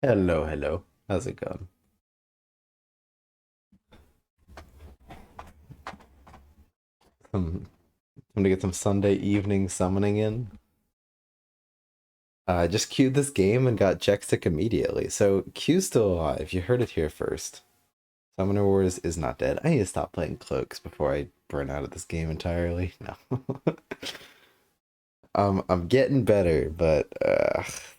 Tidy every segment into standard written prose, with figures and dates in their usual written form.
Hello, hello. How's it going? I'm gonna get some Sunday evening summoning in. I just queued this game and got check sick immediately. So Q's still alive. You heard it here first. Summoner Wars is not dead. I need to stop playing Cloaks before I burn out of this game entirely. No. I'm getting better, but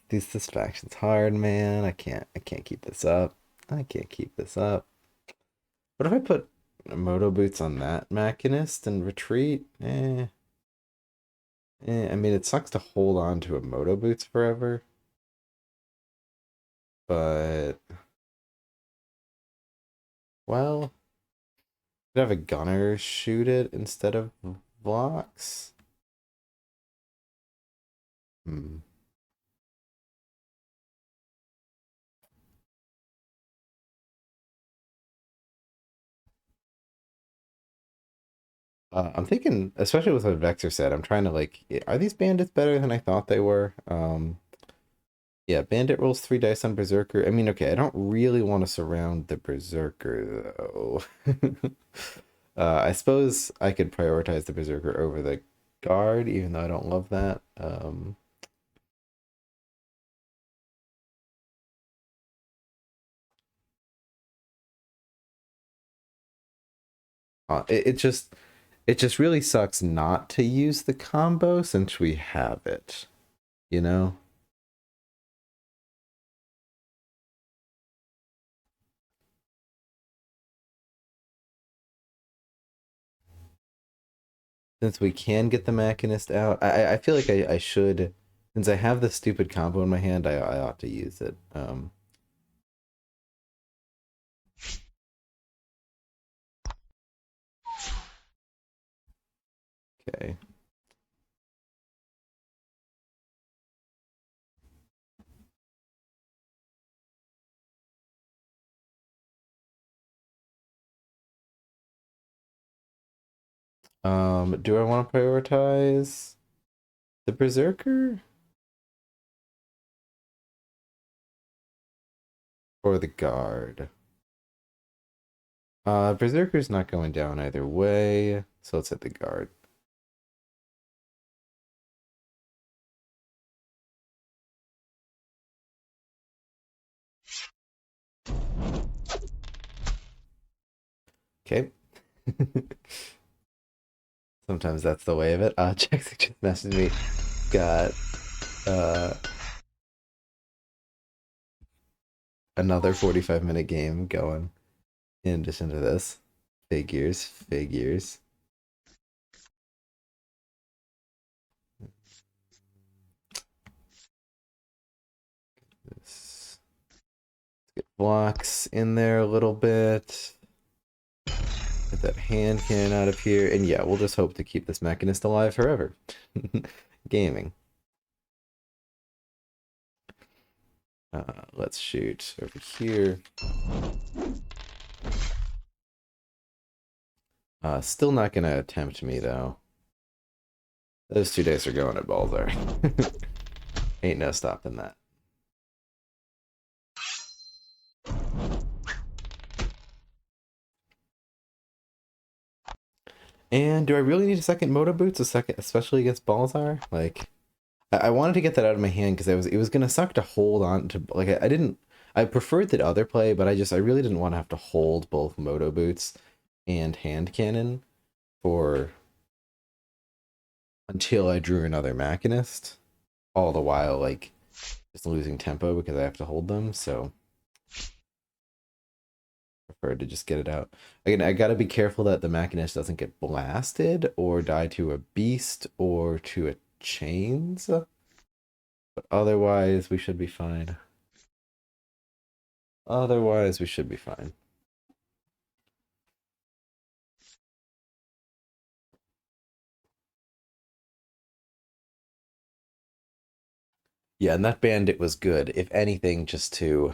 this faction's hard, man. I can't keep this up. I can't keep this up. What if I put Moto Boots on that Machinist and retreat? I mean, it sucks to hold on to a Moto Boots forever, but well, could have a gunner shoot it instead of blocks. Hmm. I'm thinking, especially with what Vexer said, I'm trying to like, are these bandits better than I thought they were? Yeah, bandit rolls 3 dice on Berserker. I mean, okay, I don't really want to surround the Berserker though. I suppose I could prioritize the Berserker over the guard, even though I don't love that. It just really sucks not to use the combo since we have it, you know? Since we can get the Machinist out, I feel like I should, since I have the stupid combo in my hand, I ought to use it. Okay. Do I want to prioritize the Berserker or the guard? Berserker's not going down either way, so let's hit the guard. Okay. Sometimes that's the way of it. Jackson just messaged me. Got uh another 45-minute game going in addition to this. Figures, figures. Let's get blocks in there a little bit. Get that hand cannon out of here. And yeah, we'll just hope to keep this Mechanist alive forever. Gaming. Let's shoot over here. Still not gonna attempt me though. Those 2 days are going at Balzar. Ain't no stopping that. And do I really need a second Moto Boots? A second, especially against Balzar? Like, I wanted to get that out of my hand because it was gonna suck to hold on to. Like, I didn't. I preferred the other play, but I really didn't want to have to hold both Moto Boots and hand cannon for until I drew another Machinist. All the while, like, just losing tempo because I have to hold them. So prefer to just get it out. Again, I gotta be careful that the Machinist doesn't get blasted or die to a beast or to a chains. But otherwise, we should be fine. Otherwise, we should be fine. Yeah, and that bandit was good. If anything, just to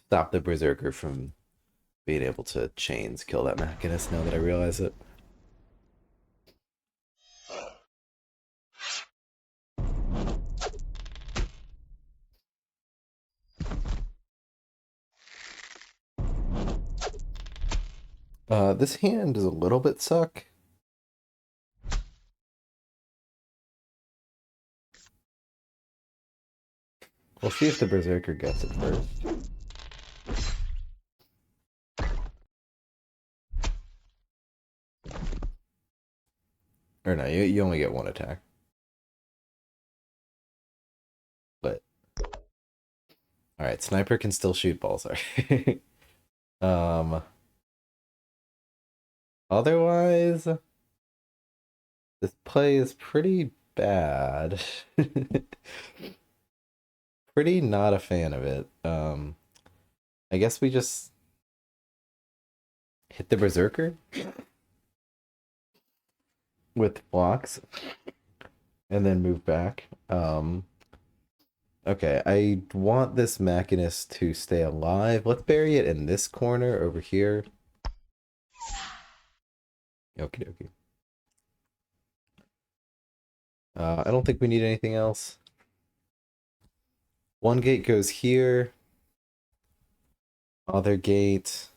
stop the Berserker from being able to chains kill that Machinist now that I realize it. This hand is a little bit suck. We'll see if the Berserker gets it first. Or no, you only get one attack. But alright, Sniper can still shoot balls. um Otherwise, this play is pretty bad. Pretty not a fan of it. I guess we just hit the Berserker with blocks and then move back. Okay, I want this Machinist to stay alive. Let's bury it in this corner over here. Okie dokie. I don't think we need anything else. One gate goes here. Other gate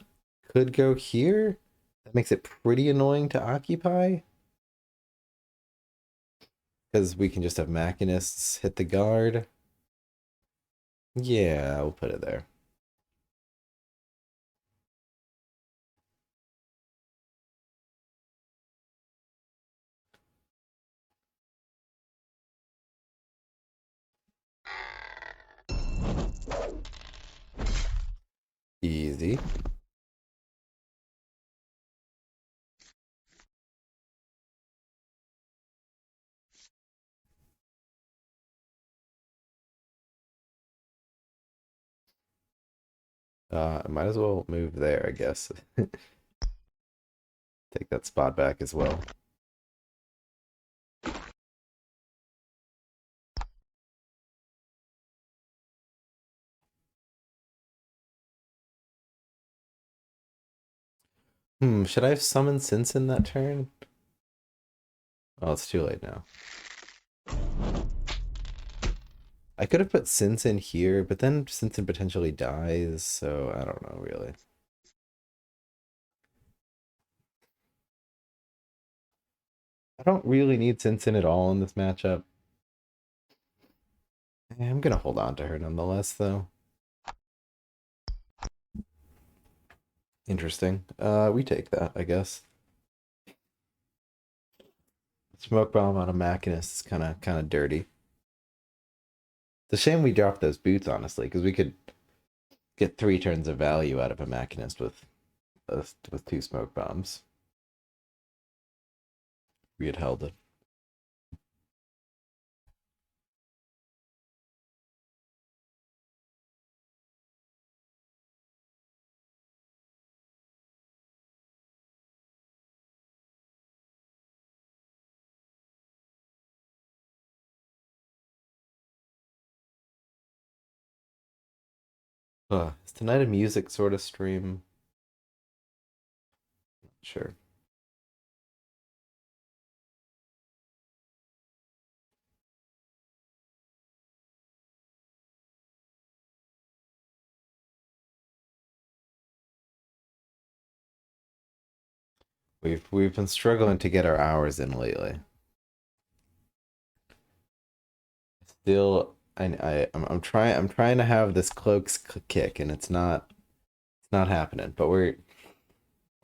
could go here. That makes it pretty annoying to occupy. Because we can just have Machinists hit the guard. Yeah, we'll put it there. Easy. I might as well move there, I guess. Take that spot back as well. Should I have summoned Sinsen that turn? Oh, it's too late now. I could have put Sinsen here, but then Sinsen potentially dies, so I don't know, really. I don't really need Sinsen at all in this matchup. I'm gonna hold on to her nonetheless, though. Interesting. We take that, I guess. Smoke bomb on a Machinist is kind of dirty. It's a shame we dropped those boots, honestly, because we could get 3 turns of value out of a Machinist with 2 smoke bombs. We had held it. Is tonight a music sort of stream? Sure. We've been struggling to get our hours in lately. Still, I'm trying to have this Cloaks kick, and it's not happening. But we're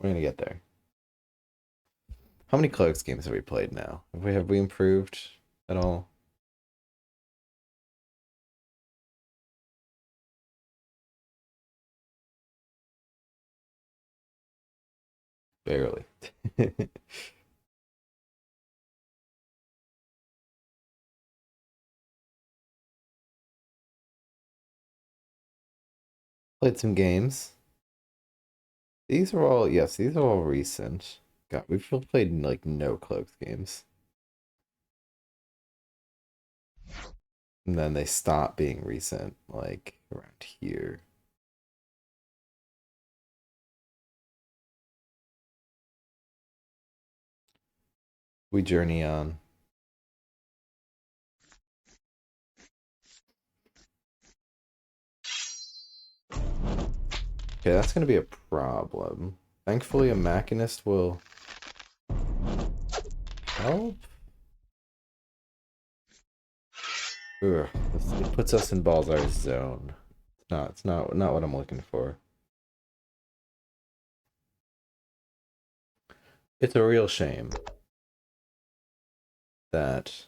gonna get there. How many Cloaks games have we played now? Have we improved at all? Barely. Played some games. These are all recent. God, we've played like no Cloaks games. And then they stop being recent, like around here. We journey on. Okay, that's gonna be a problem. Thankfully, a Machinist will help. Ugh, it puts us in Balzar's zone. It's not what I'm looking for. It's a real shame that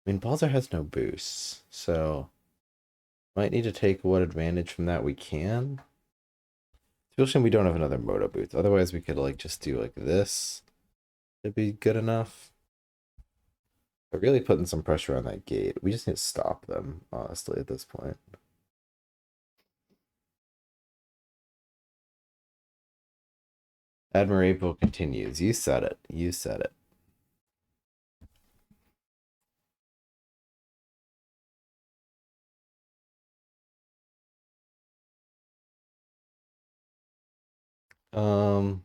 I mean Balzar has no boosts, so might need to take what advantage from that we can. It's a real shame we don't have another Moto boots. Otherwise we could like just do like this. It'd be good enough. But really putting some pressure on that gate. We just need to stop them, honestly, at this point. Admirable continues. You said it. You said it. Um,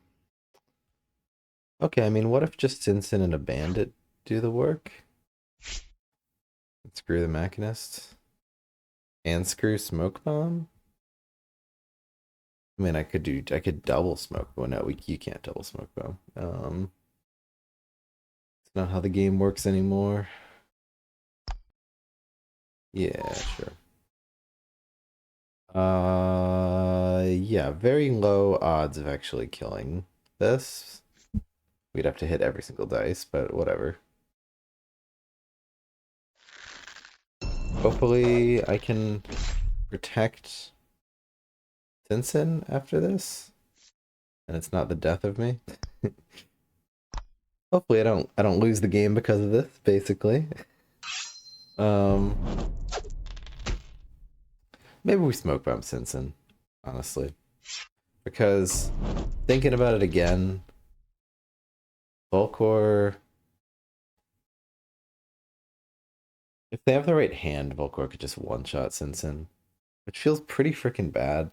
okay, I mean, what if just Sinson and a bandit do the work? Screw the Machinist. And screw Smoke Bomb? I mean, I could double Smoke. Well, no, you can't double Smoke Bomb. It's not how the game works anymore. Yeah, sure. Yeah, very low odds of actually killing this. We'd have to hit every single dice, but whatever. Hopefully I can protect Sinson after this. And it's not the death of me. Hopefully I don't lose the game because of this, basically. Um Maybe we smoke bomb Sinson, honestly. Because thinking about it again, Volcor, if they have the right hand, Volcor could just one-shot Sinson. Which feels pretty freaking bad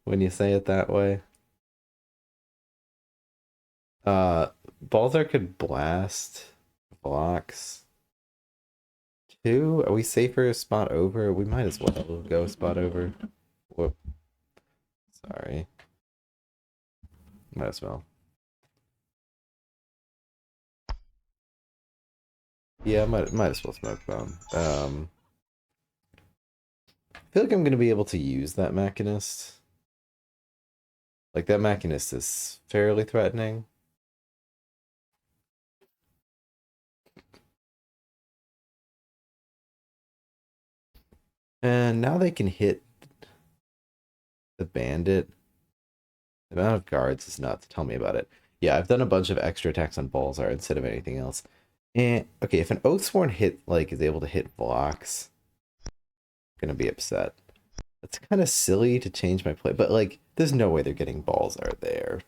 when you say it that way. Uh, Balzar could blast blocks. Two? Are we safer spot over? We might as well go spot over. Whoop. Sorry. Might as well. Yeah, might as well smoke bomb. I feel like I'm gonna be able to use that Machinist. Like that Machinist is fairly threatening. And now they can hit the bandit. The amount of guards is nuts. Tell me about it. Yeah, I've done a bunch of extra attacks on Balzar instead of anything else. And okay, if an Oathsworn hit like is able to hit blocks, I'm gonna be upset. It's kind of silly to change my play, but like, there's no way they're getting Balzar there.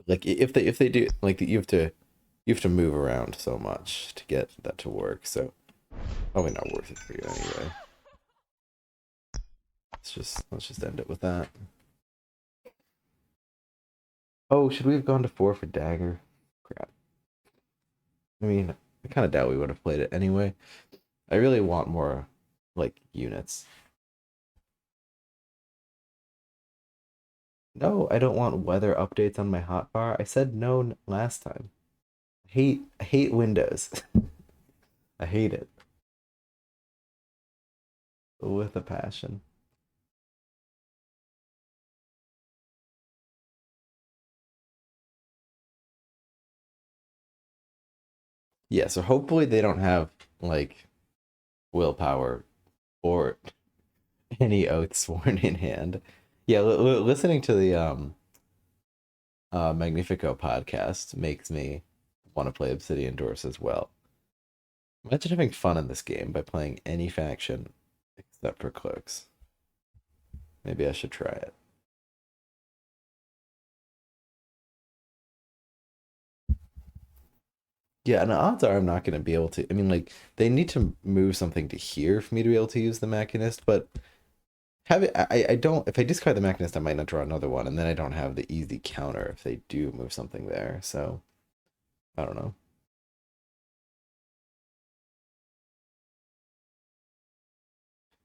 Like, if they do, like, you have to move around so much to get that to work. So probably not worth it for you anyway. Let's just end it with that. Oh, should we have gone to 4 for dagger? Crap. I mean, I kind of doubt we would have played it anyway. I really want more, like, units. No, I don't want weather updates on my hotbar. I said no last time. I hate Windows. I hate it with a passion. Yeah, so hopefully they don't have like willpower or any oath sworn in hand. Yeah, listening to the Magnifico podcast makes me want to play Obsidian Doors as well. Imagine having fun in this game by playing any faction except for Cloaks. Maybe I should try it. Yeah, and the odds are I'm not going to be able to. I mean, like, they need to move something to here for me to be able to use the Machinist, but have it. I don't. If I discard the Machinist, I might not draw another one, and then I don't have the easy counter if they do move something there. So I don't know.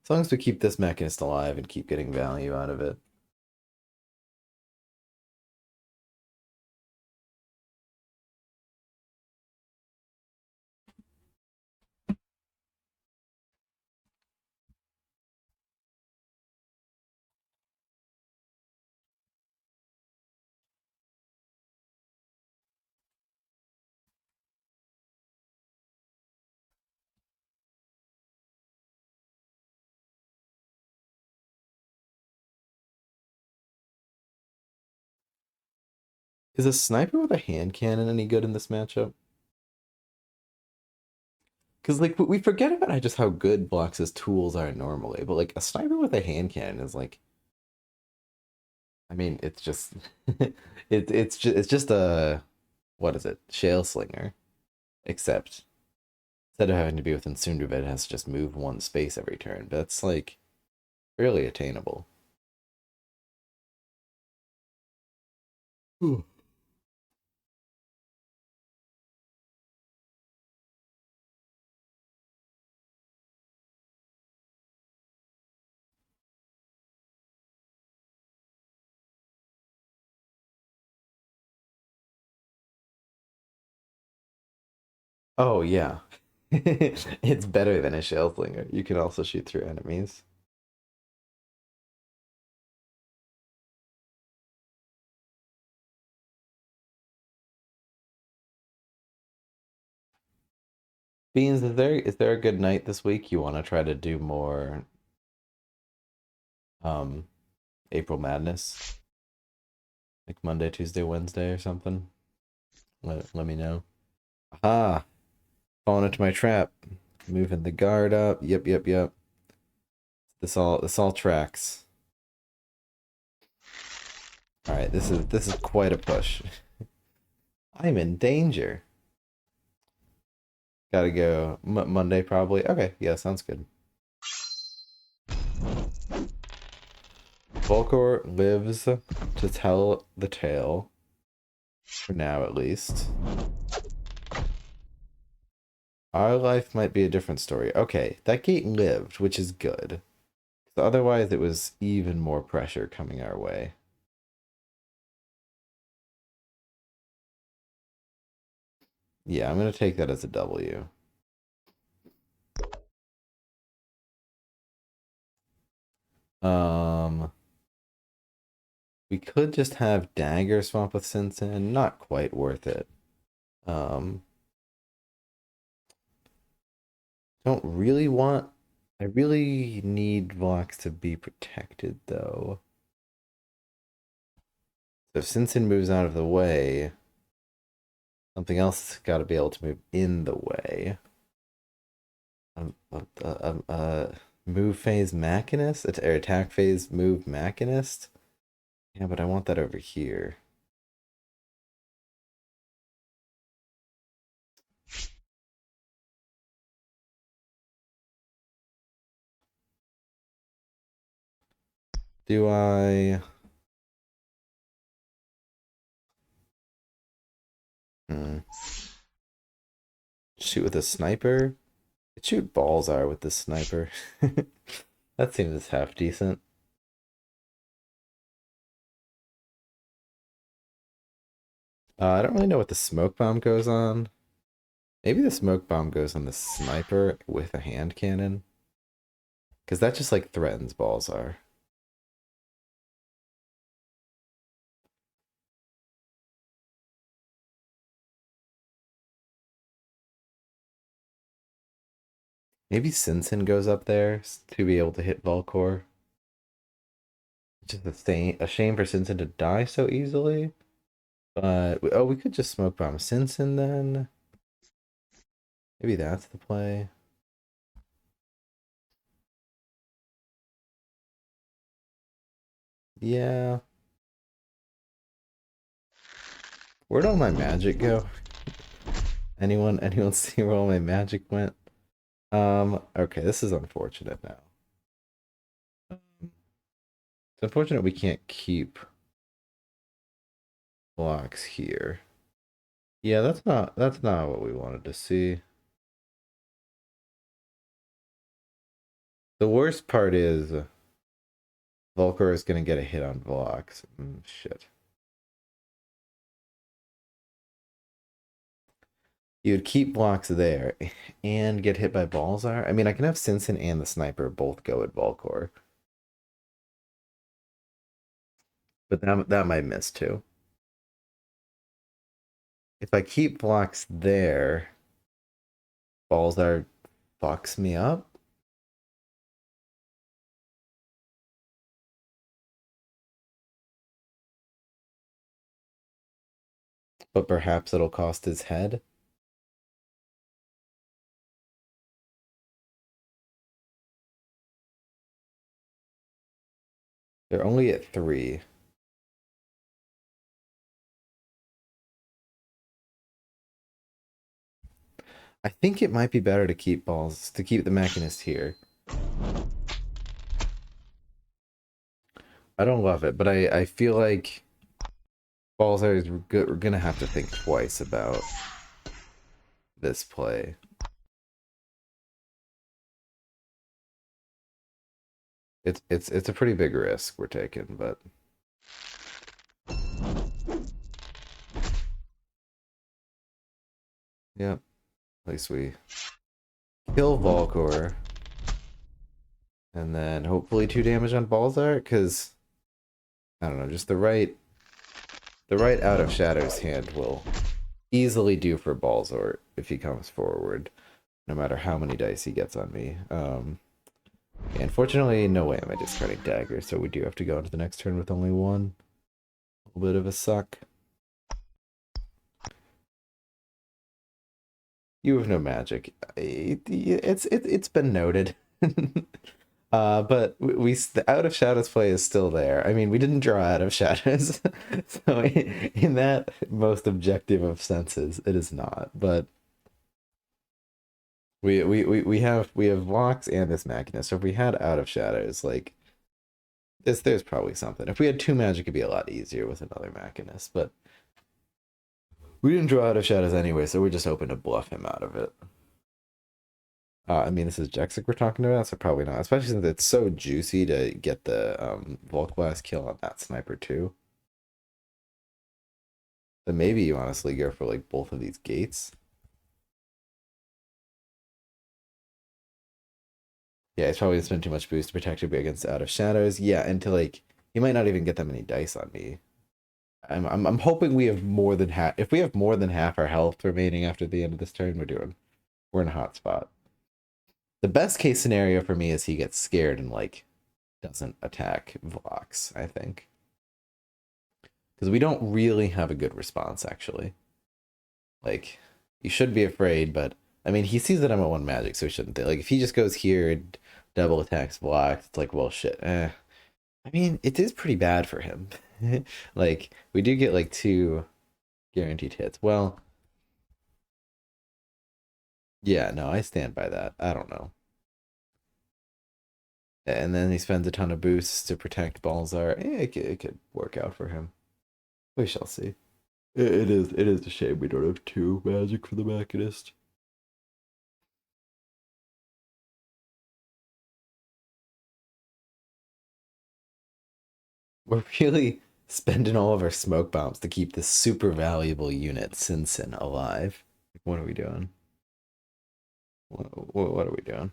As long as we keep this mechanist alive and keep getting value out of it. Is a sniper with a hand cannon any good in this matchup? Because like we forget about just how good Blox's tools are normally, but like a sniper with a hand cannon is like, I mean, it's just it's just a, what is it? Shale slinger, except instead of having to be within Sundrevet, it has to just move one space every turn. But that's like fairly attainable. Ooh. Oh yeah. It's better than a shell slinger. You can also shoot through enemies. Beans, is there a good night this week you want to try to do more um April Madness? Like Monday, Tuesday, Wednesday or something? Let me know. Ah, falling into my trap. Moving the guard up. Yep, yep, yep. This all tracks. Alright, this is quite a push. I'm in danger. Gotta go Monday probably. Okay, yeah, sounds good. Volkor lives to tell the tale. For now, at least. Our life might be a different story. Okay, that gate lived, which is good. So otherwise, it was even more pressure coming our way. Yeah, I'm gonna take that as a W. Um, we could just have Dagger swap with Sinsen. Not quite worth it. Um, don't really want. I really need blocks to be protected, though. So if Sinsen moves out of the way, something else has got to be able to move in the way. Move phase machinist, or attack phase move machinist. Yeah, but I want that over here. Do I? Hmm. Shoot with a sniper? Could shoot balls are with the sniper. That seems half decent. I don't really know what the smoke bomb goes on. Maybe the smoke bomb goes on the sniper with a hand cannon. Because that just like threatens balls are. Maybe Sinsen goes up there to be able to hit Volcor. Just a shame for Sinsen to die so easily. But oh, we could just smoke bomb Sinsen then. Maybe that's the play. Yeah. Where'd all my magic go? Anyone see where all my magic went? Okay, this is unfortunate now. It's unfortunate we can't keep blocks here. Yeah, that's not what we wanted to see. The worst part is Volker is going to get a hit on blocks. Shit. You would keep blocks there and get hit by Balzar. I mean, I can have Simpson and the sniper both go at Volcor. But that might miss too. If I keep blocks there, Balzar fucks me up. But perhaps it'll cost his head. They're only at 3. I think it might be better to keep the Machinist here. I don't love it, but I feel like Balzar is gonna have to think twice about this play. It's a pretty big risk we're taking, but yeah, at least we kill Volcor. And then hopefully 2 damage on Balzar, because I don't know, just the right out of Shadows hand will easily do for Balzar if he comes forward, no matter how many dice he gets on me. Unfortunately, no way am I discarding Dagger, so we do have to go into the next turn with only 1. A little bit of a suck. You have no magic. It's been noted. But the Out of Shadows play is still there. I mean, we didn't draw Out of Shadows, so in that most objective of senses, it is not. But we have Vox and this Machinist. So if we had Out of Shadows, like there's probably something. If we had 2 magic, it'd be a lot easier with another Machinist. But we didn't draw Out of Shadows anyway, so we're just hoping to bluff him out of it. I mean, this is Jexic we're talking about, so probably not. Especially since it's so juicy to get the Volk kill on that sniper too. Then maybe you honestly go for like both of these gates. Yeah, he's probably gonna spend too much boost to protect you against Out of Shadows. Yeah, and to like, he might not even get that many dice on me. I'm hoping we have more than half. If we have more than half our health remaining after the end of this turn, we're in a hot spot. The best case scenario for me is he gets scared and like doesn't attack Vox, I think. Because we don't really have a good response, actually. Like, you should be afraid, but I mean, he sees that I'm at 1 magic, so he shouldn't. Like, if he just goes here and double attacks Vox, it's like, well, shit. I mean, it is pretty bad for him. Like, we do get like 2 guaranteed hits. Well, yeah, no, I stand by that. I don't know. And then he spends a ton of boosts to protect Balzar. It could work out for him. We shall see. It is a shame we don't have 2 magic for the Machinist. We're really spending all of our smoke bombs to keep this super valuable unit, Sinsen, alive. What are we doing? What are we doing?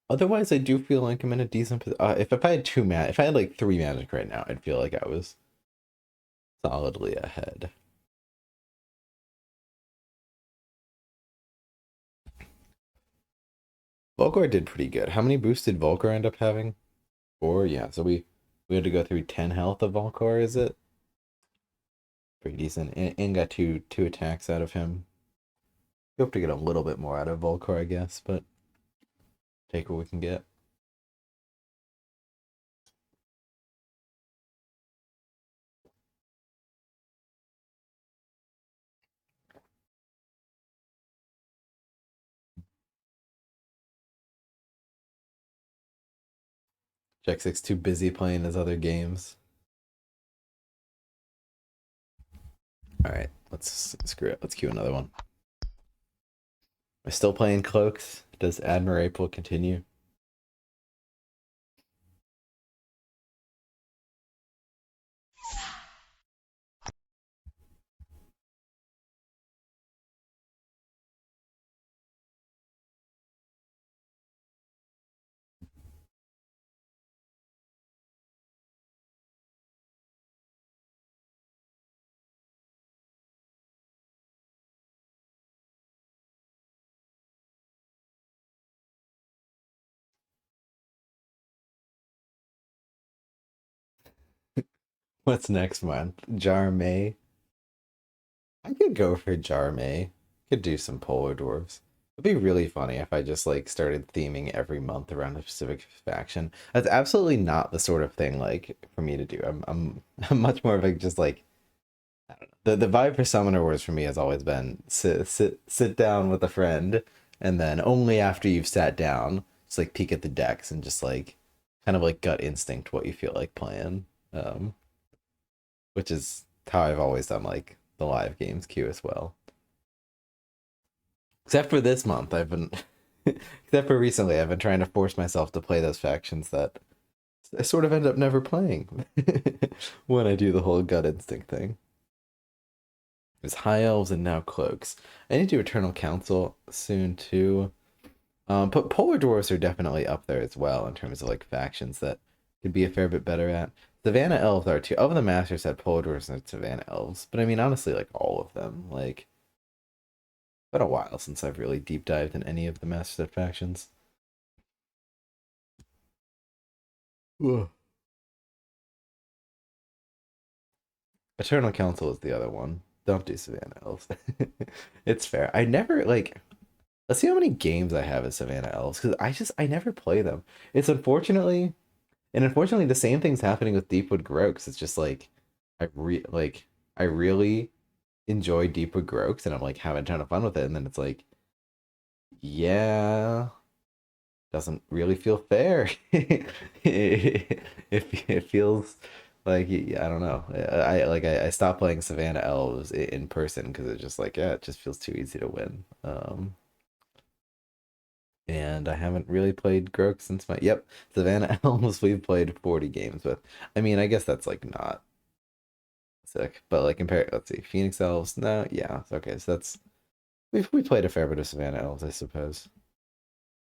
Otherwise, I do feel like I'm in a decent position. If I had if I had like 3 magic right now, I'd feel like I was solidly ahead. Volkar did pretty good. How many boosts did Volkar end up having? 4, yeah. So we had to go through 10 health of Volkar, is it? Pretty decent. And got two attacks out of him. You hope to get a little bit more out of Volkar, I guess, but Take what we can get. Jack 6 too busy playing his other games. All right, let's screw it. Let's queue another one. We're still playing Cloaks. Does Admirable continue? What's next month? Jarmay. I could go for Jarmay. Could do some Polar Dwarves. It'd be really funny if I just like started theming every month around a specific faction. That's absolutely not the sort of thing like for me to do. I'm much more of a just like I don't know. The vibe for Summoner Wars for me has always been sit down with a friend, and then only after you've sat down, just like peek at the decks and just like kind of like gut instinct what you feel like playing. Which is how I've always done like the live games queue as well. Except for this month, I've been except for recently, I've been trying to force myself to play those factions that I sort of end up never playing when I do the whole gut instinct thing. There's High Elves and now Cloaks. I need to do Eternal Council soon too. But Polar Dwarves are definitely up there as well in terms of like factions that could be a fair bit better at. Savannah Elves are too. Of the Masters had Polar Dwarves and Savannah Elves, but I mean honestly, like all of them. Like, been a while since I've really deep dived in any of the Master Set factions. Ugh. Eternal Council is the other one. Don't do Savannah Elves. It's fair. I never like. Let's see how many games I have as Savannah Elves because I never play them. It's unfortunately the same thing's happening with Deepwood Grokes. It's just like I really enjoy Deepwood Grokes and I'm like having a ton of fun with it, and then it's like yeah, doesn't really feel fair. It feels like I don't know. I stopped playing Savannah Elves in person because it's just like yeah, it just feels too easy to win. And I haven't really played Grok since my Savannah Elves we've played 40 games with. I mean, I guess that's like not sick, but like compare let's see, Phoenix Elves, no, yeah, okay, so that's we played a fair bit of Savannah Elves, I suppose.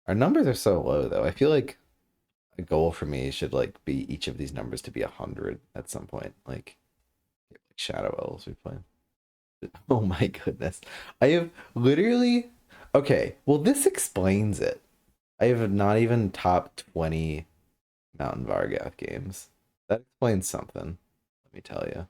Our numbers are so low though. I feel like a goal for me should like be each of these numbers to be 100 at some point. Like Shadow Elves we play. Oh my goodness. I have literally okay, well this explains it. I have not even top 20 Mountain Vargath games. That explains something, let me tell you.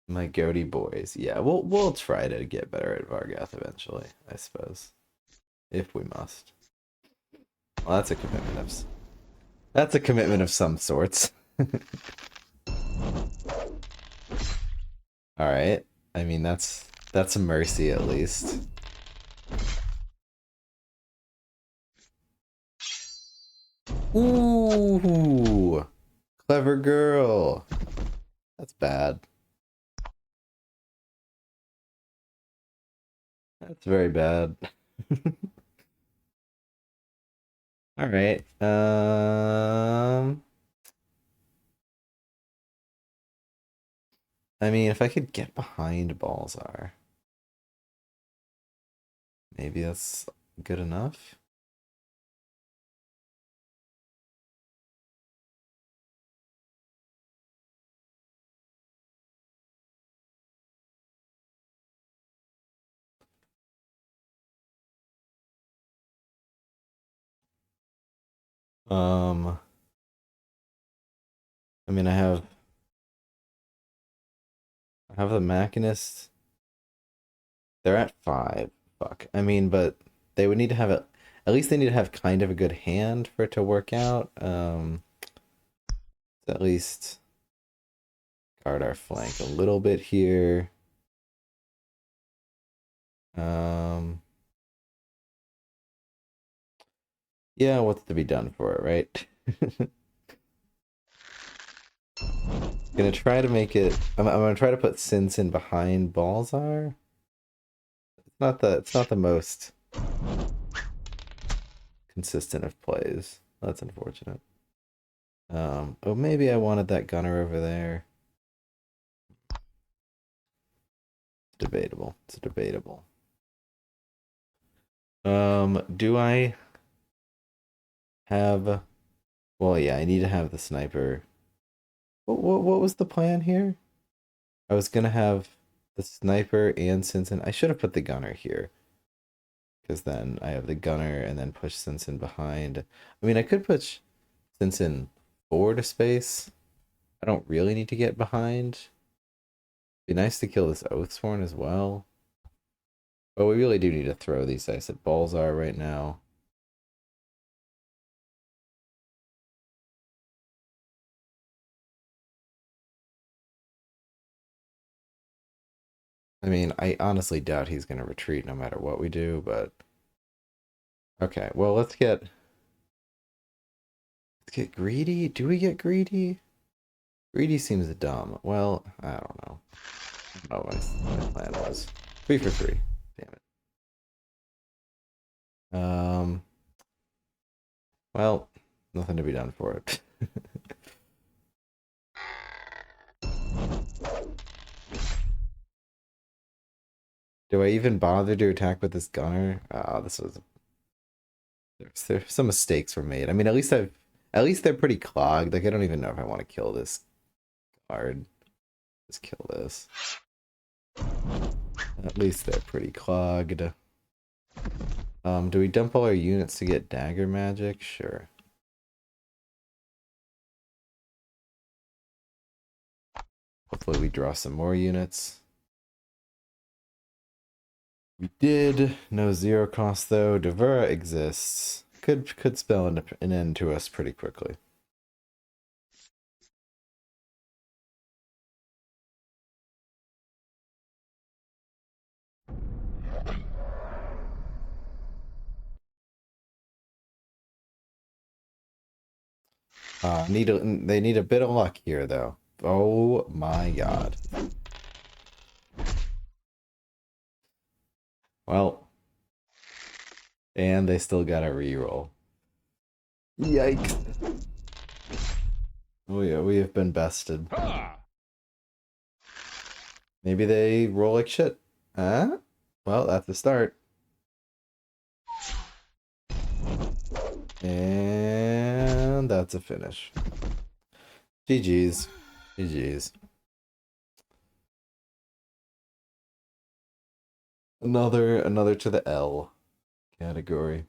My goatee boys. Yeah, we'll try to get better at Vargath eventually, I suppose. If we must. Well, that's a commitment of some sorts. All right. I mean, that's a mercy at least. Ooh, clever girl. That's bad. That's very bad. All right. I mean, if I could get behind Balzar, maybe that's good enough. Um, I mean, I have the Machinist. They're at 5. Fuck. I mean, but they would need to have a, at least they need to have kind of a good hand for it to work out. At least guard our flank a little bit here. Um, yeah, what's to be done for it, right? Gonna try to make it. I'm gonna try to put Sinsin behind Balzar. It's not the most consistent of plays. That's unfortunate. Oh, maybe I wanted that gunner over there. It's debatable. It's debatable. Do I have? Well, yeah, I need to have the sniper. What was the plan here? I was gonna have the sniper and Sinsin. I should have put the gunner here, because then I have the gunner and then push Sinsin behind. I mean, I could push Sinsin forward a space. I don't really need to get behind. Be nice to kill this Oathsworn as well. But we really do need to throw these dice at Balzar right now. I mean, I honestly doubt he's going to retreat no matter what we do, but... Okay, well, let's get greedy? Do we get greedy? Greedy seems dumb. Well, I don't know. I don't know what my plan was. 3 for 3. Damn it. Well, nothing to be done for it. Do I even bother to attack with this gunner? This was there's some mistakes were made. I mean, at least they're pretty clogged. Like I don't even know if I want to kill this guard. Just kill this. At least they're pretty clogged. Do we dump all our units to get dagger magic? Sure. Hopefully we draw some more units. We did. No zero cost though. Devura exists. Could spell an end to us pretty quickly. They need a bit of luck here though. Oh my god. Well, and they still got a reroll. Yikes. Oh yeah, we have been bested. Maybe they roll like shit. Huh? Well, that's the start. And that's a finish. GG's. GG's. Another to the L category.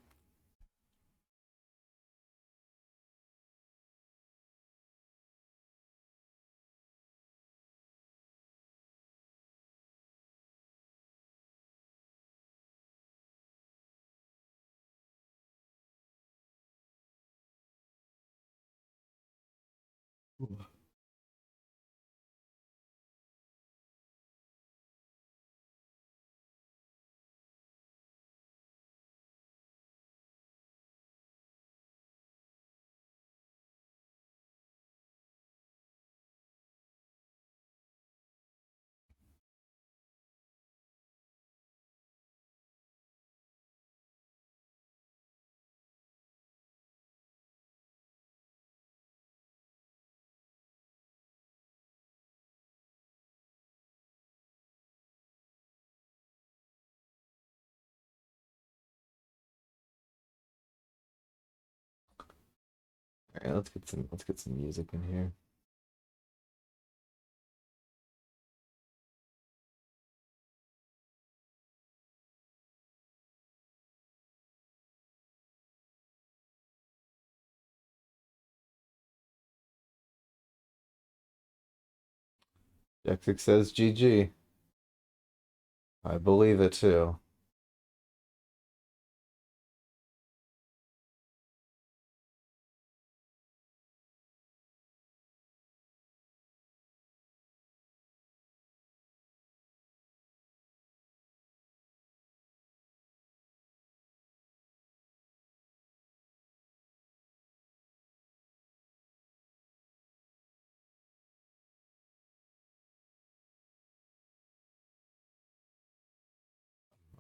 Alright, let's get some music in here. Jaxic says GG. I believe it too.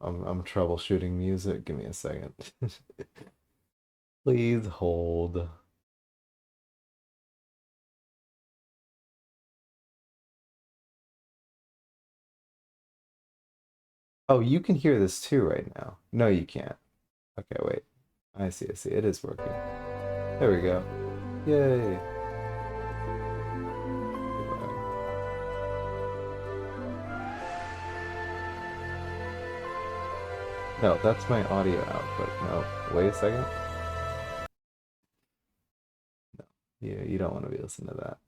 I'm troubleshooting music. Give me a second. Please hold. Oh, you can hear this too right now. No, you can't. Okay, wait. I see, I see. It is working. There we go. Yay. No, that's my audio output. No, wait a second. No, you don't want to be listening to that.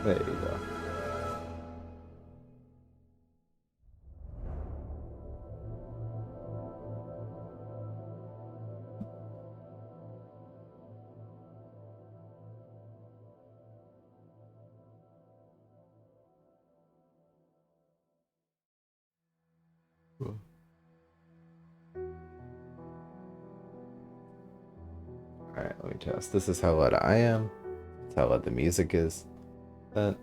There you go. Cool. All right, let me test. This is how loud I am. That's how loud the music is. That.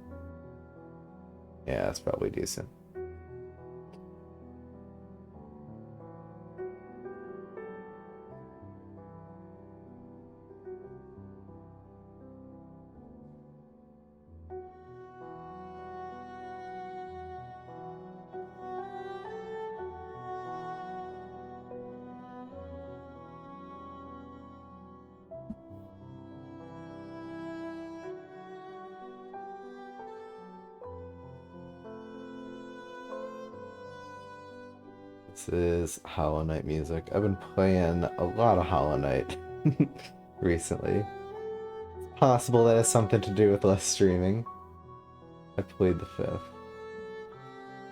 Yeah, that's probably decent. This is Hollow Knight music. I've been playing a lot of Hollow Knight recently. It's possible that has something to do with less streaming. I played the 5th.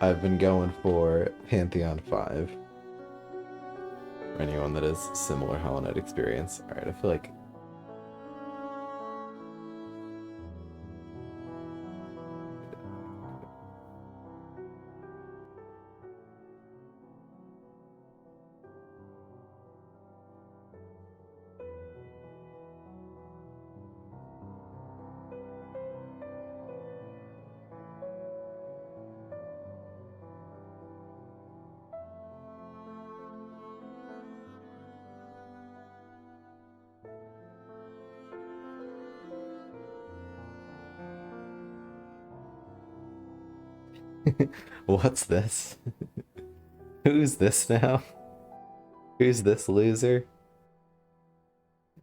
I've been going for Pantheon 5. For anyone that has similar Hollow Knight experience. Alright, I feel like... What's this? Who's this now? Who's this loser?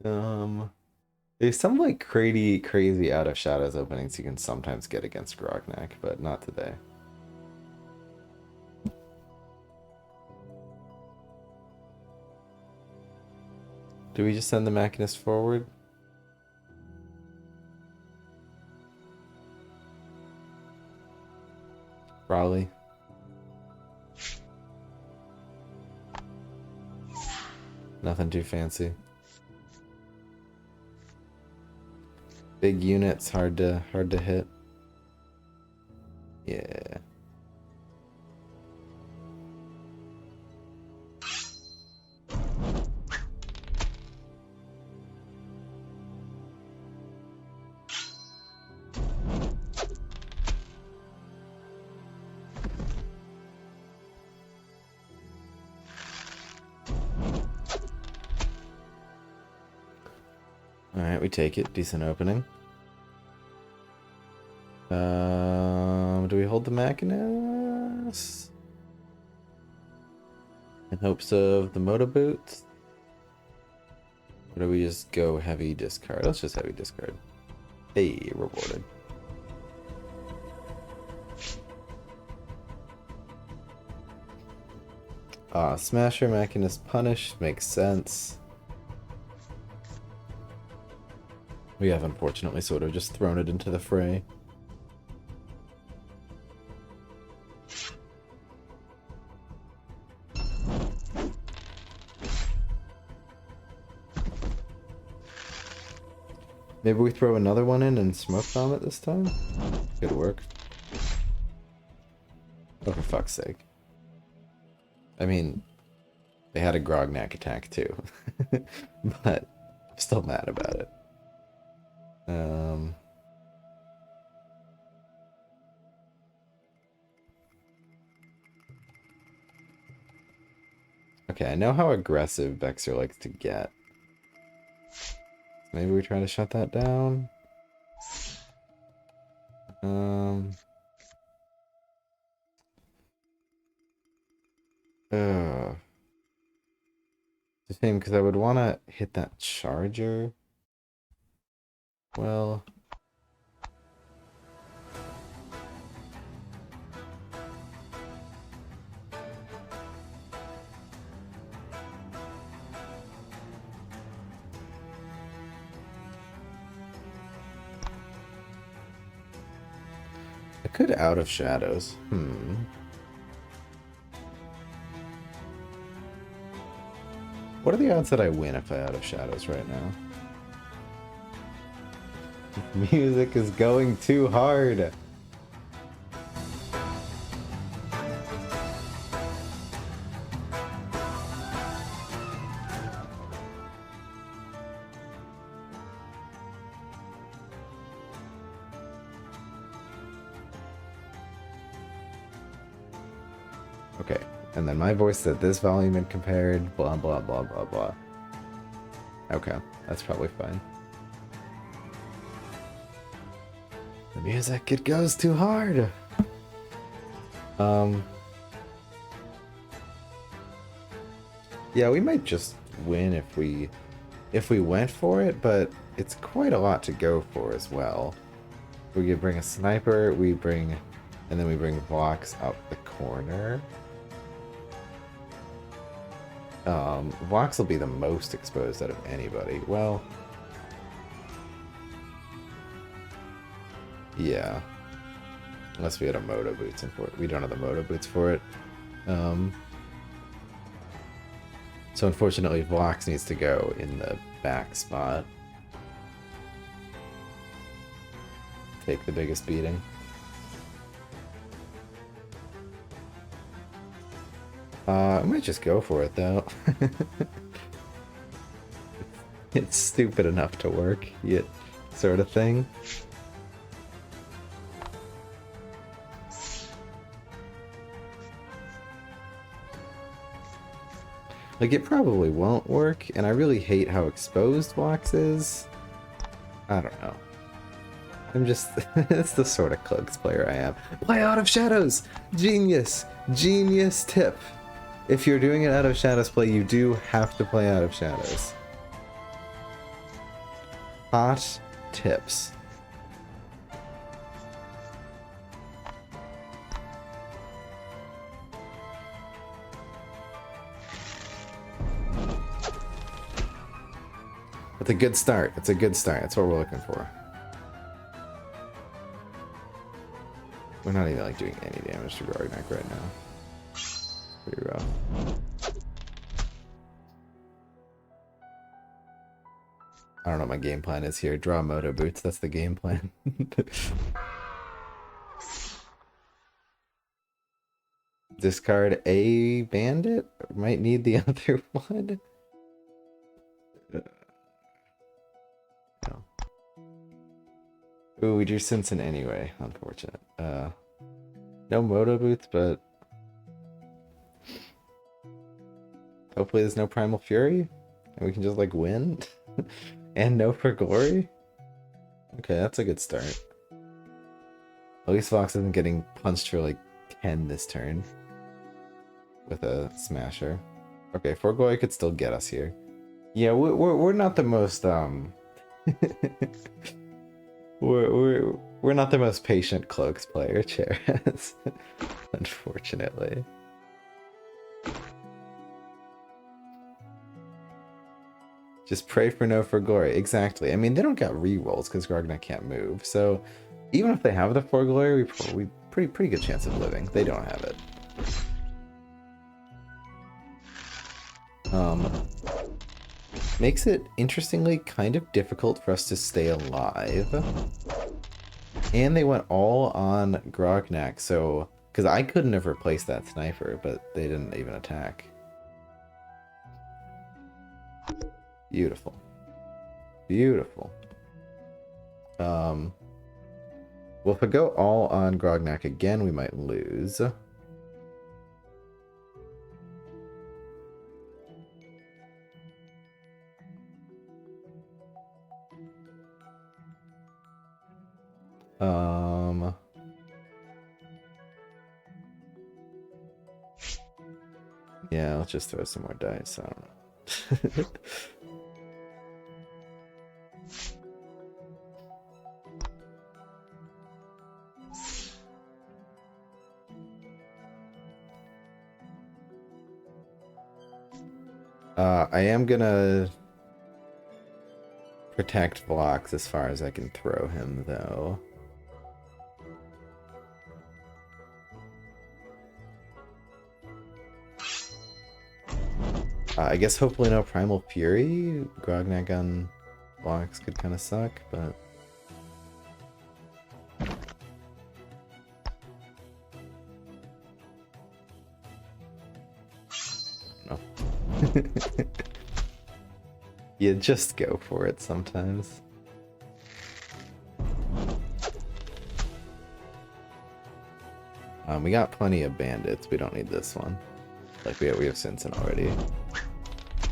There's some like crazy out of shadows openings you can sometimes get against Grognak, but not today. Do we just send the Machinist forward? Probably. Nothing too fancy. Big units, hard to hit. Yeah. Alright, we take it. Decent opening. Do we hold the Machinist? In hopes of the Moto Boots? Or do we just go heavy discard? Let's just heavy discard. Hey, rewarded. Smasher, Machinist, Punish makes sense. We have unfortunately sort of just thrown it into the fray. Maybe we throw another one in and smoke bomb it this time? Could work. Oh, for fuck's sake. I mean, they had a Grognak attack too. But I'm still mad about it. Okay, I know how aggressive Vexer likes to get. Maybe we try to shut that down. It's a shame because I would want to hit that charger. Well, I could Out of Shadows. What are the odds that I win if I Out of Shadows right now? Music is going too hard. Okay, and then my voice at this volume and compared, blah, blah, blah, blah, blah. Okay, that's probably fine. The music, it goes too hard! Yeah, we might just win if we went for it, but it's quite a lot to go for as well. We could bring a sniper, and then we bring Vox out the corner. Vox will be the most exposed out of anybody. Well, yeah. Unless we had a Moto Boots in for it. We don't have the Moto Boots for it. So unfortunately, Vox needs to go in the back spot. Take the biggest beating. I might just go for it, though. It's stupid enough to work, yet sort of thing. Like, it probably won't work, and I really hate how exposed Vox is. I don't know. I'm just... it's the sort of Cloaks player I am. Play Out of Shadows! Genius! Genius tip! If you're doing an Out of Shadows play, you do have to play Out of Shadows. Hot tips. It's a good start. It's a good start. That's what we're looking for. We're not even like doing any damage to Grognak right now. Pretty rough. I don't know what my game plan is here. Draw Moto Boots. That's the game plan. Discard a bandit? Might need the other one. No. Ooh, we drew Simpson anyway. Unfortunate. No Moto Boots, but hopefully there's no Primal Fury and we can just like win. And no for glory. Okay, that's a good start. At least Vox isn't getting punched for like 10 this turn with a smasher. Okay, 4 glory could still get us here. Yeah, we're not the most we're not the most patient Cloaks player, Cheras. Unfortunately. Just pray for no for glory. Exactly. I mean, they don't got rerolls because Grognak can't move. So even if they have the for glory, we pretty good chance of living. They don't have it. Makes it, interestingly, kind of difficult for us to stay alive. And they went all on Grognak, so... Because I couldn't have replaced that sniper, but they didn't even attack. Beautiful. Beautiful. Well, if we go all on Grognak again, we might lose. Yeah, let's just throw some more dice. I don't know. I am gonna protect Vlox as far as I can throw him, though. I guess hopefully no Primal Fury. Grognak on Vlox could kind of suck, but... No. You just go for it sometimes. We got plenty of bandits. We don't need this one. Like we have Sinsen already.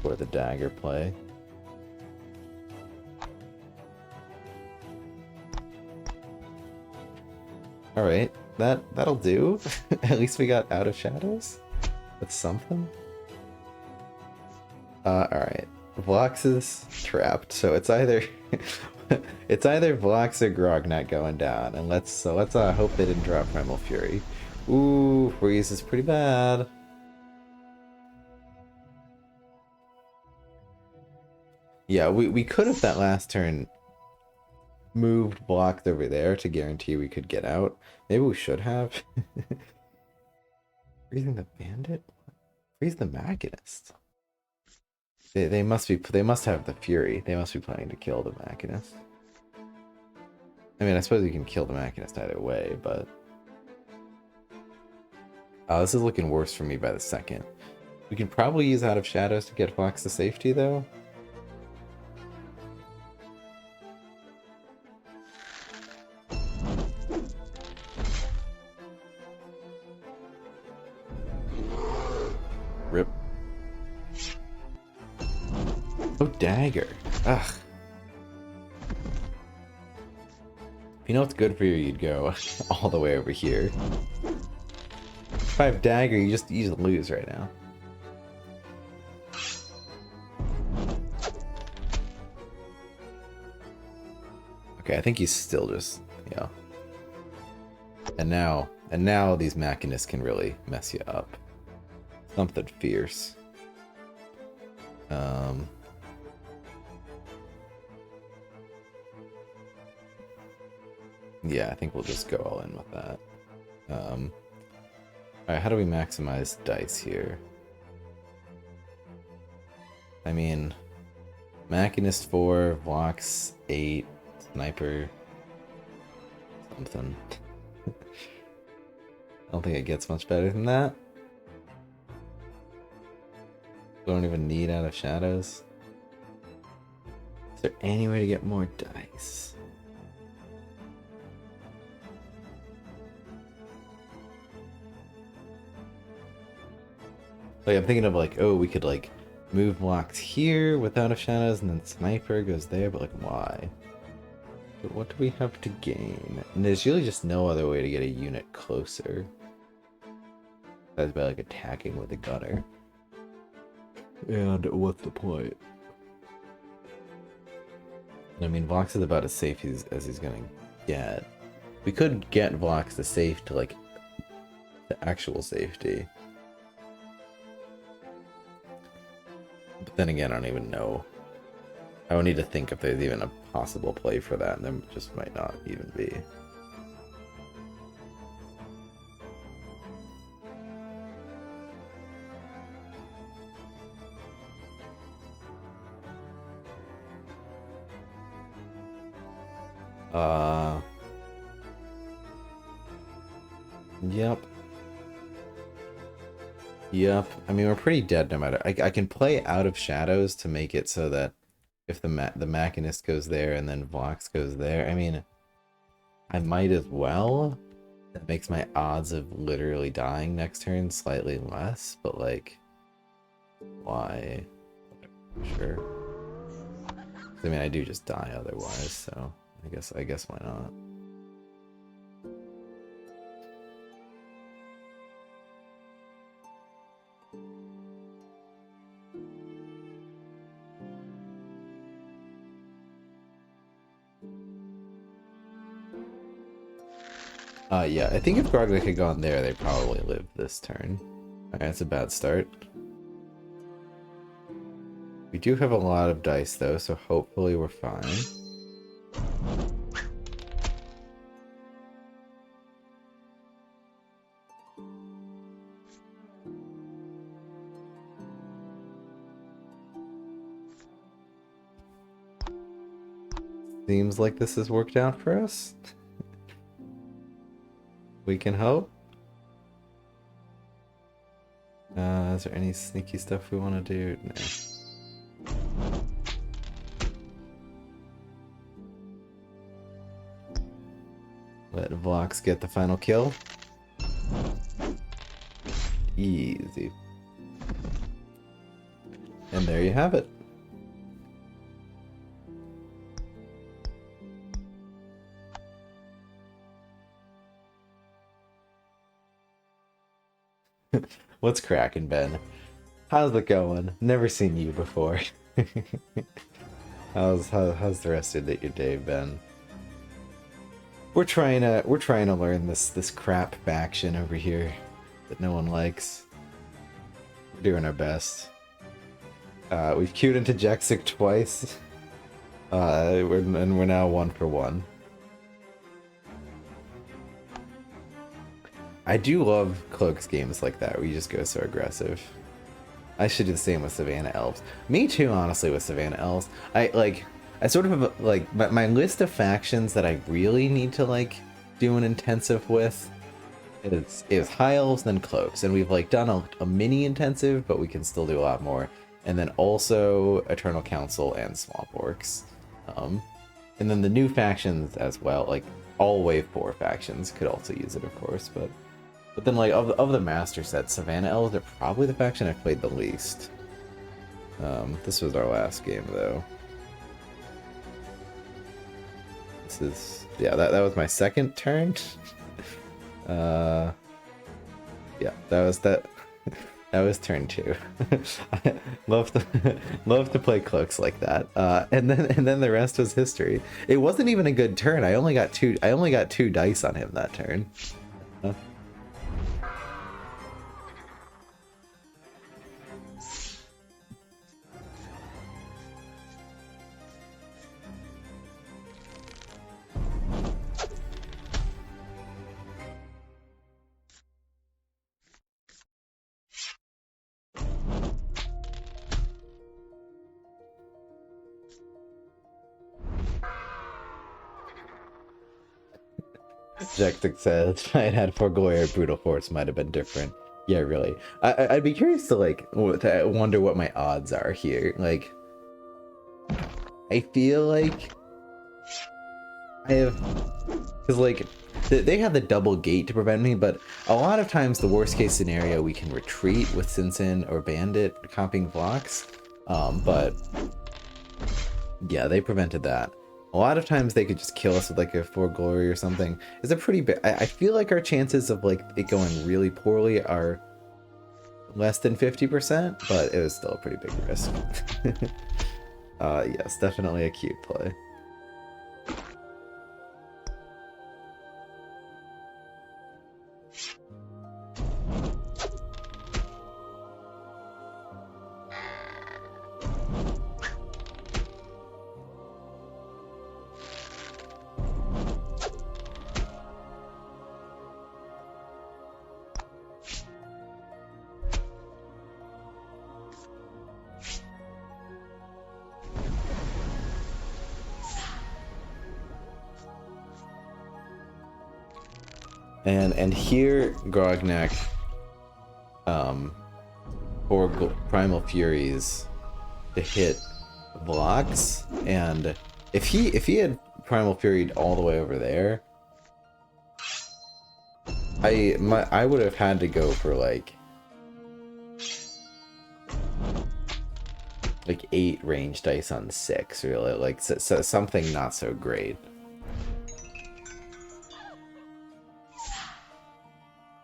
For the dagger play. Alright, that'll do. At least we got Out of Shadows. That's something. Alright. Vlox is trapped, so it's either it's either Vlox or Grognak going down, and let's hope they didn't drop Primal Fury. Ooh, freeze is pretty bad. Yeah, we could have that last turn moved blocked over there to guarantee we could get out. Maybe we should have. Freezing the bandit? Freeze the Machinist. They must have the Fury. They must be planning to kill the Machinist. I mean, I suppose you can kill the Machinist either way, but... Oh, this is looking worse for me by the second. We can probably use Out of Shadows to get Fox to safety, though. Rip. Oh, dagger. Ugh. If you know what's good for you, you'd go all the way over here. If I have dagger, you just lose right now. Okay, I think he's still just, you know. And now these Machinists can really mess you up. Something fierce. Yeah, I think we'll just go all in with that. Alright, how do we maximize dice here? I mean, Machinist 4, Vox 8, Sniper, something. I don't think it gets much better than that. Don't even need Out of Shadows. Is there any way to get more dice? Like, I'm thinking of like, oh, we could like move blocks here with Out of Shadows and then Sniper goes there, but like why? But what do we have to gain? And there's really just no other way to get a unit closer. That's by like attacking with a gunner. And what's the point? I mean, Vox is about as safe as he's gonna get. We could get Vox to safe to like the actual safety. But then again, I don't even know I would need to think if there's even a possible play for that, and there just might not even be. Yep. Yep. I mean, we're pretty dead no matter. I can play Out of Shadows to make it so that if the Machinist goes there and then Vox goes there, I mean, I might as well. That makes my odds of literally dying next turn slightly less, but like, why? Sure. I mean, I do just die otherwise, so I guess why not? Yeah, I think if Grognak had gone there, they probably lived this turn. Alright, that's a bad start. We do have a lot of dice, though, so hopefully we're fine. Seems like this has worked out for us. We can hope. Is there any sneaky stuff we want to do? No. Let Vox get the final kill. Easy. And there you have it. What's cracking, Ben? How's it going? Never seen you before. How's the rest of your day been? We're trying to learn this crap faction over here that no one likes. We're doing our best. We've queued into Jaxic twice. We're now 1 for 1. I do love Cloaks games like that where you just go so aggressive. I should do the same with Savannah Elves. Me too, honestly, with Savannah Elves. I sort of have, like, my list of factions that I really need to, like, do an intensive with is High Elves, then Cloaks. And we've, like, done a mini intensive, but we can still do a lot more. And then also Eternal Council and Swamp Orcs. And then the new factions as well, like, all Wave 4 factions could also use it, of course, but then, like, of the master set, Savannah Elves are probably the faction I've played the least. This was our last game, though. This is... yeah, that was my second turn. Yeah, that was turn 2. I love to play Cloaks like that. And then the rest was history. It wasn't even a good turn. I only got two dice on him that turn. Jectic says, if I had had Forgoy or Brutal Force, might have been different. Yeah, really. I'd be curious to, like, to wonder what my odds are here. Like, I feel like I have... because, like, they have the double gate to prevent me, but a lot of times the worst case scenario, we can retreat with Sinsin or Bandit comping blocks. But yeah, they prevented that. A lot of times they could just kill us with, like, a For Glory or something. It's a pretty big... I feel like our chances of, like, it going really poorly are less than 50%, but it was still a pretty big risk. Yes, definitely a cute play. And here Grognak for Primal Furies to hit blocks, and if he had Primal Fury all the way over there, I would have had to go for like 8 range dice on 6, really, like something not so great.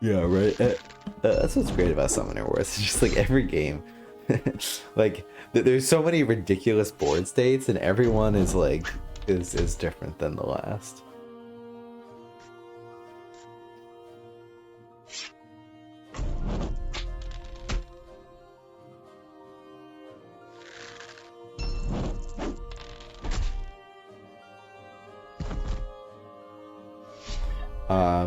Yeah, right. That's what's great about Summoner Wars. It's just like every game, like there's so many ridiculous board states, and everyone is like is different than the last.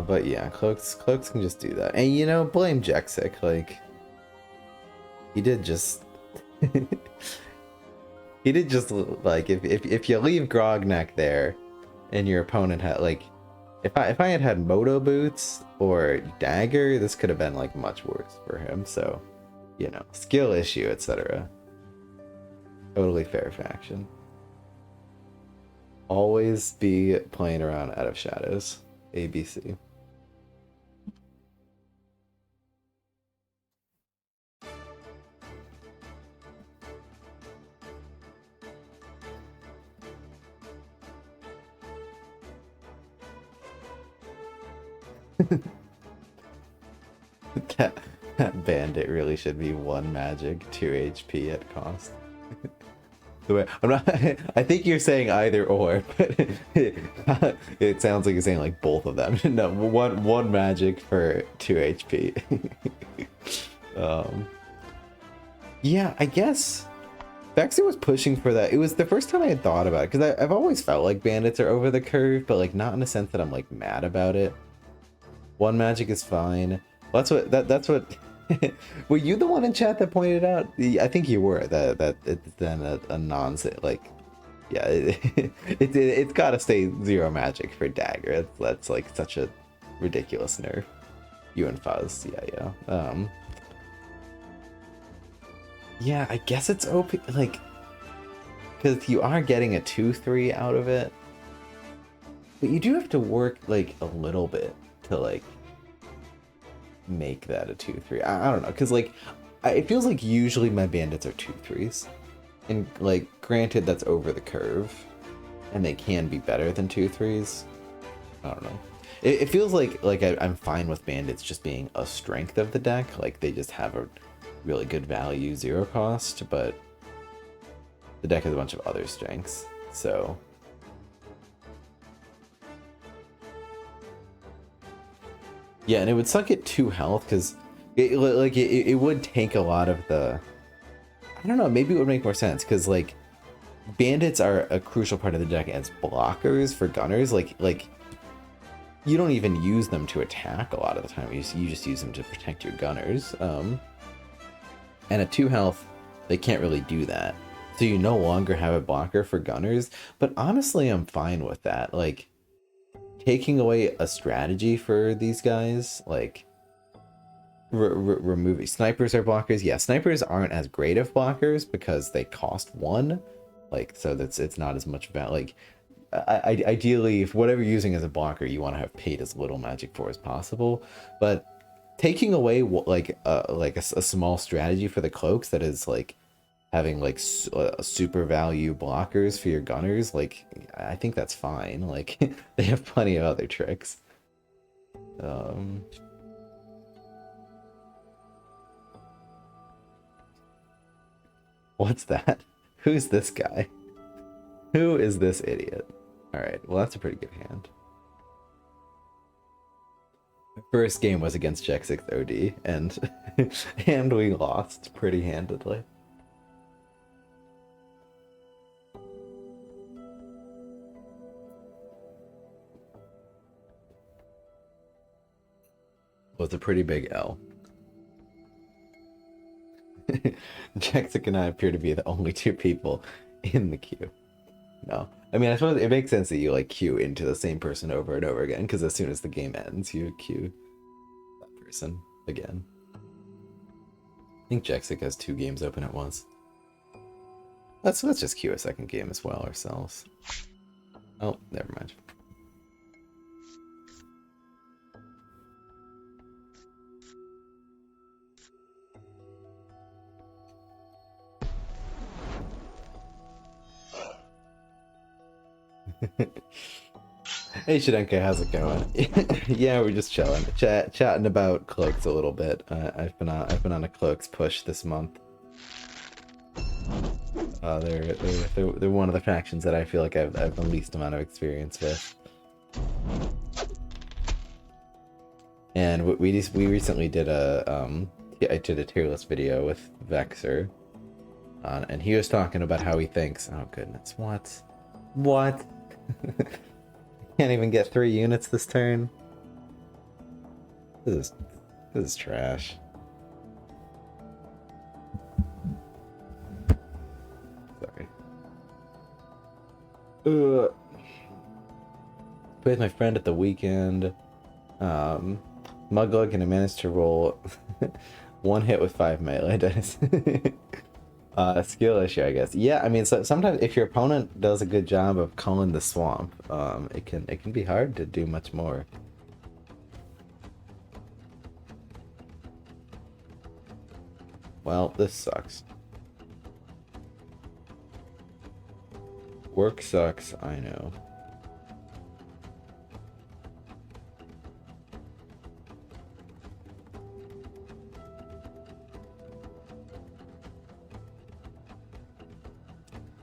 But yeah, Cloaks can just do that. And you know, blame Jexic, like he did just he did just like if you leave Grognak there and your opponent had like if I had had Moto Boots or Dagger, this could have been like much worse for him. So, you know, skill issue, etc. Totally fair faction. Always be playing around out of shadows. ABC. that bandit really should be 1 magic, 2 HP at cost. The way I'm not I think you're saying either or, but it sounds like you're saying like both of them. No, one magic for 2 HP. Yeah, I guess Baxter was pushing for that. It was the first time I had thought about it, because I've always felt like bandits are over the curve, but like not in a sense that I'm like mad about it. 1 magic is fine. Well, that's what were you the one in chat that pointed out? I think you were that it's then a nonsense, like yeah, it's got to stay 0 magic for Dagger. That's like such a ridiculous nerf. You and Fuzz, yeah. Yeah, I guess it's OP, like, because you are getting a 2/3 out of it, but you do have to work like a little bit to like make that a 2/3. I don't know, because like it feels like usually my bandits are 2/3s, and like granted that's over the curve, and they can be better than 2/3s. I don't know. It feels like I'm fine with bandits just being a strength of the deck, like they just have a really good value 0 cost, but the deck has a bunch of other strengths, so yeah. And it would suck at 2 health, because it would take a lot of the, I don't know, maybe it would make more sense, because like bandits are a crucial part of the deck as blockers for gunners. Like you don't even use them to attack a lot of the time. You just use them to protect your gunners. And at 2 health, they can't really do that. So you no longer have a blocker for gunners. But honestly, I'm fine with that. Like, taking away a strategy for these guys, like, removing... Snipers are blockers. Yeah, snipers aren't as great of blockers because they cost 1. Like, so it's not as much about... Like, ideally, if whatever you're using as a blocker, you want to have paid as little magic for as possible. But taking away like a small strategy for the cloaks that is like having like super value blockers for your gunners, like I think that's fine. Like they have plenty of other tricks. What's that? Who's this guy? Who is this idiot? All right, well that's a pretty good hand. First game was against Jack 6 OD, and we lost pretty handedly. Was a pretty big L. Jaxic and I appear to be the only 2 people in the queue. No, I mean, I suppose it makes sense that you like queue into the same person over and over again, because as soon as the game ends, you queue that person again. I think Jexic has 2 games open at once. Let's just queue a second game as well ourselves. Oh, never mind. Hey Shidenka, how's it going? Yeah, we're just chilling, chatting about Cloaks a little bit. I've been on a Cloaks push this month. They're one of the factions that I feel like I've the least amount of experience with. And we recently did I did a tier list video with Vexer, and he was talking about how he thinks. Oh goodness, what? Can't even get 3 units this turn. This is trash. Sorry. Played with my friend at the weekend. Mugglug, and I managed to roll 1 hit with 5 melee dice. Skill issue, I guess. Yeah, I mean, so sometimes if your opponent does a good job of culling the swamp, it can be hard to do much more. Well, this sucks. Work sucks, I know.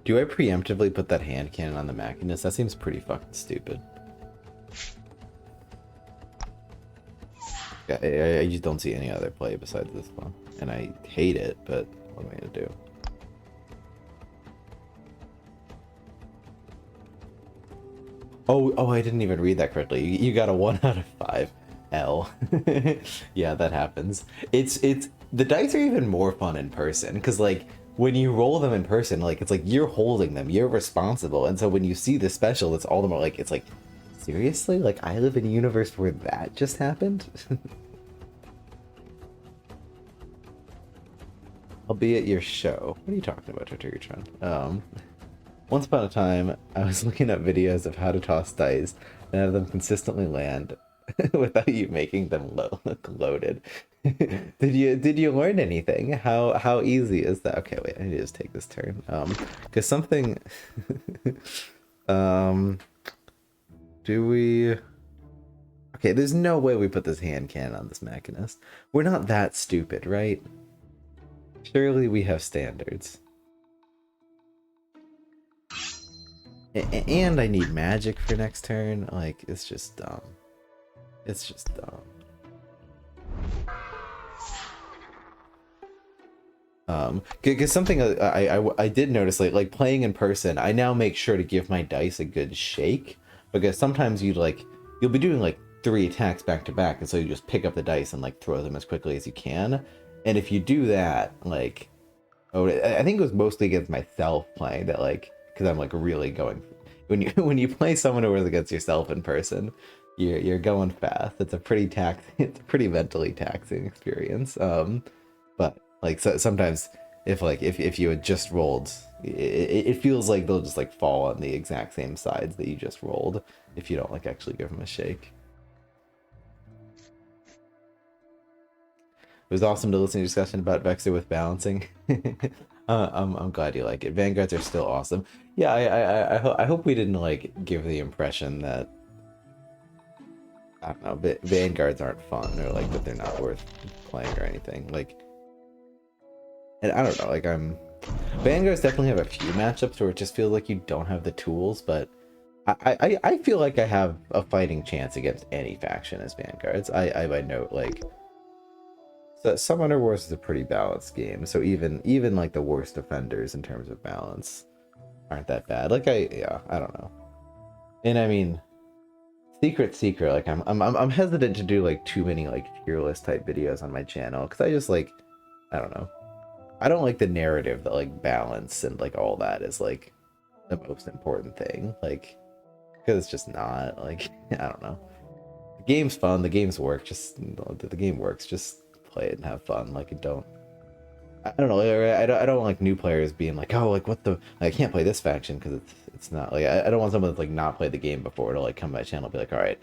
Do I preemptively put that hand cannon on the Machinist? That seems pretty fucking stupid. I just don't see any other play besides this one. And I hate it, but what am I gonna do? Oh, I didn't even read that correctly. You got a 1 out of 5. L. Yeah, that happens. It's the dice are even more fun in person, because like when you roll them in person, like it's like you're holding them, you're responsible, and so when you see the special, it's all the more like, it's like, seriously? Like I live in a universe where that just happened? I'll be at your show. What are you talking about, Tortugatron? Once upon a time, I was looking at videos of how to toss dice and have them consistently land without you making them loaded. Did you learn anything? How easy is that? Okay, wait, I need to just take this turn. Because something. Do we? Okay, there's no way we put this hand cannon on this Machinist. We're not that stupid, right? Surely we have standards. And I need magic for next turn. Like, it's just dumb. It's just dumb. Because something I did notice, like playing in person, I now make sure to give my dice a good shake, because sometimes you'll be doing like 3 attacks back to back, and so you just pick up the dice and like throw them as quickly as you can. And if you do that, like, I think it was mostly against myself playing that, like, because I'm like really going, when you play someone who is against yourself in person, you're going fast. It's a pretty mentally taxing experience. But like, so sometimes if you had just rolled, it feels like they'll just like fall on the exact same sides that you just rolled if you don't like actually give them a shake. It was awesome to listen to discussion about Vexer with balancing. I'm glad you like it. Vanguards are still awesome. Yeah, I hope we didn't like give the impression that, I don't know, Vanguards aren't fun, or like that they're not worth playing or anything. Like, and I don't know, like Vanguards definitely have a few matchups where it just feels like you don't have the tools, but I feel like I have a fighting chance against any faction as Vanguards. I note, like, so Summoner Wars is a pretty balanced game, so even like the worst offenders in terms of balance aren't that bad. Like I don't know. And I mean, Secret, like I'm hesitant to do like too many like tier list type videos on my channel, because I just like, I don't know. I don't like the narrative that like balance and like all that is like the most important thing, like, because it's just not, like, I don't know. The game's fun, the game's work, just, the game works, just play it and have fun, like, I don't know, I don't like new players being like, oh, like, what the, I can't play this faction, because it's not, like, I don't want someone that's, like, not played the game before to, like, come to my channel and be like, all right,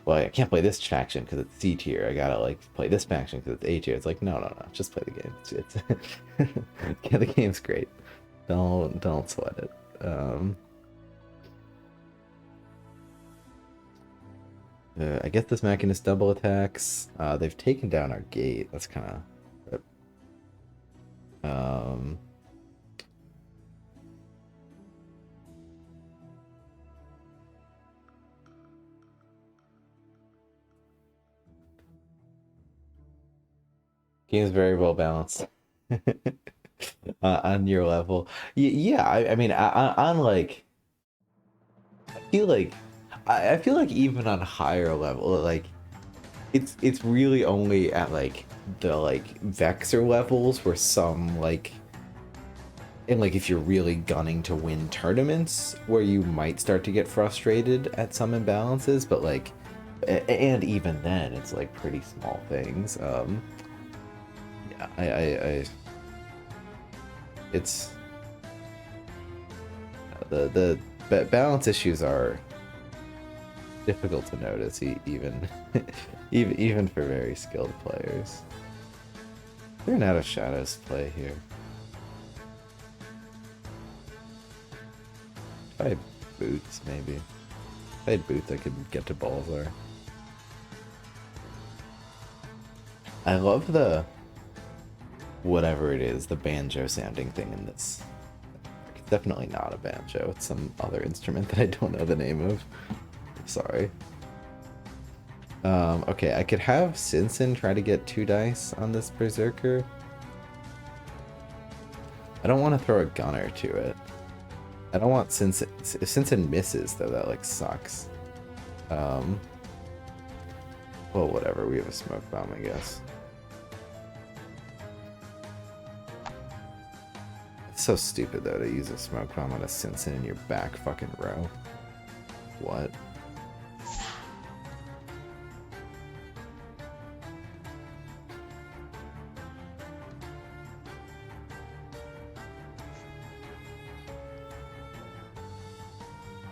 well, I can't play this faction because it's C tier, I gotta, like, play this faction because it's A tier. It's like, no, just play the game, it's yeah, the game's great, don't sweat it. I get this Machinist double attacks. They've taken down our gate. That's kind of... Game's very well balanced. On your level. Yeah, I mean, on like... I feel like even on higher level, like, it's really only at, like, the, like, Vexer levels where some, like... And, like, if you're really gunning to win tournaments, where you might start to get frustrated at some imbalances, but, like, and even then, it's, like, pretty small things. Yeah, it's... The balance issues are difficult to notice, even, even for very skilled players. They're not a Shadows play here. If I had boots, maybe. If I had boots, I could get to Balzar. I love the... whatever it is, the banjo sounding thing in this. It's definitely not a banjo. It's some other instrument that I don't know the name of. Sorry. Okay, I could have Sinsen try to get 2 dice on this Berserker. I don't want to throw a gunner to it. I don't want Sinsen... If Sinsen misses, though, that, like, sucks. Well, whatever. We have a smoke bomb, I guess. It's so stupid, though, to use a smoke bomb on a Sinsen in your back fucking row. What?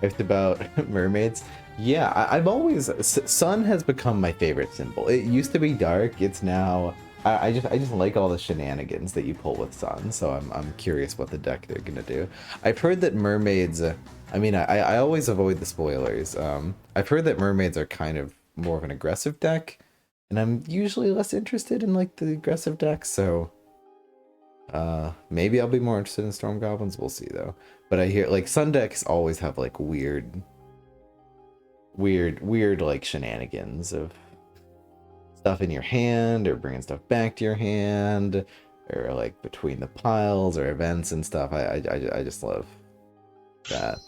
It's about mermaids. Yeah, I'm always... Sun has become my favorite symbol. It used to be dark. It's now... I just like all the shenanigans that you pull with Sun, so I'm curious what the deck they're gonna do. I've heard that mermaids... I mean, I always avoid the spoilers. I've heard that mermaids are kind of more of an aggressive deck, and I'm usually less interested in, like, the aggressive decks, so... maybe I'll be more interested in Storm Goblins. We'll see, though. But I hear, like, Sun decks always have, like, weird, like, shenanigans of stuff in your hand, or bringing stuff back to your hand, or, like, between the piles, or events and stuff. I just love that.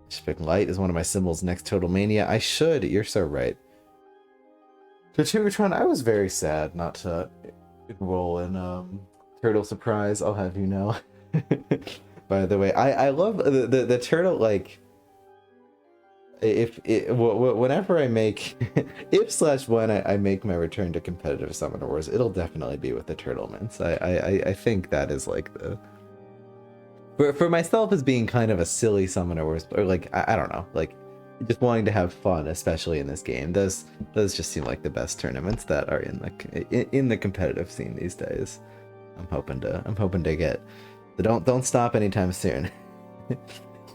Spick Light is one of my symbols next Total Mania. I should. You're so right. Chichigotron, I was very sad not to enroll in Turtle Surprise, I'll have you know. By the way, I love the turtle, like, whenever I make when I make my return to competitive Summoner Wars, it'll definitely be with the turtle mints. I think that is, like, the for myself as being kind of a silly Summoner Wars, or, like, I don't know, like, just wanting to have fun, especially in this game. Those just seem like the best tournaments that are in the competitive scene these days. I'm hoping to get. Don't stop anytime soon.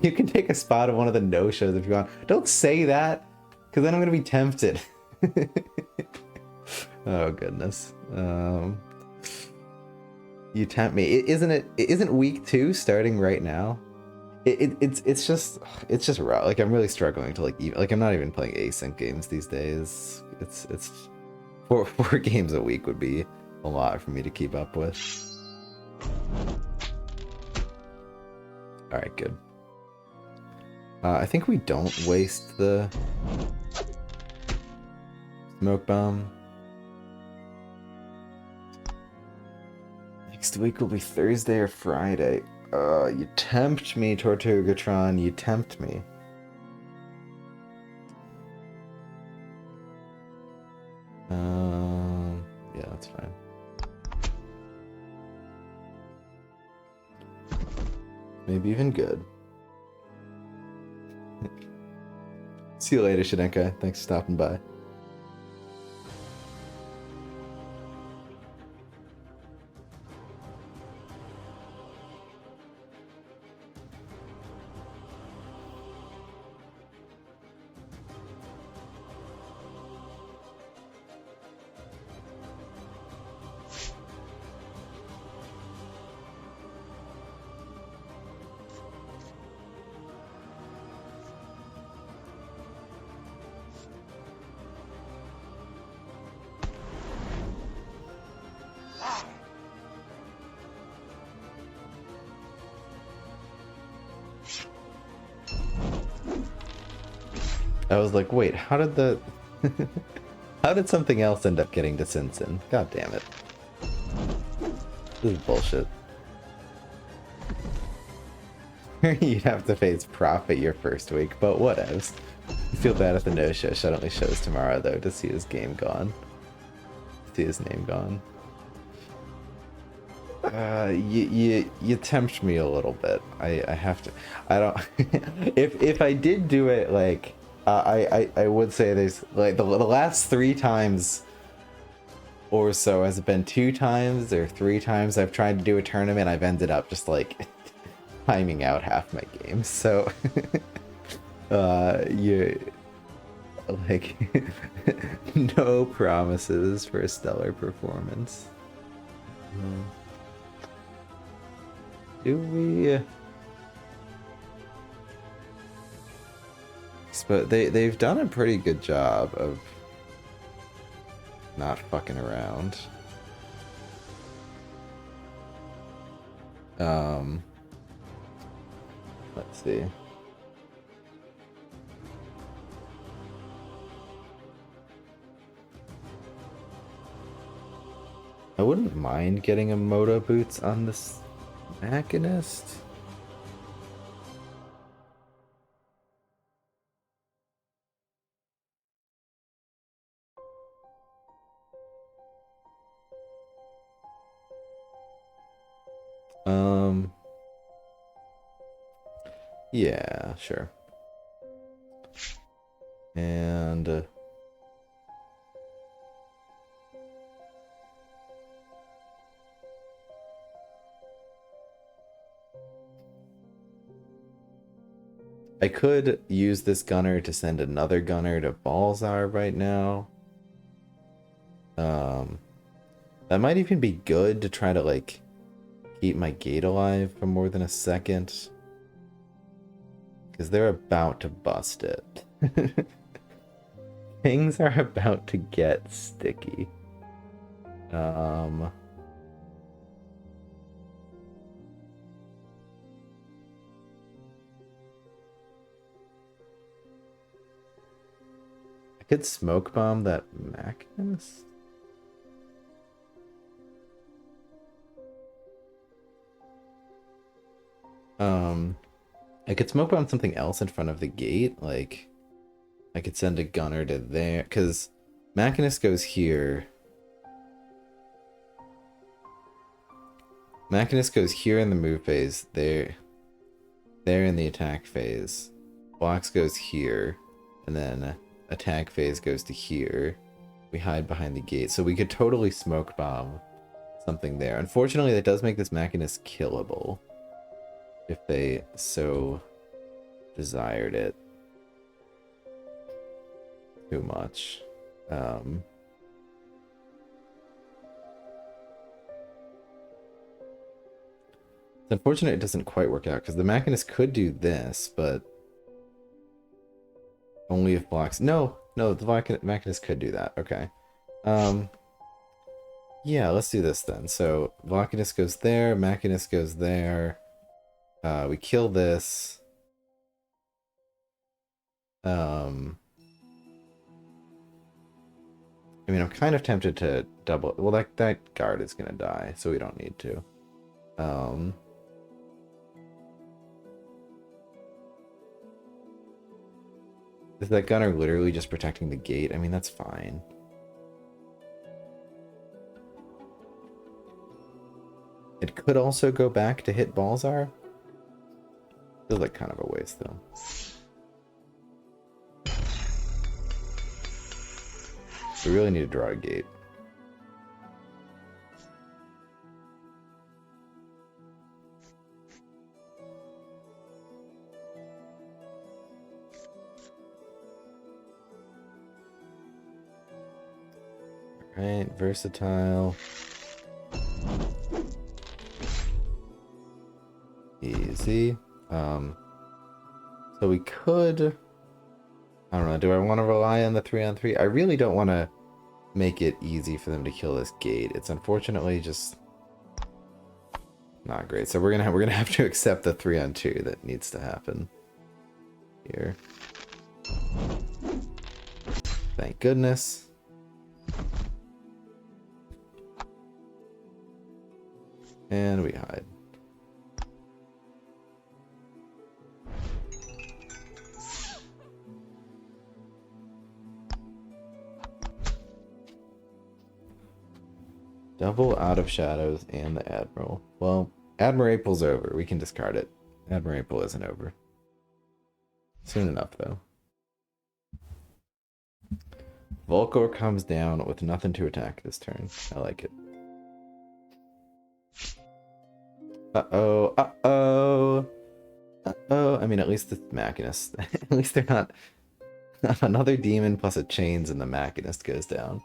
You can take a spot of one of the no shows if you want. Don't say that, because then I'm gonna be tempted. Oh goodness. You tempt me. Isn't week 2 starting right now? It's just rough. Like, I'm really struggling to, like, even, like, I'm not even playing async games these days. It's four games a week would be a lot for me to keep up with. All right, good. I think we don't waste the smoke bomb. Next week will be Thursday or Friday. You tempt me, Tortugatron. You tempt me. Yeah, that's fine. Maybe even good. See you later, Shinenka. Thanks for stopping by. I was like, wait, how did the... how did something else end up getting to Sinsin? God damn it. This is bullshit. You'd have to face Prophet your first week, but whatevs. I feel bad at the no-show. Shut only shows tomorrow, though, to see his game gone. See his name gone. You tempt me a little bit. I have to... I don't... if I did do it, like... I would say there's like the last 3 times or so has it been 2 times or 3 times I've tried to do a tournament. I've ended up just like timing out half my games. So you like no promises for a stellar performance. Do we? But they've done a pretty good job of not fucking around. Let's see. I wouldn't mind getting a Moto Boots on this Machinist. Yeah, sure. And I could use this gunner to send another gunner to Balzar right now. That might even be good to try to like keep my gate alive for more than a second. Because they're about to bust it. Things are about to get sticky. I could smoke bomb that Machinist. I could smoke bomb something else in front of the gate, like I could send a gunner to there, because Machinist goes here. Machinist goes here in the move phase, there in the attack phase. Blocks goes here, and then attack phase goes to here. We hide behind the gate, so we could totally smoke bomb something there. Unfortunately, that does make this Machinist killable, if they so desired it too much. It's unfortunate it doesn't quite work out, because the Machinist could do this, but only if blocks... No, the Machinist could do that. Okay. Yeah, let's do this then. So, Machinist goes there, Machinist goes there. We kill this. I mean, I'm kind of tempted to double... Well, that guard is going to die, so we don't need to. Is that gunner literally just protecting the gate? I mean, that's fine. It could also go back to hit Balzar. Feels like kind of a waste, though. We really need to draw a gate. Right, versatile. Easy. So we could... I don't know, do I want to rely on the 3-on-3? I really don't want to make it easy for them to kill this gate. It's unfortunately just not great. So we're gonna have to accept the 3-on-2 that needs to happen here. Thank goodness. And we hide. Double out of shadows and the Admiral. Well, Admiraple's over. We can discard it. Admiraple isn't over. Soon enough, though. Volkor comes down with nothing to attack this turn. I like it. Uh-oh, uh-oh. Uh-oh. I mean, at least the Machinist. At least they're not... Another demon plus a chains and the Machinist goes down.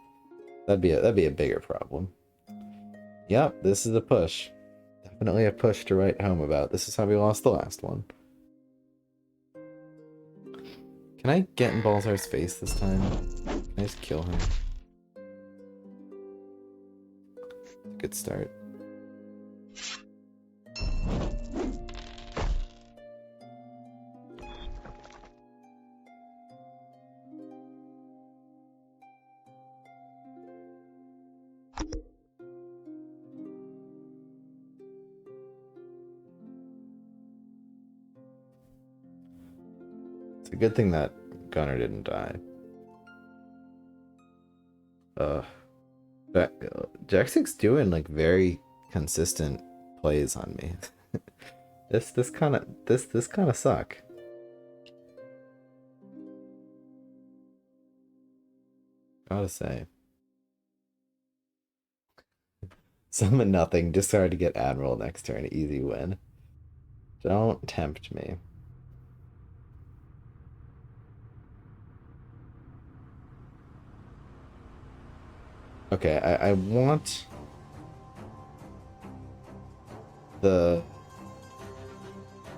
That'd be a bigger problem. Yep, this is a push. Definitely a push to write home about. This is how we lost the last one. Can I get in Balzar's face this time? Can I just kill him? Good start. It's a good thing that Gunner didn't die. Jaxic's doing like very consistent plays on me. this kind of suck. Gotta say. Summon nothing, just started to get Admiral next turn. Easy win. Don't tempt me. Okay, I want the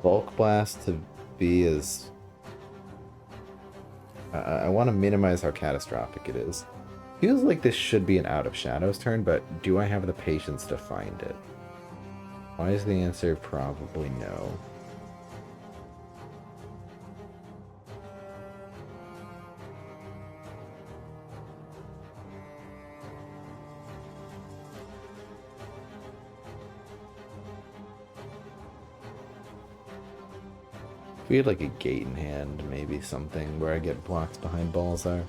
Bulk Blast to be as... I want to minimize how catastrophic it is. Feels like this should be an Out of Shadows turn, but do I have the patience to find it? Why is the answer probably no? If we had like a gate in hand, maybe something where I get blocks behind Balzar.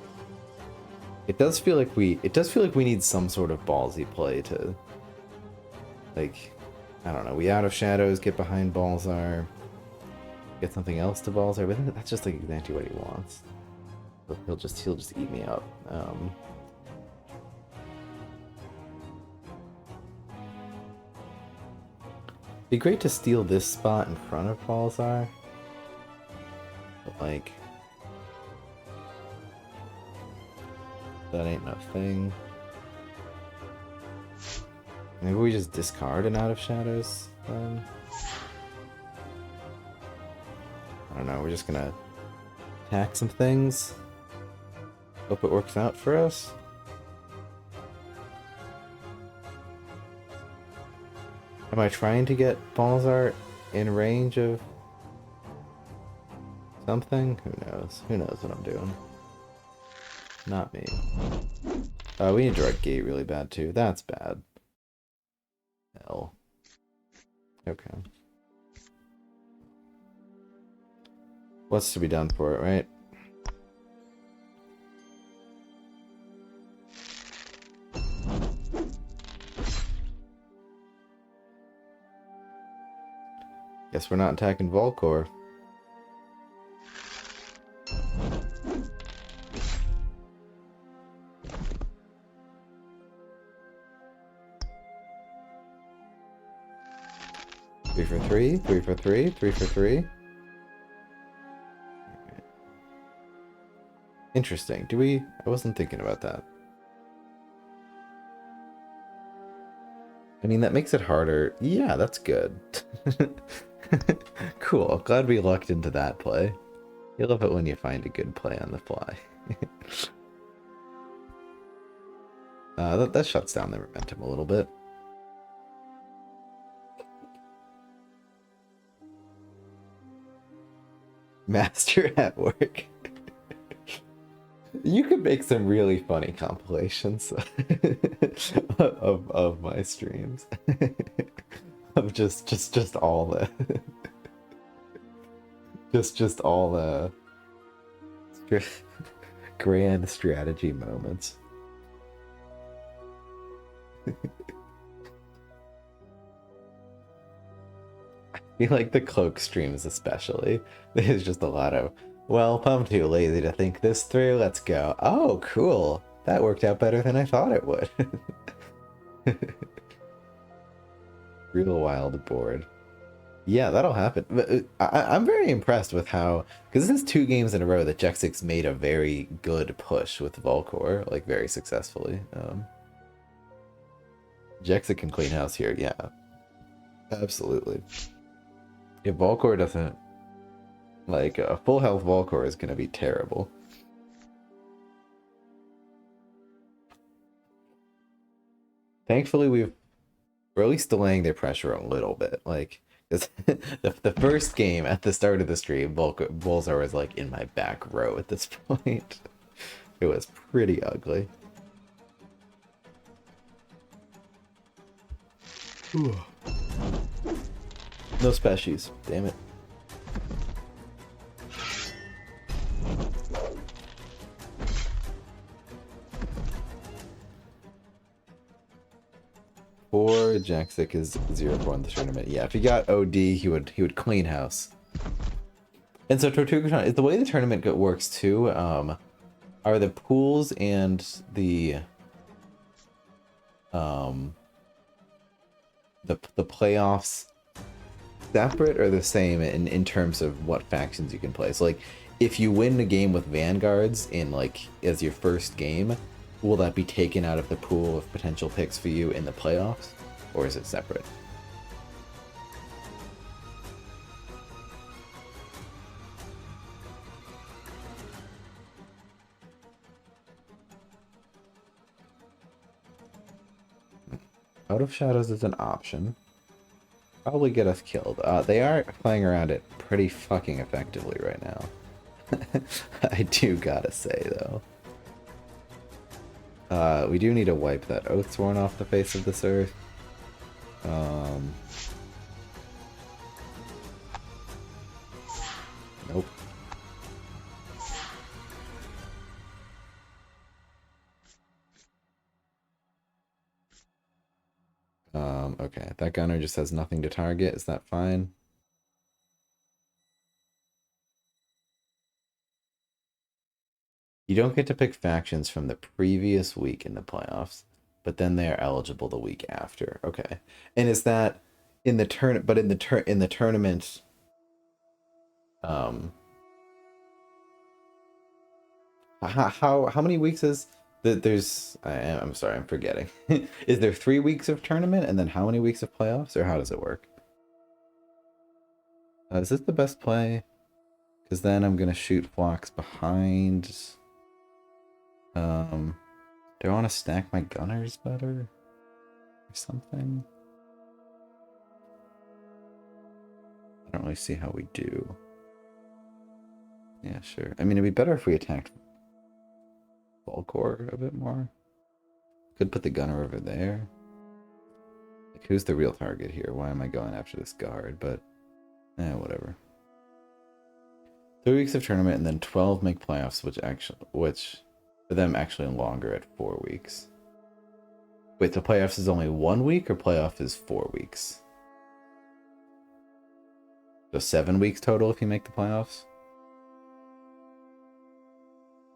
It does feel like we need some sort of ballsy play to, like, I don't know, we Out of Shadows, get behind Balzar, get something else to Balzar, but that's just like exactly what he wants. He'll just eat me up. Be great to steal this spot in front of Balzar. But like, that ain't no thing. Maybe we just discard an Out of Shadows then? I don't know, we're just gonna attack some things. Hope it works out for us. Am I trying to get Balzar in range of something? Who knows? Who knows what I'm doing? Not me. We need to draw a gate really bad too. That's bad. Hell. Okay. What's to be done for it, right? Guess we're not attacking Volcor. Three for three, 3 for 3, 3 for 3. Interesting. Do we... I wasn't thinking about that. I mean, that makes it harder. Yeah, that's good. Cool. Glad we lucked into that play. You love it when you find a good play on the fly. That shuts down the momentum a little bit. Master at work. You could make some really funny compilations of my streams. Of just all the just all the grand strategy moments. I feel like the Cloak streams especially. There's just a lot of, well, I'm too lazy to think this through, let's go. Oh, cool. That worked out better than I thought it would. Real wild board. Yeah, that'll happen. But I'm very impressed with how, because this is 2 games in a row that Jexix made a very good push with Volcor, like very successfully. Jexix can clean house here, yeah. Absolutely. If Volcor doesn't, like, a full health Volcor is going to be terrible. Thankfully, we're at least delaying their pressure a little bit. Like, the first game at the start of the stream, Bulzar was like in my back row at this point. It was pretty ugly. No specials, damn it. Poor Jaxic is 0-4 in the tournament. Yeah, if he got OD, he would clean house. And so Tortuga is the way the tournament works too. Are the pools and the playoffs separate or the same in terms of what factions you can play? So like, if you win the game with Vanguards in like as your first game, will that be taken out of the pool of potential picks for you in the playoffs, or is it separate? Out of Shadows is an option. Probably get us killed. They are playing around it pretty fucking effectively right now. I do gotta say, though. We do need to wipe that Oathsworn off the face of this earth. Nope. Okay, that gunner just has nothing to target. Is that fine? You don't get to pick factions from the previous week in the playoffs, but then they are eligible the week after. Okay. And is that in the in the tournament how many weeks is that there's I'm sorry, I'm forgetting. Is there 3 weeks of tournament and then how many weeks of playoffs, or how does it work? Is this the best play? Because then I'm gonna shoot flocks behind. Do I want to stack my gunners better or something? I don't really see how we do. Yeah, sure. I mean, it'd be better if we attacked Volcor a bit more. Could put the gunner over there. Like, who's the real target here? Why am I going after this guard? But, whatever. 3 weeks of tournament and then 12 make playoffs, which for them actually longer at 4 weeks. Wait, the playoffs is only 1 week or playoff is 4 weeks? So 7 weeks total if you make the playoffs.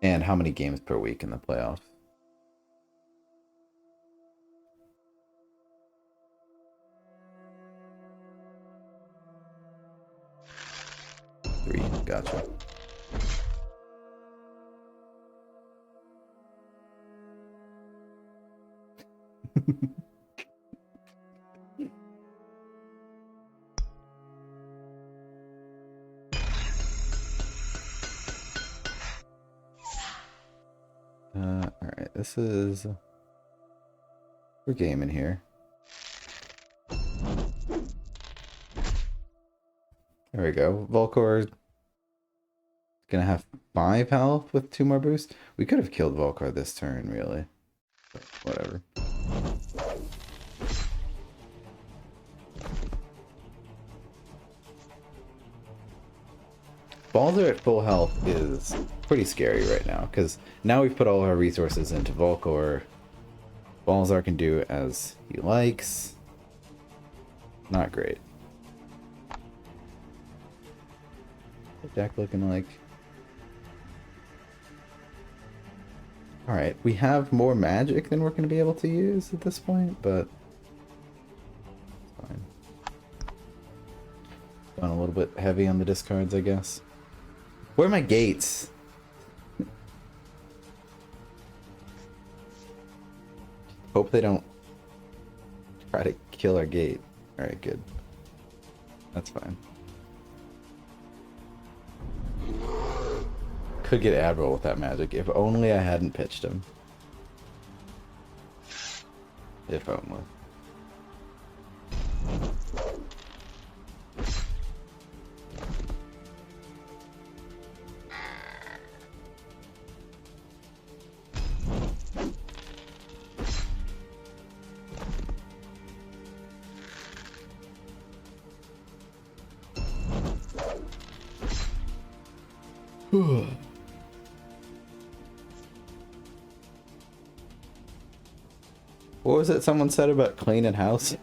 And how many games per week in the playoffs? Three. Gotcha. Alright, this is... We're gaming here. There we go. Volkor gonna have 5 health with 2 more boosts. We could have killed Volkor this turn, really. But whatever. Balzer at full health is pretty scary right now, because now we've put all our resources into Volkor. Balzer can do as he likes. Not great. What's the deck looking like? Alright, we have more magic than we're going to be able to use at this point, but it's fine. Gone a little bit heavy on the discards, I guess. Where are my gates? Hope they don't try to kill our gate. Alright, good. That's fine. Could get Admiral with that magic. If only I hadn't pitched him. If only. What was it someone said about cleaning house?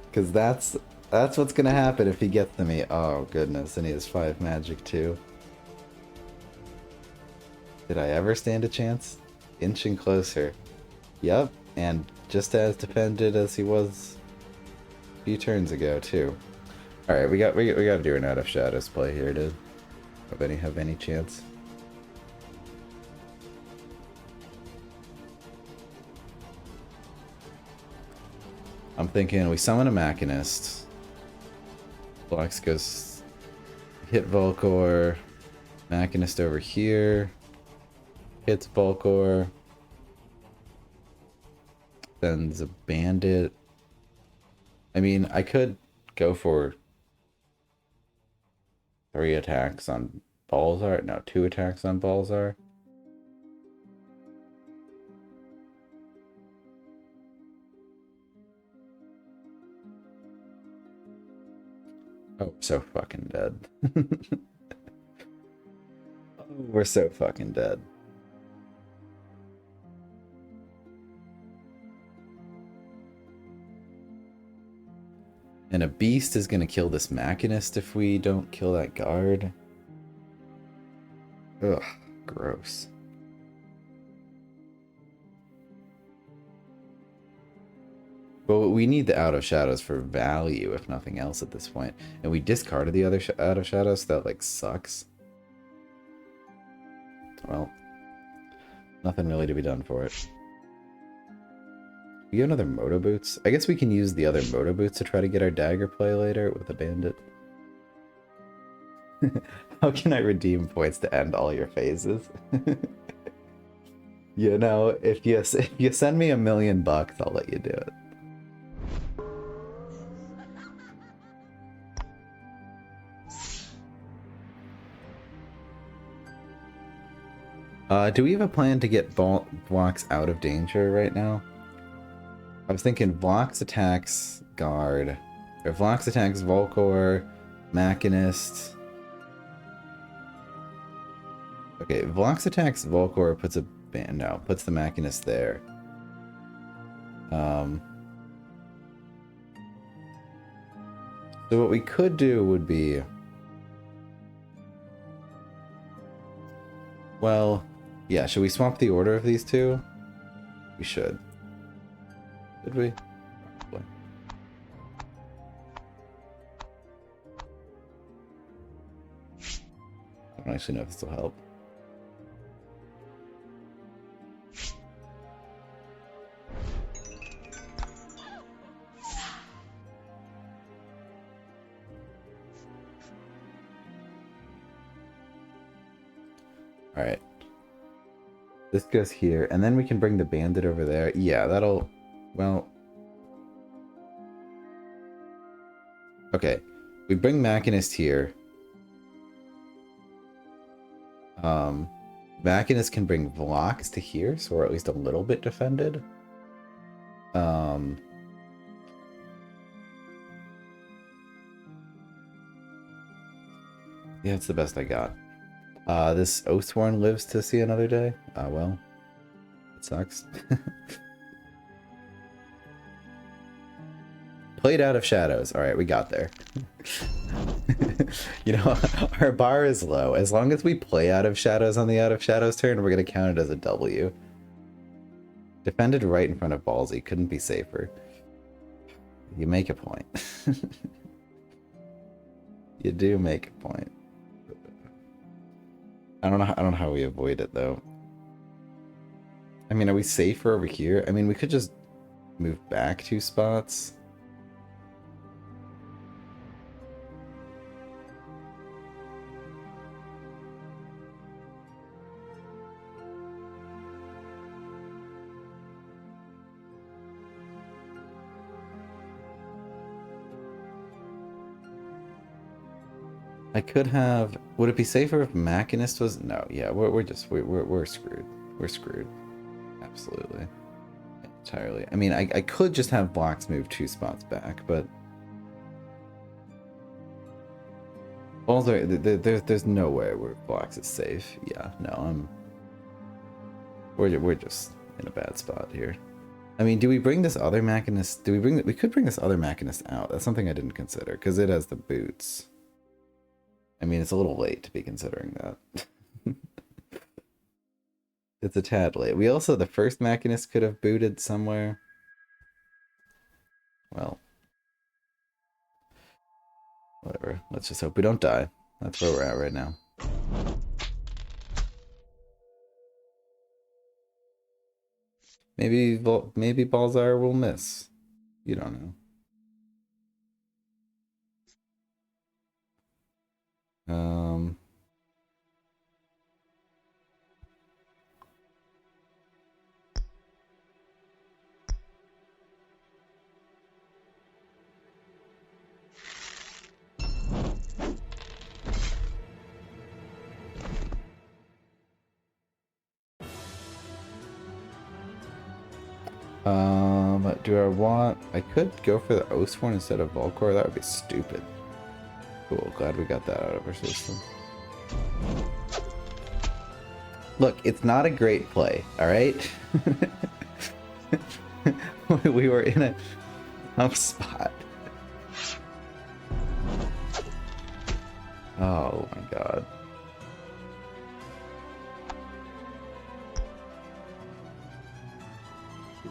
Because that's what's gonna happen if he gets to me. Oh goodness, and he has 5 magic too. Did I ever stand a chance? Inching closer. Yep, and just as defended as he was a few turns ago too. All right, we got to do an Out of Shadows play here to have any chance. I'm thinking we summon a Machinist. Cloaks goes hit Volkor. Machinist over here. Hits Volkor. Sends a Bandit. I mean, I could go for 3 attacks on Balzar. No, 2 attacks on Balzar. Oh, we're so fucking dead. Oh, we're so fucking dead. And a beast is gonna kill this Machinist if we don't kill that guard. Ugh, gross. But we need the Out of Shadows for value, if nothing else, at this point. And we discarded the other Out of Shadows, so that, like, sucks. Well, nothing really to be done for it. We get another Moto Boots. I guess we can use the other Moto Boots to try to get our dagger play later with a bandit. How can I redeem points to end all your phases? You know, if you send me $1 million, I'll let you do it. Do we have a plan to get Blocks out of danger right now? I was thinking Blocks attacks guard, or Blocks attacks Volkor, Machinist. Okay, Blocks attacks Volkor puts a puts the Machinist there. So what we could do would be... Well, yeah, should we swap the order of these two? We should. Should we? Probably. I don't actually know if this will help. Alright. This goes here, and then we can bring the bandit over there. Yeah, that'll... Well... Okay. We bring Machinist here. Machinist can bring Vlox to here, so we're at least a little bit defended. Yeah, it's the best I got. This Oathsworn lives to see another day. Well, it sucks. Played Out of Shadows. Alright, we got there. You know, our bar is low. As long as we play Out of Shadows on the Out of Shadows turn, we're going to count it as a W. Defended right in front of Ballsy. Couldn't be safer. You make a point. You do make a point. I don't know how we avoid it, though. I mean, are we safer over here? I mean, we could just move back 2 spots. I could have... Would it be safer if Machinist was... No, yeah, we're screwed. We're screwed. Absolutely. Entirely. I mean, I could just have blocks move 2 spots back, but... Also, there's no way where blocks is safe. Yeah, no, we're just in a bad spot here. I mean, do we bring this other Machinist... We could bring this other Machinist out. That's something I didn't consider, because it has the boots. I mean, it's a little late to be considering that. It's a tad late. We also, the first Machinist could have booted somewhere. Well. Whatever. Let's just hope we don't die. That's where we're at right now. Maybe Balzar will miss. You don't know. Do I want... I could go for the Oathsworn instead of Volcor. That would be stupid. Cool, glad we got that out of our system. Look, it's not a great play, alright? We were in a tough spot. Oh my god.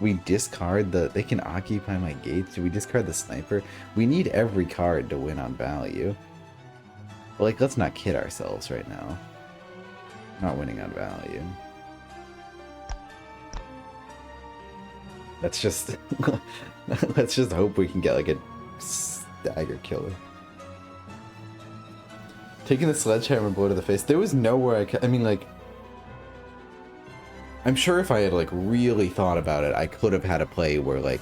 We discard the... They can occupy my gates. Do we discard the sniper? We need every card to win on value. But, like, let's not kid ourselves right now. Not winning on value. Let's just... let's just hope we can get, like, a stagger killer. Taking the sledgehammer blow to the face. There was nowhere I could... I mean, like... I'm sure if I had, like, really thought about it, I could have had a play where, like,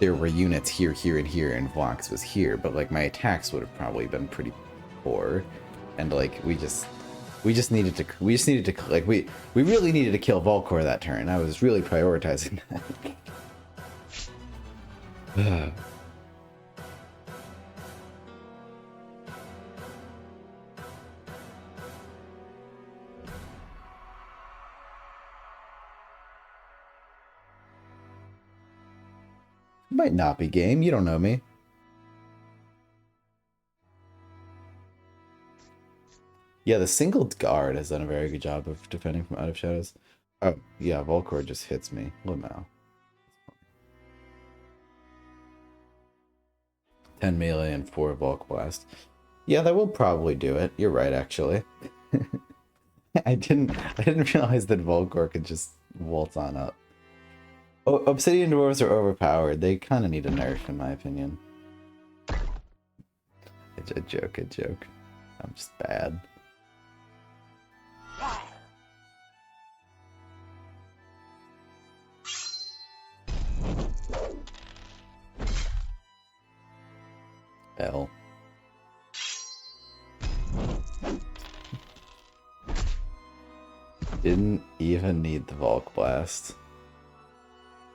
there were units here, here, and here, and Vlox was here, but, like, my attacks would have probably been pretty poor. And, like, we just needed to, like, we really needed to kill Volcor that turn. I was really prioritizing that. Might not be game. You don't know me. Yeah, the single guard has done a very good job of defending from out of shadows. Oh, yeah, Volcor just hits me. Lamau. 10 melee and 4 Volk Blast. Yeah, that will probably do it. You're right, actually. I didn't realize that Volcor could just waltz on up. Oh, Obsidian Dwarves are overpowered. They kind of need a nerf, in my opinion. A joke, a joke. I'm just bad. L. Didn't even need the Volk Blast.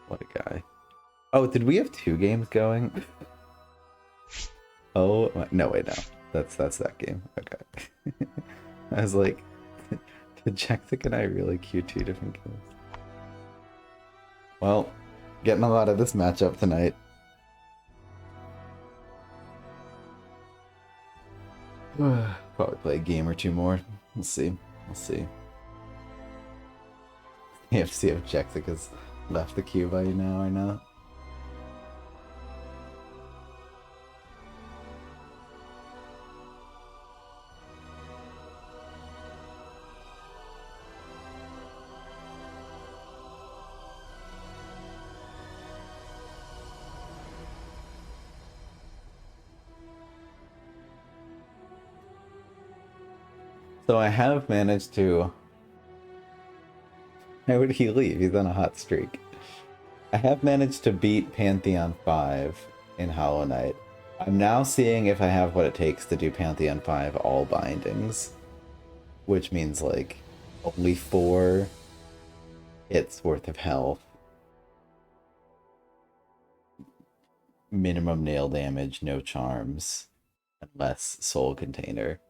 What a guy. Oh, did we have 2 games going? Oh, no, wait, no. That's that game. Okay. I was like, did Jackson and I really queue 2 different kills? Well, getting a lot of this matchup tonight. Probably play a game or 2 more. We'll see. We'll see. You have to see if Jexic's left the queue by now or not. So I have managed to... How would he leave? He's on a hot streak. I have managed to beat Pantheon 5 in Hollow Knight. I'm now seeing if I have what it takes to do Pantheon 5 all bindings. Which means, like, only 4 hits worth of health. Minimum nail damage, no charms. And less soul container.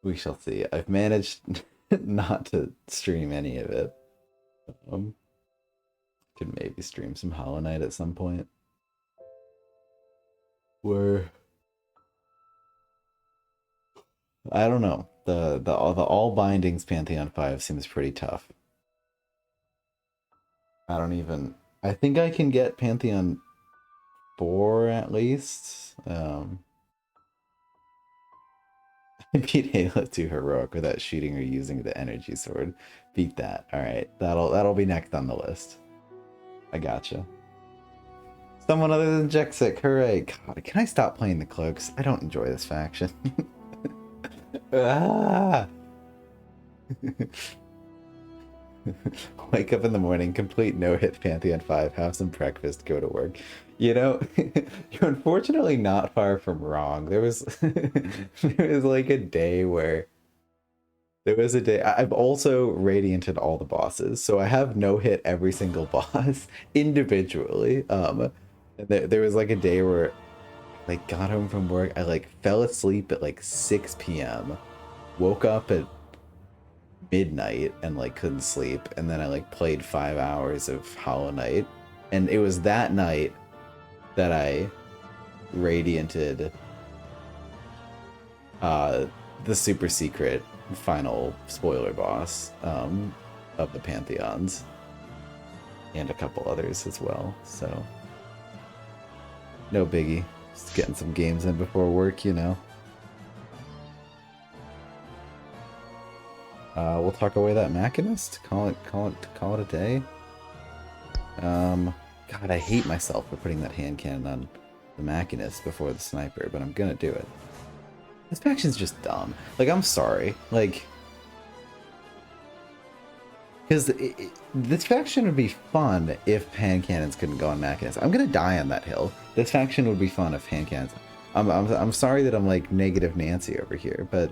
We shall see. I've managed not to stream any of it. Could maybe stream some Hollow Knight at some point. Where I don't know. The all bindings Pantheon 5 seems pretty tough. I think I can get Pantheon 4 at least. I beat Halo 2 Heroic without shooting or using the energy sword. Beat that. Alright. That'll be next on the list. I gotcha. Someone other than Jexic, hooray. God, can I stop playing the Cloaks? I don't enjoy this faction. Ah! Wake up in the morning, complete no-hit Pantheon 5, have some breakfast, go to work. You know, you're unfortunately not far from wrong. There was like a day where I've also radianted all the bosses, so I have no-hit every single boss individually. And there was like a day where I like got home from work, I like fell asleep at like 6 p.m. woke up at midnight and like couldn't sleep, and then I like played 5 hours of Hollow Knight, and it was that night that I radianted the super secret final spoiler boss of the Pantheons, and a couple others as well. So no biggie, just getting some games in before work, you know. We'll talk away that Machinist. Call it a day. God, I hate myself for putting that hand cannon on the Machinist before the sniper, but I'm gonna do it. This faction's just dumb. Like, I'm sorry. Like, because this faction would be fun if hand cannons couldn't go on Machinist. I'm gonna die on that hill. This faction would be fun if hand cannons. I'm sorry that I'm like negative Nancy over here, but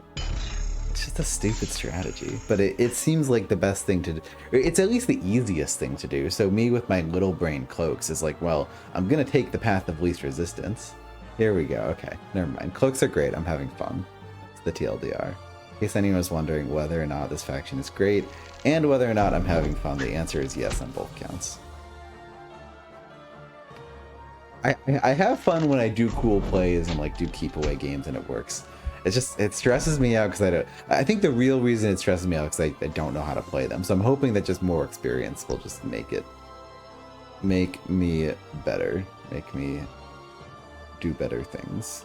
it's just a stupid strategy. But it seems like the best thing to do. It's at least the easiest thing to do. So me with my little brain Cloaks is like, well, I'm gonna take the path of least resistance. Here we go. Okay, never mind. Cloaks are great. I'm having fun. It's the TLDR. In case anyone was wondering whether or not this faction is great and whether or not I'm having fun, the answer is yes on both counts. I have fun when I do cool plays and like do keep away games and it works. it stresses me out because I think the real reason it stresses me out is I don't know how to play them. So I'm hoping that just more experience will just make me better, make me do better things.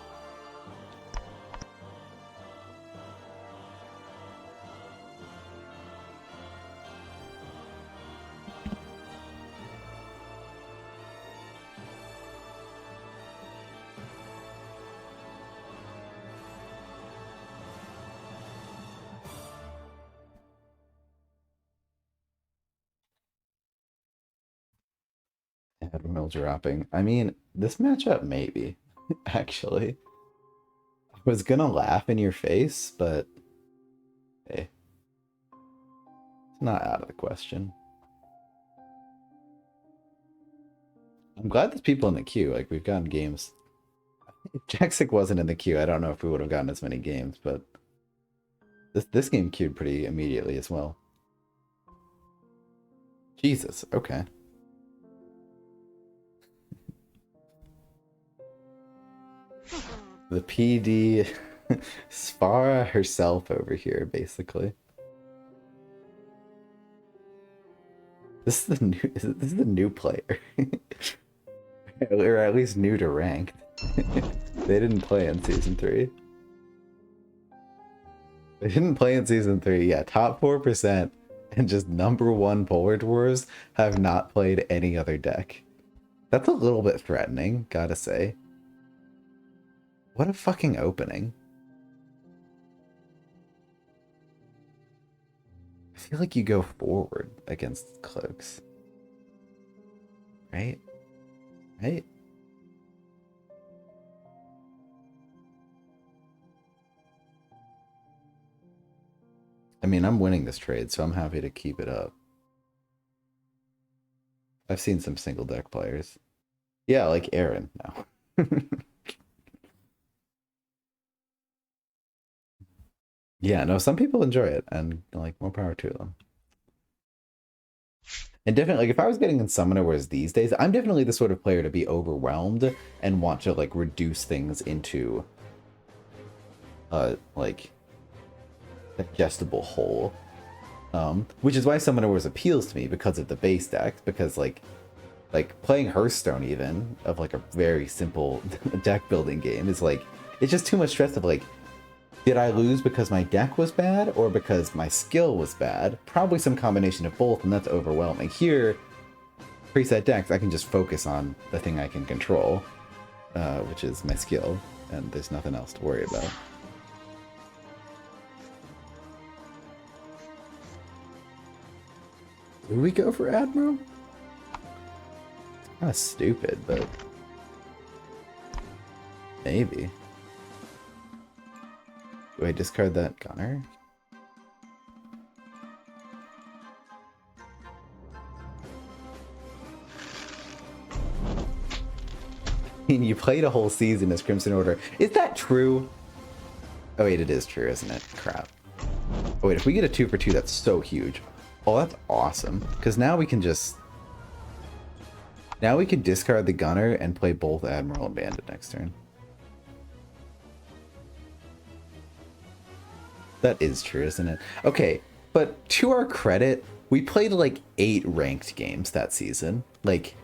Admiral dropping. I mean, this matchup maybe, actually. I was gonna laugh in your face, but hey, it's not out of the question. I'm glad there's people in the queue. Like, we've gotten games. If Jaxic wasn't in the queue, I don't know if we would have gotten as many games, but this game queued pretty immediately as well. Jesus, okay. The PD Spara herself over here, basically. This is the new player. Or at least new to ranked. They didn't play in Season 3. They didn't play in Season 3, yeah. Top 4% and just #1 Polar Dwarves have not played any other deck. That's a little bit threatening, gotta say. What a fucking opening. I feel like you go forward against Cloaks. Right? Right? I mean, I'm winning this trade, so I'm happy to keep it up. I've seen some single deck players. Yeah, like Aaron now. Yeah, no, some people enjoy it, and like more power to them. And definitely, like if I was getting in Summoner Wars these days, I'm definitely the sort of player to be overwhelmed and want to like reduce things into like digestible whole. Which is why Summoner Wars appeals to me because of the base decks, because like playing Hearthstone even of like a very simple deck building game is like it's just too much stress of like, did I lose because my deck was bad or because my skill was bad? Probably some combination of both, and that's overwhelming. Here, preset decks, I can just focus on the thing I can control, which is my skill, and there's nothing else to worry about. Do we go for Admiral? It's kind of stupid, but maybe. Do I discard that gunner? I mean, you played a whole season as Crimson Order. Is that true? Oh wait, it is true, isn't it? Crap. Oh wait, if we get a 2 for 2, that's so huge. Oh, that's awesome. Because now we can just... Now we can discard the gunner and play both Admiral and Bandit next turn. That is true, isn't it? Okay, but to our credit, we played like 8 ranked games that season. Like,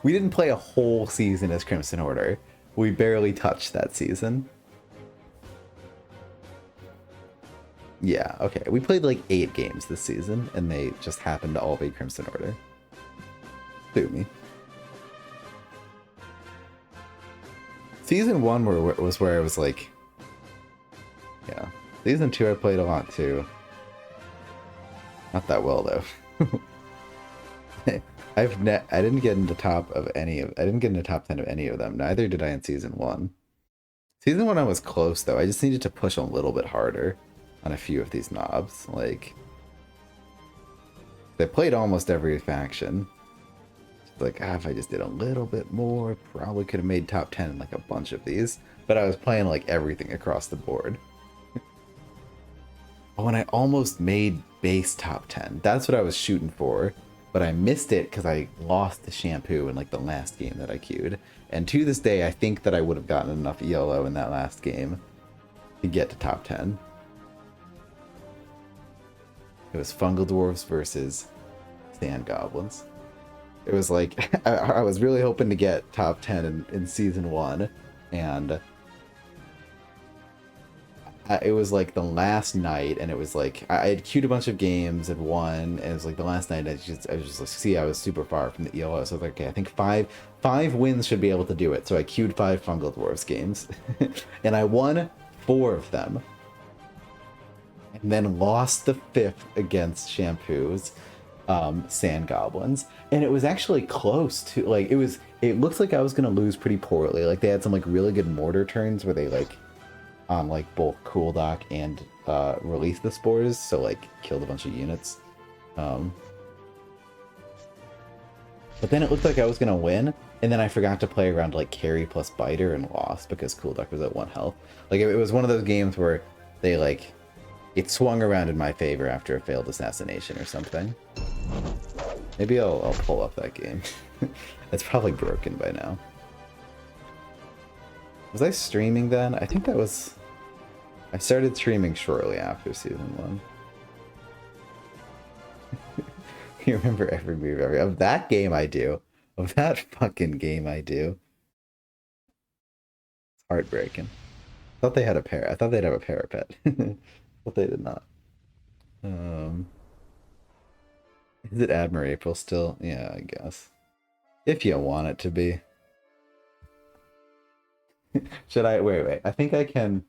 we didn't play a whole season as Crimson Order. We barely touched that season. Yeah, okay. We played like 8 games this season, and they just happened to all be Crimson Order. Sue me. Season 1 was where I was like... Yeah. Season 2 I played a lot too. Not that well though. I didn't get into top 10 of any of them. Neither did I in Season 1. Season 1 I was close though. I just needed to push a little bit harder on a few of these knobs. Like, they played almost every faction. It's like, if I just did a little bit more, probably could have made top 10 in like a bunch of these. But I was playing like everything across the board. Oh, and I almost made base top 10. That's what I was shooting for, but I missed it because I lost the shampoo in like the last game that I queued. And to this day, I think that I would have gotten enough ELO in that last game to get to top 10. It was Fungal Dwarves versus Sand Goblins. It was like, I was really hoping to get top 10 in season 1, and it was like the last night, and it was like, I had queued a bunch of games and won, and it was like the last night, I was just like, see, I was super far from the ELO, so I was like, okay, I think five wins should be able to do it, so I queued 5 Fungal Dwarves games, and I won 4 of them, and then lost the 5th against Shampoo's Sand Goblins, and it was actually close to, like, it looks like I was gonna lose pretty poorly. Like, they had some like really good mortar turns where they like like both cool dock and release the spores, so like killed a bunch of units. But then it looked like I was gonna win, and then I forgot to play around like carry plus biter and lost because cool dock was at 1 health. Like, it was one of those games where they like, it swung around in my favor after a failed assassination or something. Maybe I'll pull up that game. It's probably broken by now. Was I streaming then? I think that was... I started streaming shortly after season 1. You remember every move of that game I do. Of that fucking game I do. It's heartbreaking. I thought they had a pair. I thought they'd have a parapet. But they did not. Is it Admir April still? Yeah, I guess. If you want it to be. Should I wait? I think I can.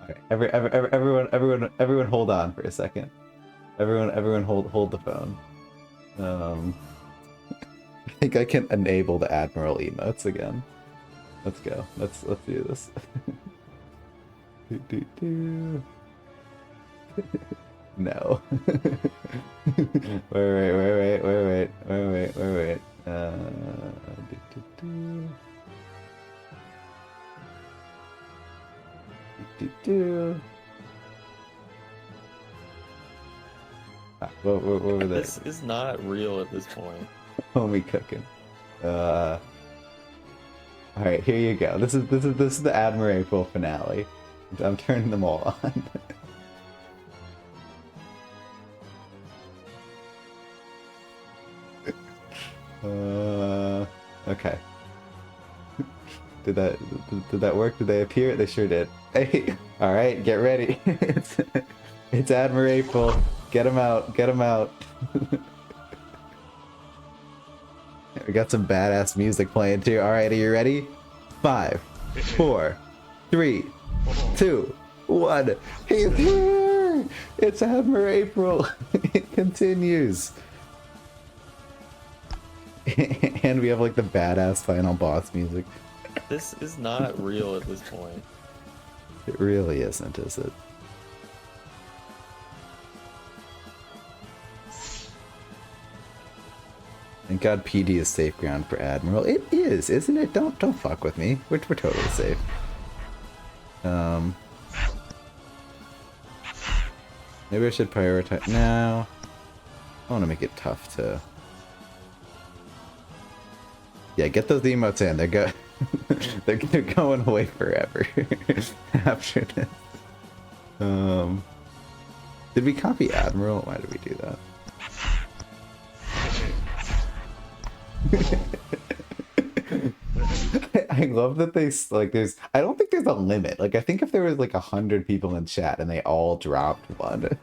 Okay, everyone hold on for a second. Everyone hold the phone. I think I can enable the Admiral emotes again. Let's go. Let's do this. No. wait. What were they? This is not real at this point. Homie cooking. All right, here you go. This is the Admir April finale. I'm turning them all on. Okay. Did that work? Did they appear? They sure did. Hey, all right, get ready. It's Admir April. Get him out. Get him out. We got some badass music playing too. All right, are you ready? 5, 4, 3, 2, 1. He's here! It's Admir April. It continues. And we have like the badass final boss music. This is not real at this point. It really isn't, is it? Thank God PD is safe ground for Admiral. It is, isn't it? Don't fuck with me. We're totally safe. Maybe I should prioritize. No, I want to make it tough to. Yeah, get those emotes in. They're going away forever after this. Did we copy Admiral? Why did we do that? I love that they like. I don't think there's a limit. Like, I think if there was like 100 people in chat and they all dropped one,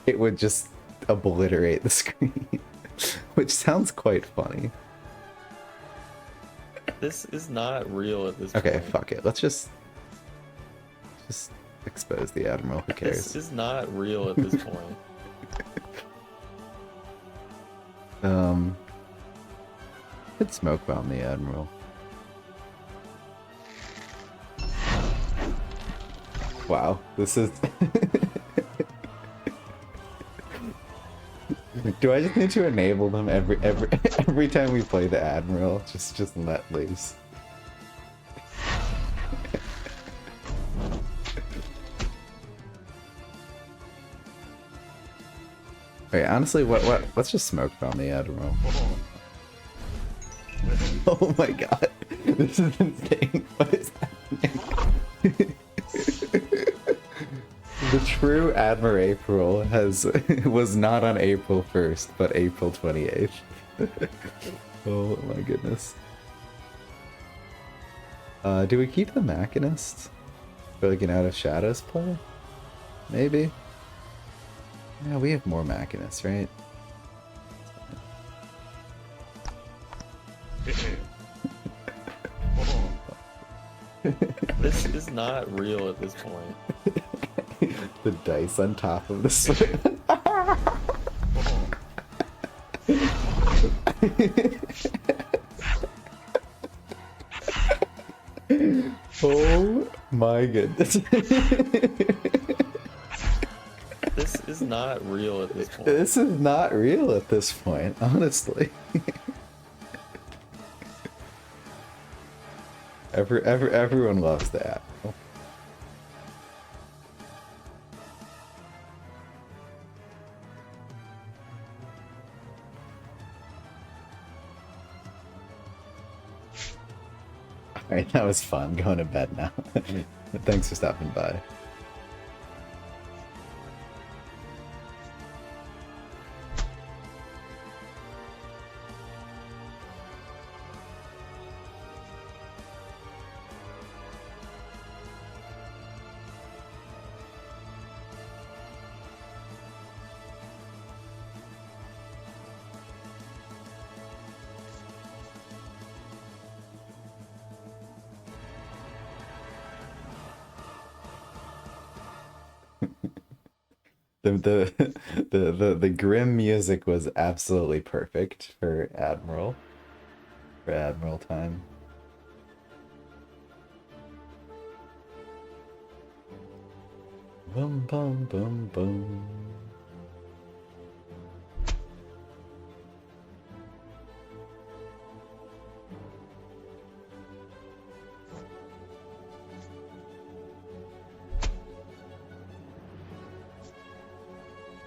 it would just obliterate the screen, which sounds quite funny. This is not real at this point. Okay, fuck it. Let's just expose the Admiral. Who cares? This is not real at this point. Could smoke bomb the Admiral. Wow, this is. Do I just need to enable them every time we play the Admiral? Just let loose. Wait, honestly, let's just smoke bomb the Admiral. Oh my god, this is insane. What is happening? The true Admir-April was not on April 1st, but April 28th. Oh my goodness. Do we keep the Machinist for like an Out of Shadows play? Maybe. Yeah, we have more Machinists, right? This is not real at this point. The dice on top of the sword. Oh my goodness. This is not real at this point. This is not real at this point, honestly. Everyone loves that. Alright, that was fun. Going to bed now. Thanks for stopping by. The grim music was absolutely perfect for Admiral time. Boom boom boom boom.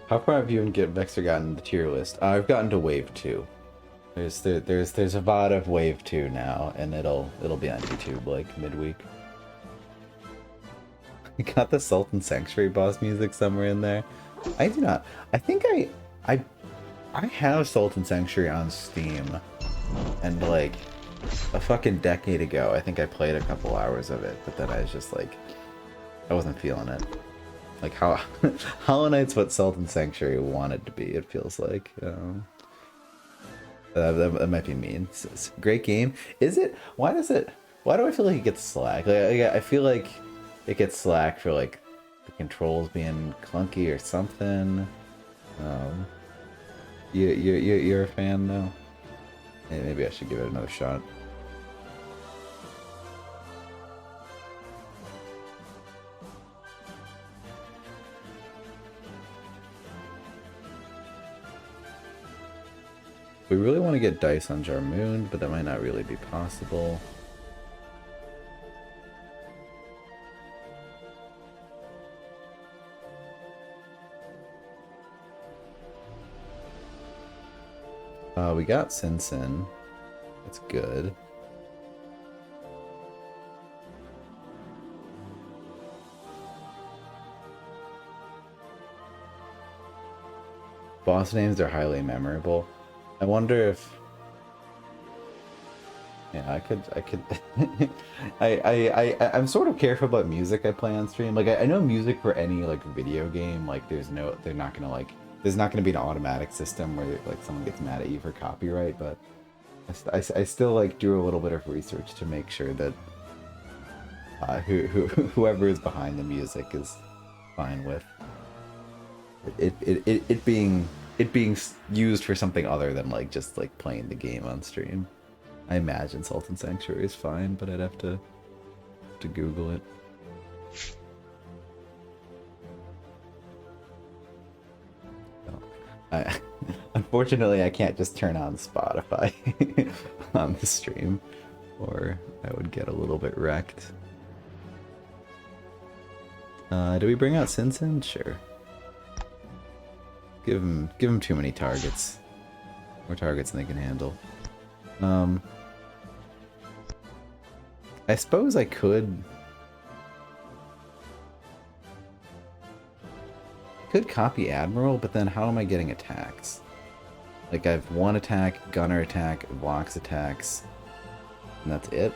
How far have you and Vexer gotten the tier list? I've gotten to wave 2. There's a VOD of wave 2 now, and it'll be on YouTube like midweek. I got the Sultan Sanctuary boss music somewhere in there. I do not. I think I have Sultan Sanctuary on Steam, and like a fucking decade ago, I think I played a couple hours of it, but then I was just like, I wasn't feeling it. Like how Hollow Knight's what Sultan Sanctuary wanted to be, it feels like. That might be mean. It's a great game. Is it? Why do I feel like it gets slack? Like, I feel like it gets slack for like the controls being clunky or something. You're a fan though? Maybe I should give it another shot. We really want to get dice on Jarmoon, but that might not really be possible. We got Sin. That's good. Boss names are highly memorable. I wonder if... Yeah, I could... I'm sort of careful about music I play on stream. Like, I know music for any, like, video game, like, they're not gonna, like... There's not gonna be an automatic system where, like, someone gets mad at you for copyright, but... I still, like, do a little bit of research to make sure that... whoever is behind the music is fine with it being used for something other than like just like playing the game on stream. I imagine Sultan Sanctuary is fine, but I'd have to Google it. Unfortunately, I can't just turn on Spotify on the stream, or I would get a little bit wrecked. Do we bring out Sin? Sure. Give him too many targets. More targets than they can handle. I suppose I could... could copy Admiral, but then how am I getting attacks? Like, I have one attack, gunner attack, blocks attacks, and that's it.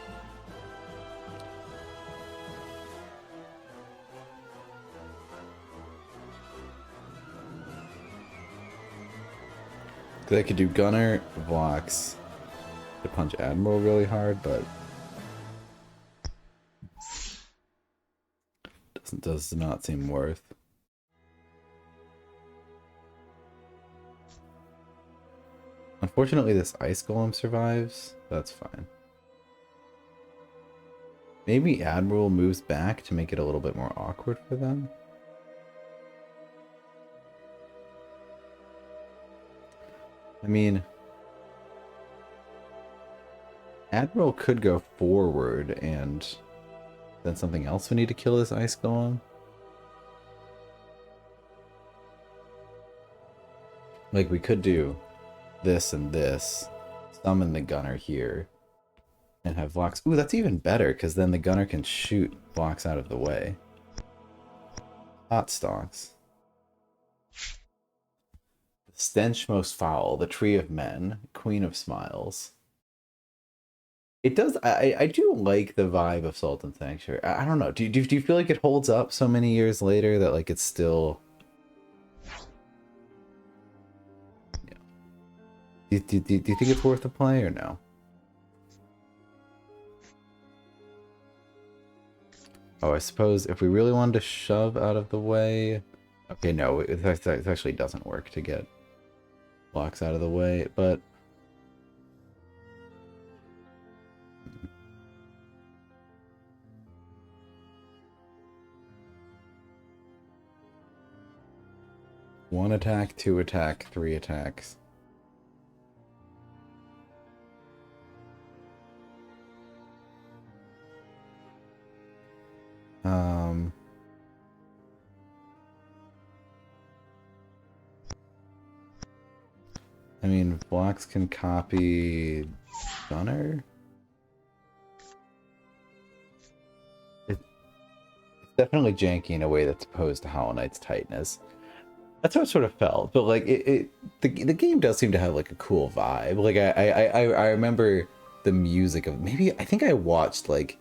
Because I could do gunner, blocks, to punch Admiral really hard, but does not seem worth. Unfortunately, this Ice Golem survives. That's fine. Maybe Admiral moves back to make it a little bit more awkward for them. I mean, Admiral could go forward and then something else we need to kill this Ice Golem. Like, we could do this and this, summon the gunner here, and have blocks. Ooh, that's even better, because then the gunner can shoot blocks out of the way. Hot stalks. The stench most foul, the tree of men, queen of smiles. It does. I do like the vibe of Sultan Sanctuary. I don't know. Do you feel like it holds up so many years later that like it's still? Yeah. Do you think it's worth the play or no? Oh, I suppose if we really wanted to shove out of the way. Okay, no, it actually doesn't work to get blocks out of the way, but. One attack, two attack, three attacks. I mean, blocks can copy Gunner. It's definitely janky in a way that's opposed to Hollow Knight's tightness. That's how it sort of felt, but like the game does seem to have like a cool vibe. Like I remember the music of maybe I think I watched like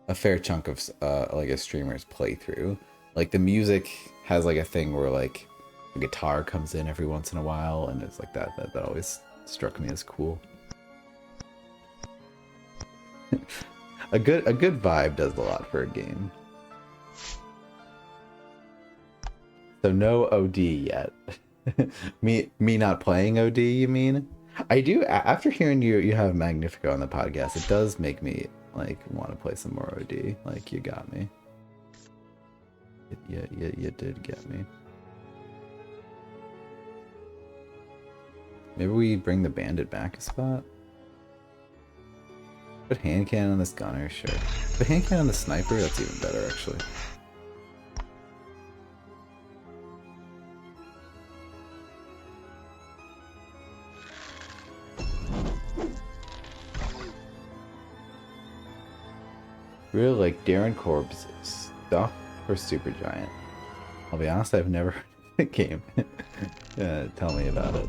a fair chunk of like a streamer's playthrough. Like the music has like a thing where like a guitar comes in every once in a while, and it's like that always struck me as cool. A good vibe does a lot for a game. So no OD yet. me not playing OD, you mean? I do. After hearing you have Magnifico on the podcast, it does make me like want to play some more OD. Like you got me. You did get me. Maybe we bring the bandit back a spot. Put hand cannon on this gunner, sure. Put hand cannon on the sniper. That's even better, actually. Really like Darren Corb's stuff for Supergiant. I'll be honest, I've never heard of the game. Tell me about it.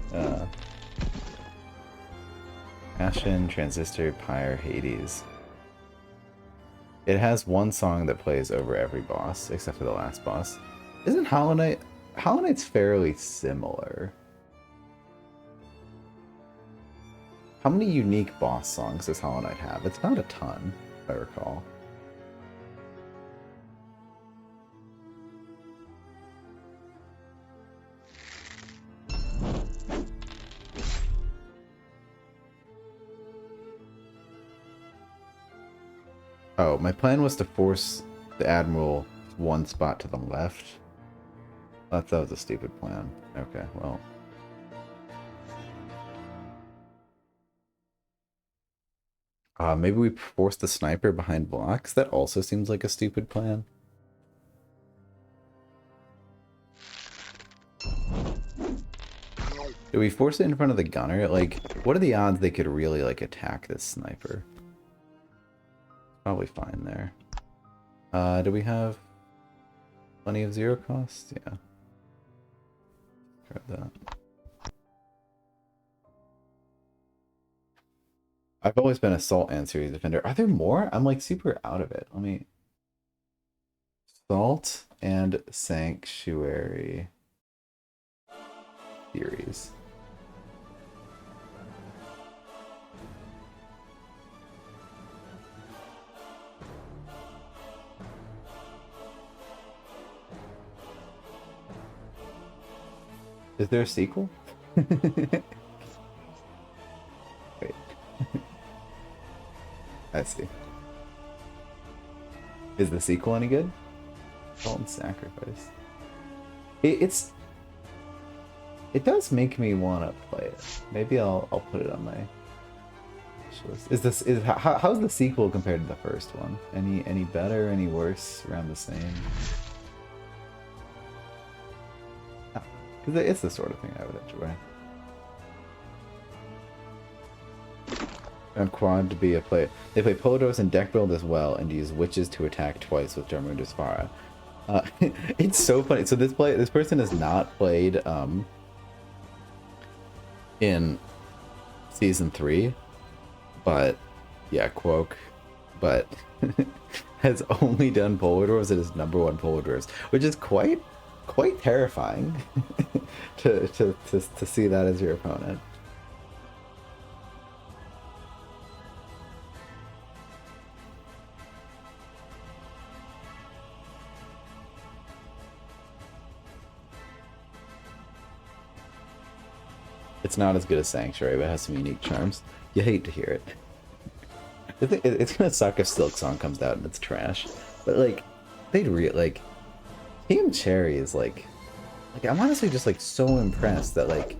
Ashen, Transistor, Pyre, Hades. It has one song that plays over every boss, except for the last boss. Isn't Hollow Knight... Hollow Knight's fairly similar. How many unique boss songs does Hollow Knight have? It's not a ton, if I recall. Oh, my plan was to force the Admiral one spot to the left. That was a stupid plan. Okay, well. Maybe we force the sniper behind blocks? That also seems like a stupid plan. Do we force it in front of the gunner? Like, what are the odds they could really, like, attack this sniper? Probably fine there. Do we have plenty of zero cost? Yeah. Grab that. I've always been a Salt and series defender. Are there more? I'm like super out of it. Let me. Salt and Sanctuary series. Is there a sequel? Wait. I see. Is the sequel any good? Salt and Sacrifice. It does make me want to play it. Maybe I'll put it on my wish list. How's the sequel compared to the first one? Any better? Any worse? Around the same? Because it's the sort of thing I would enjoy. On quad to be a play. They play Podos and deck build as well, and use witches to attack twice with Jarmunda's Vara. It's so funny. So this person has not played in season 3, but yeah, Quoke, but has only done Polar Dwarves at his #1 Polar Dwarves, which is quite terrifying to see that as your opponent. It's not as good as Sanctuary, but it has some unique charms. You hate to hear it. It's gonna suck if Silk Song comes out and it's trash. But like, like Team Cherry is like I'm honestly just like so impressed that like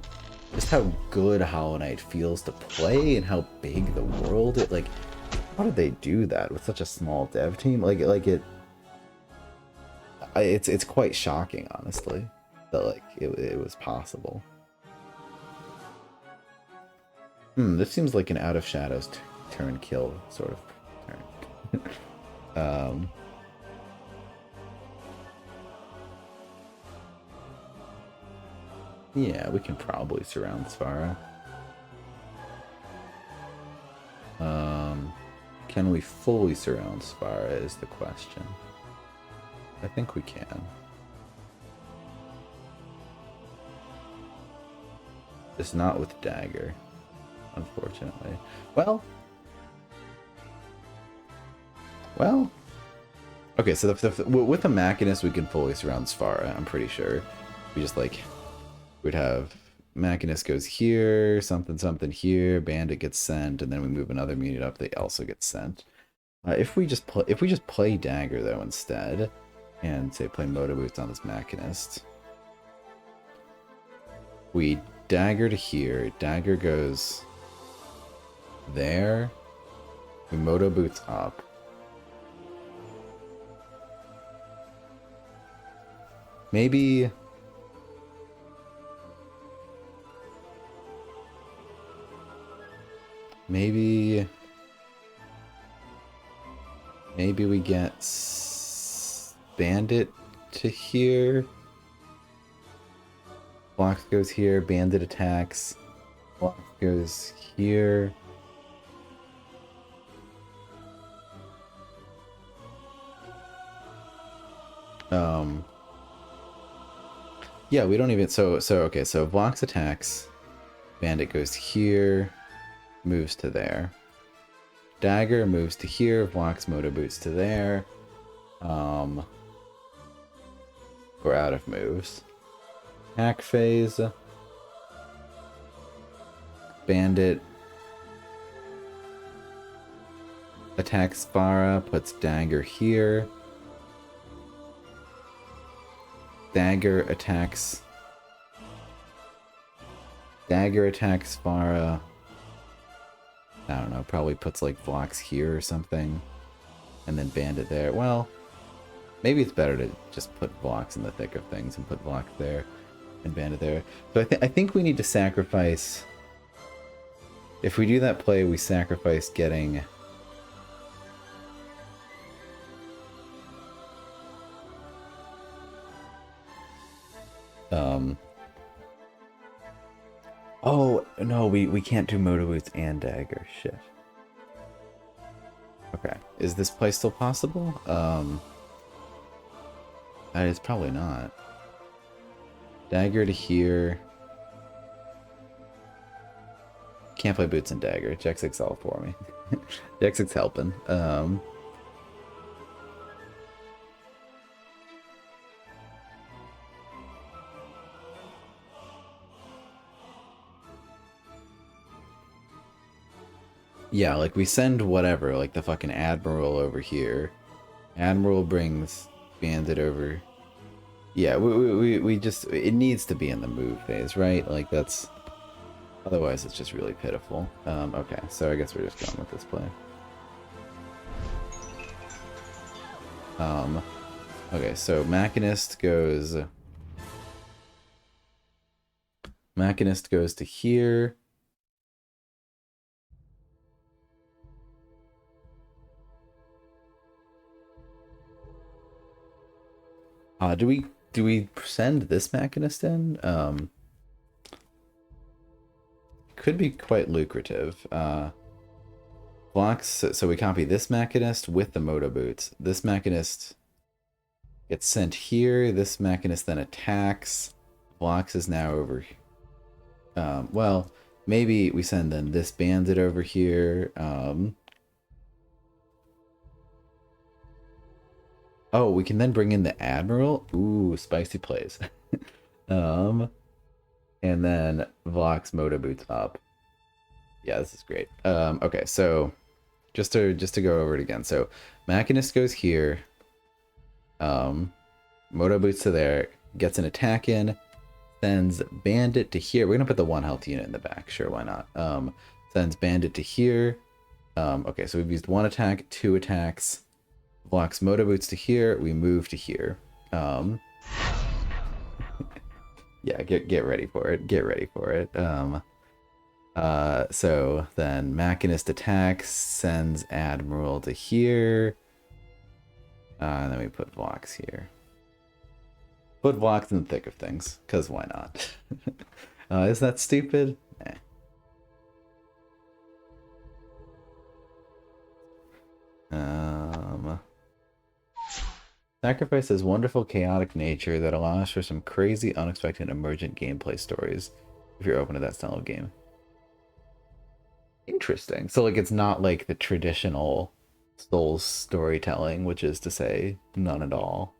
just how good Hollow Knight feels to play and how big the world is. Like, how did they do that with such a small dev team? It's quite shocking, honestly, that like it was possible. This seems like an Out of Shadows turn kill sort of turn. Yeah, we can probably surround Svara. Can we fully surround Svara is the question. I think we can. Just not with Dagger, unfortunately. Well. Okay, so with the Machinist, we can fully surround Svara, I'm pretty sure. We just like, we'd have Machinist goes here, something here, Bandit gets sent, and then we move another unit up, they also get sent. If we just play Dagger though instead, and say play Moto Boots on this Machinist, we Dagger to here, Dagger goes there, we Moto Boots up. Maybe we get Bandit to here. Blocks goes here, Bandit attacks. Blocks goes here. Yeah, we don't even okay, so Blocks attacks. Bandit goes here, moves to there. Dagger moves to here, Blocks Moto Boots to there. We're out of moves. Hack phase. Bandit attacks Vara, puts Dagger here. Dagger attacks Vara. I don't know, probably puts like Blocks here or something. And then Bandit there. Well, maybe it's better to just put Blocks in the thick of things and put Blocks there and Bandit there. So I think we need to sacrifice. If we do that play, we sacrifice getting No, we can't do Moto Boots and Dagger. Shit. Okay. Is this play still possible? It's probably not. Dagger to here. Can't play Boots and Dagger. Jack 6 all for me. Jack 6 helping. Yeah, like we send whatever, like the fucking Admiral over here. Admiral brings Bandit over. Yeah, we just, it needs to be in the move phase, right? Like that's, otherwise it's just really pitiful. Okay, so I guess we're just going with this play. Okay, so Machinist goes to here. Do we send this Machinist in? Could be quite lucrative. Blocks, so we copy this Machinist with the Moto Boots. This Machinist gets sent here. This Machinist then attacks. Blocks is now over. Well, maybe we send then this Bandit over here. Oh, we can then bring in the Admiral. Ooh, spicy plays. And then Vlox Moto Boots up. Yeah, this is great. Okay, so just to go over it again. So Machinist goes here. Moto Boots to there, gets an attack in, sends Bandit to here. We're gonna put the 1 health unit in the back. Sure, why not? Sends Bandit to here. Okay, so we've used 1 attack, 2 attacks. Blocks Moto Boots to here. We move to here. Yeah, get ready for it. Get ready for it. So then Machinist attacks, sends Admiral to here. And then we put Vlox here. Put Vlox in the thick of things, because why not? Is that stupid? Eh. Sacrifice has wonderful chaotic nature that allows for some crazy, unexpected, emergent gameplay stories if you're open to that style of game. Interesting. So like it's not like the traditional Souls storytelling, which is to say none at all.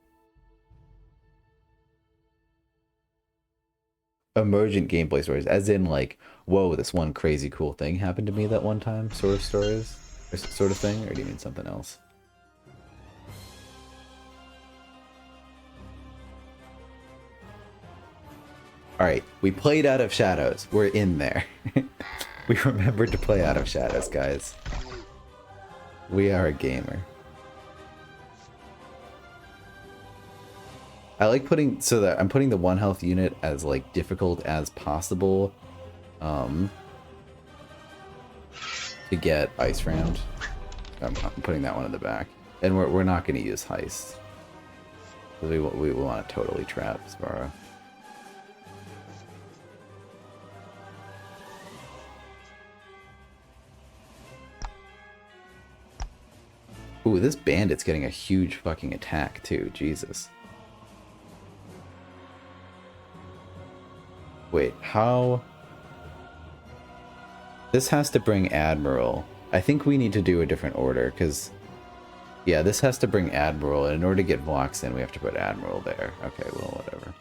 Emergent gameplay stories, as in like, whoa, this one crazy cool thing happened to me that one time, sort of stories, or sort of thing, or do you mean something else? All right, we played Out of Shadows. We're in there. We remembered to play Out of Shadows, guys. We are a gamer. I like putting, so that I'm putting the 1 health unit as like difficult as possible to get ice rammed. I'm putting that one in the back. And we're not going to use heist. We want to totally trap Sparrow. Ooh, this bandit's getting a huge fucking attack too. Jesus. Wait, how? This has to bring Admiral. I think we need to do a different order, because... Yeah, this has to bring Admiral, and in order to get Vlox in, we have to put Admiral there. Okay, well, whatever.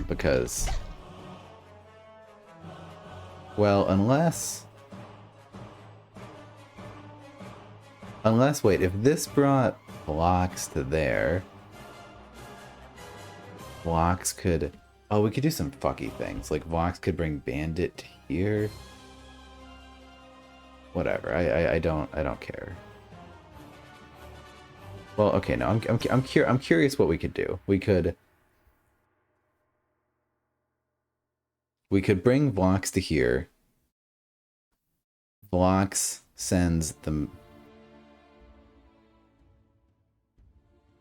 Because... Well, unless... Unless, wait, if this brought Vlox to there... Vlox could... Oh, we could do some fucky things. Like, Vlox could bring Bandit here. Whatever. I don't care. Well, okay, no, I'm curious what we could do. We could bring Vlox to here. Vlox sends them.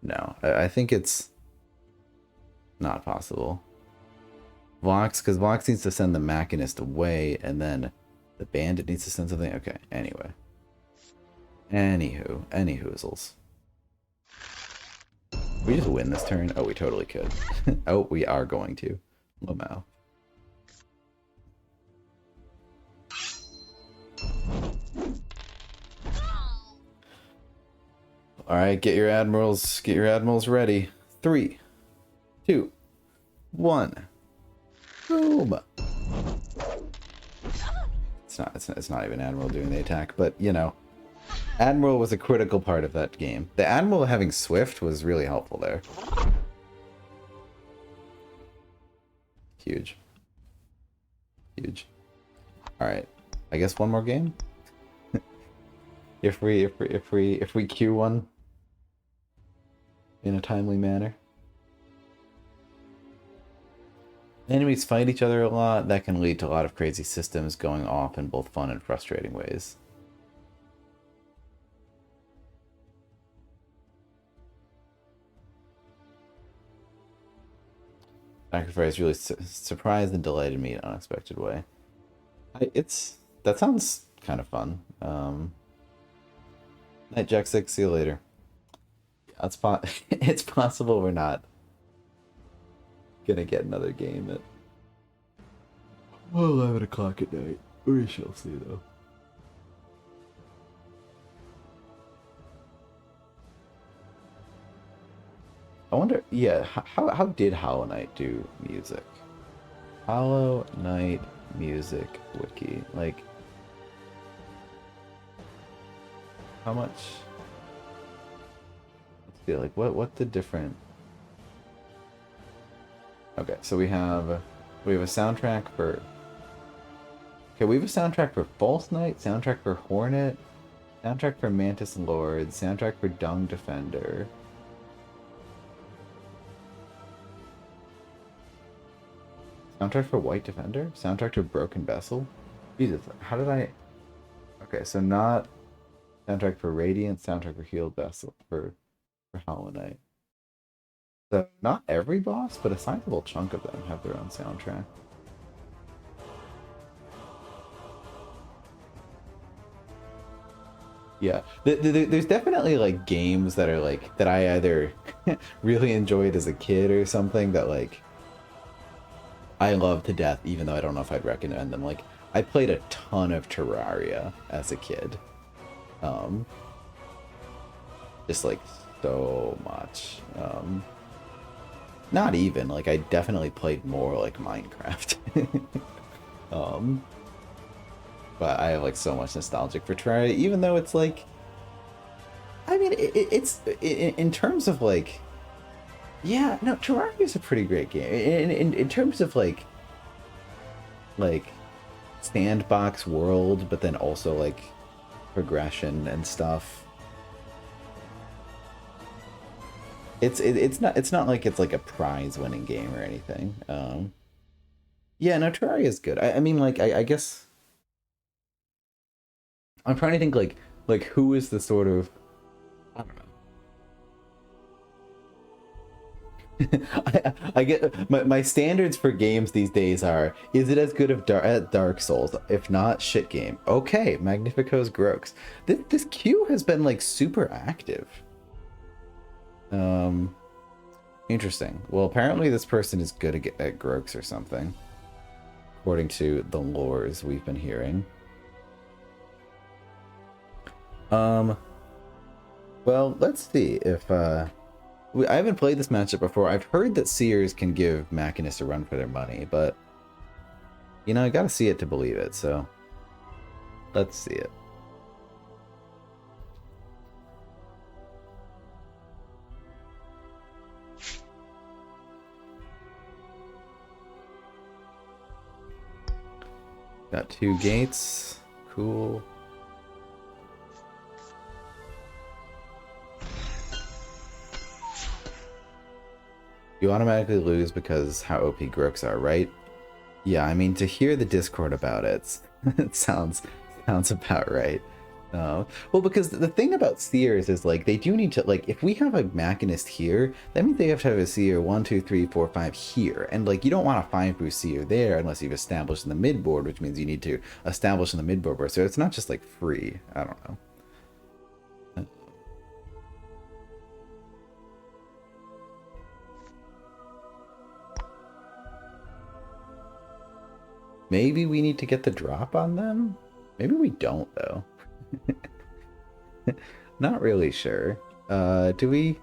No, I think it's. Not possible. Vox, because Vox needs to send the Machinist away, and then the Bandit needs to send something. Okay, anyway. Anywho, any hoozles. We just win this turn? Oh, we totally could. Oh, we are going to. Lamau. Alright, get your admirals ready. 3, 2, 1. Boom. It's not even Admiral doing the attack, but you know. Admiral was a critical part of that game. The Admiral having Swift was really helpful there. Huge. Huge. Alright. I guess one more game? if we queue one in a timely manner. Enemies fight each other a lot. That can lead to a lot of crazy systems going off in both fun and frustrating ways. Sacrifice really surprised and delighted me in an unexpected way. That sounds kind of fun. Night Jack 6, see you later. Yeah, it's possible we're not gonna get another game at 11 o'clock at night. We shall see though. I wonder, yeah, how did Hollow Knight do music? Hollow Knight music wiki, like, how much? Let's see, like, what the different? Okay, so we have a soundtrack for. Okay, we have a soundtrack for False Knight, soundtrack for Hornet, soundtrack for Mantis Lord, soundtrack for Dung Defender. Soundtrack for White Defender? Soundtrack to Broken Vessel? Jesus, how did I... Okay, so not soundtrack for Radiant, soundtrack for Healed Vessel, for Hollow Knight. So, not every boss, but a sizable chunk of them have their own soundtrack. Yeah, there's definitely, like, games that are, like, that I either really enjoyed as a kid or something that, like, I love to death, even though I don't know if I'd recommend them. Like, I played a ton of Terraria as a kid. Just, like, so much. Not even, like, I definitely played more, like, Minecraft. But I have, like, so much nostalgia for Terraria, even though it's, like... I mean, it's... In terms of, like... Yeah, no, Terraria is a pretty great game. In terms of like sandbox world, but then also like progression and stuff. It's not like it's like a prize-winning game or anything. Yeah, no, Terraria is good. I mean, like I guess I'm trying to think like who is the sort of I don't know. I get my standards for games these days are: is it as good at Dark Souls? If not, shit game. Okay, Magnifico's Cloaks. This queue has been like super active. Interesting. Well, apparently this person is good at Cloaks or something, according to the lores we've been hearing. Well, let's see if I haven't played this matchup before. I've heard that Seers can give Machinist a run for their money, but you know, I gotta see it to believe it, so let's see it. Got 2 gates. Cool. You automatically lose because how OP Cloaks are, right? Yeah, I mean, to hear the Discord about it, it sounds about right. Well, because the thing about seers is like they do need to like if we have a machinist here, that means they have to have a seer 1, 2, 3, 4, 5 here, and like you don't want to find through seer there unless you've established in the mid board, which means you need to establish in the mid board. So it's not just like free. I don't know. Maybe we need to get the drop on them. Maybe we don't though. Not really sure. Do we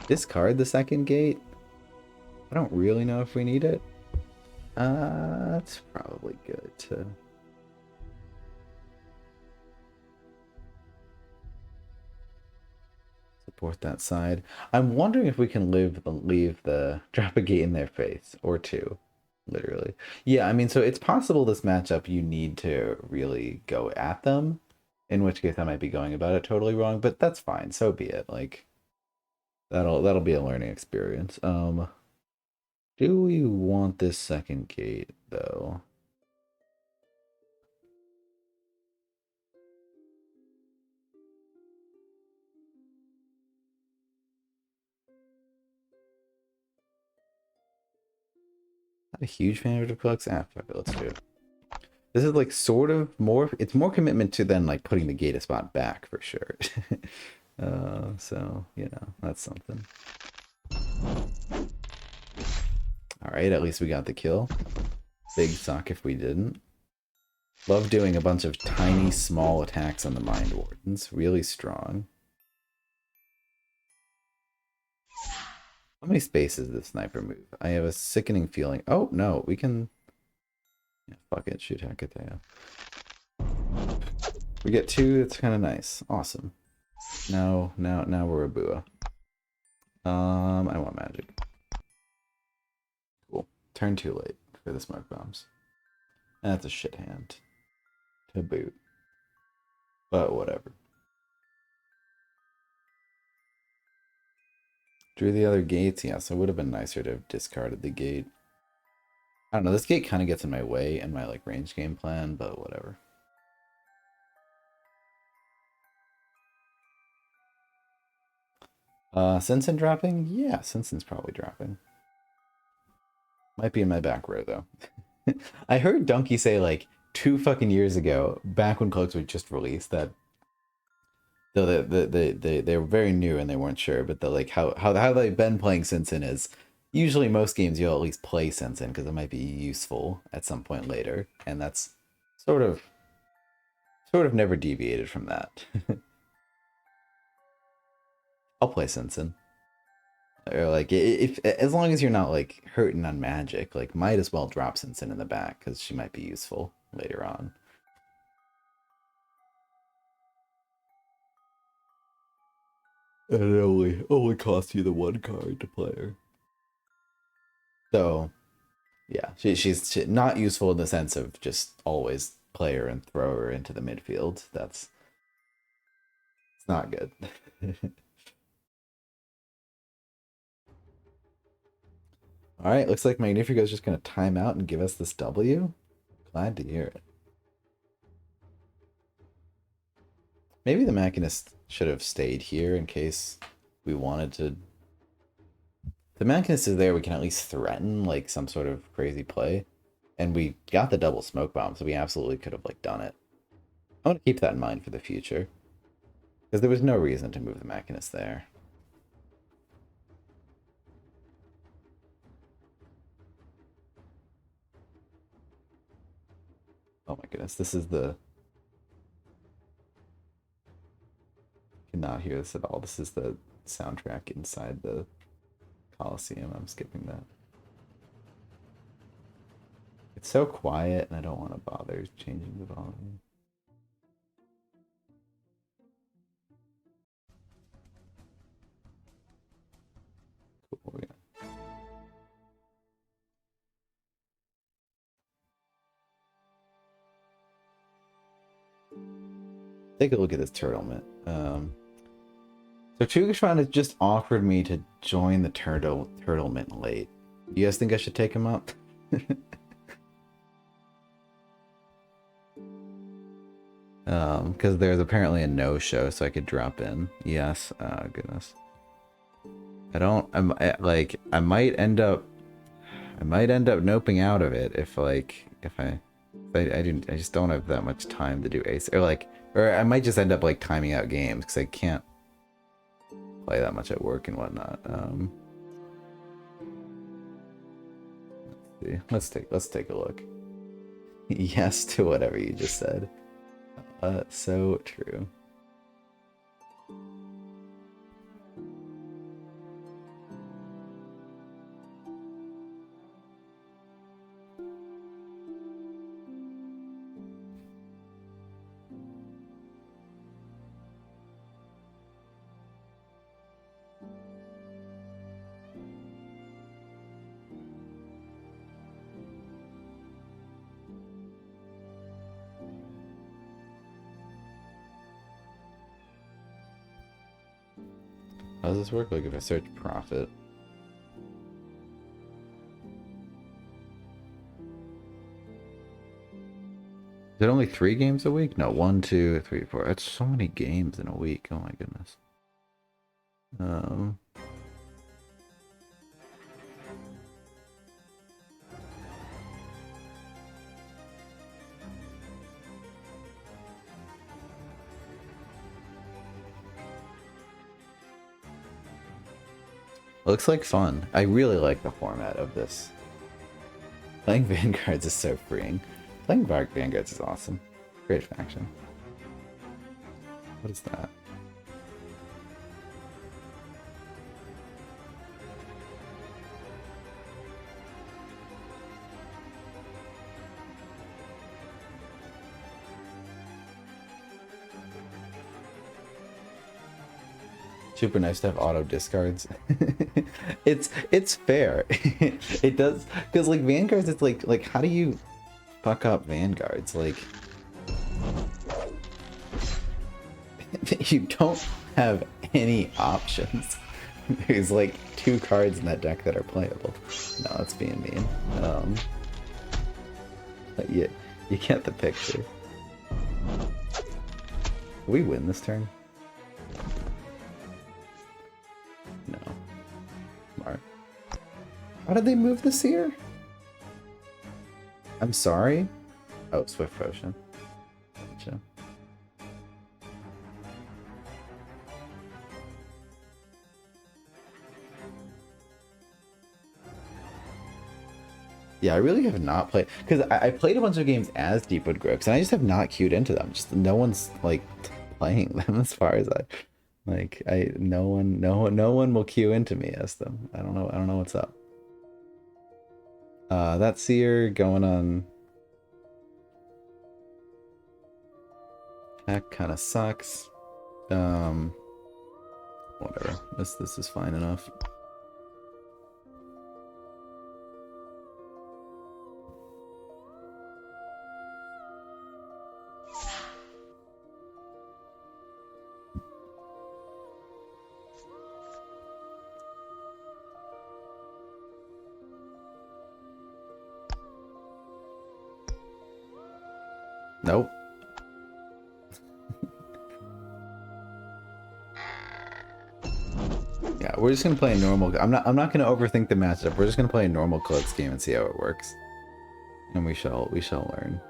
discard the second gate? I don't really know if we need it. It's probably good to support that side. I'm wondering if we can leave the drop a gate in their face or two, literally. Yeah, I mean, so it's possible this matchup you need to really go at them, in which case I might be going about it totally wrong, but that's fine. So be it. Like that'll be a learning experience. Do we want this second gate though? Not a huge fan of the Cloaks. Ah, fuck it, let's do it. This is like sort of more. It's more commitment to then like putting the gate a spot back for sure. So you know that's something. All right, at least we got the kill. Big suck if we didn't. Love doing a bunch of tiny, small attacks on the Mind Wardens. Really strong. How many spaces does Sniper move? I have a sickening feeling. Oh, no, we can... Yeah, fuck it, shoot Hecate. We get 2, it's kind of nice. Awesome. Now we're a Bua. I want magic. Cool. Turn too late for the smoke bombs. That's a shit hand. To boot. But whatever. Drew the other gates? Yeah, so it would have been nicer to have discarded the gate. I don't know, this gate kind of gets in my way in my like range game plan, but whatever. Sensen dropping? Yeah, Sensen's probably dropping. Might be in my back row though. I heard Donkey say like 2 fucking years ago, back when Cloaks were just released, that though they were very new and they weren't sure, but the like how they've been playing Sensen is usually most games you'll at least play Sensen because it might be useful at some point later, and that's sort of never deviated from that. I'll play Sensen. Or like if as long as you're not like hurting on magic, like might as well drop Sensen in the back because she might be useful later on. And it only costs you the 1 card to play her. So yeah, she's not useful in the sense of just always play her and throw her into the midfield. It's not good. All right, looks like Magnifico's just gonna time out and give us this W. Glad to hear it. Maybe the Machinist should have stayed here in case we wanted to. The Machinist is there, we can at least threaten like some sort of crazy play. And we got the double smoke bomb, so we absolutely could have like done it. I want to keep that in mind for the future. Because there was no reason to move the Machinist there. Oh my goodness, this is the... Cannot hear this at all. This is the soundtrack inside the Coliseum. I'm skipping that. It's so quiet and I don't want to bother changing the volume. Cool, yeah. Take a look at this turtlement. So Chugashwan has just offered me to join the turtlement late. You guys think I should take him up? Because there's apparently a no-show, so I could drop in. Yes. Oh goodness. I might end up noping out of it if I just don't have that much time to do ace, or I might just end up like timing out games because I can't play that much at work and whatnot. Let's see. Let's take a look. Yes to whatever you just said. So true. How does this work? Like if I search profit. Is it only 3 games a week? No, 1, 2, 3, 4. That's so many games in a week. Oh my goodness. Looks like fun. I really like the format of this. Playing Vanguards is so freeing. Playing Vanguards is awesome. Great faction. What is that? Super nice to have auto discards. It's fair. It does, because like Vanguards, it's like how do you fuck up Vanguards? Like you don't have any options. There's like 2 cards in that deck that are playable. No, that's being mean. But you get the picture. Will we win this turn? No. Smart. How did they move this here? I'm sorry? Oh, Swift Potion. Gotcha. Yeah, I really have not played, because I played a bunch of games as Deepwood Grix, and I just have not queued into them. Just no one's like playing them as far as no one will queue into me as them. I don't know what's up. That Seer going on. That kind of sucks. Whatever. This is fine enough. Nope. Yeah, we're just gonna play a normal. I'm not gonna overthink the matchup. We're just gonna play a normal Cloaks game and see how it works, and we shall learn.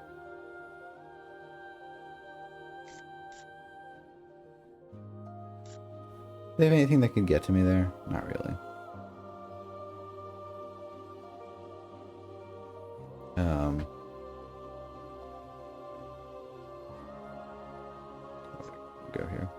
Do they have anything that can get to me there? Not really. Go here.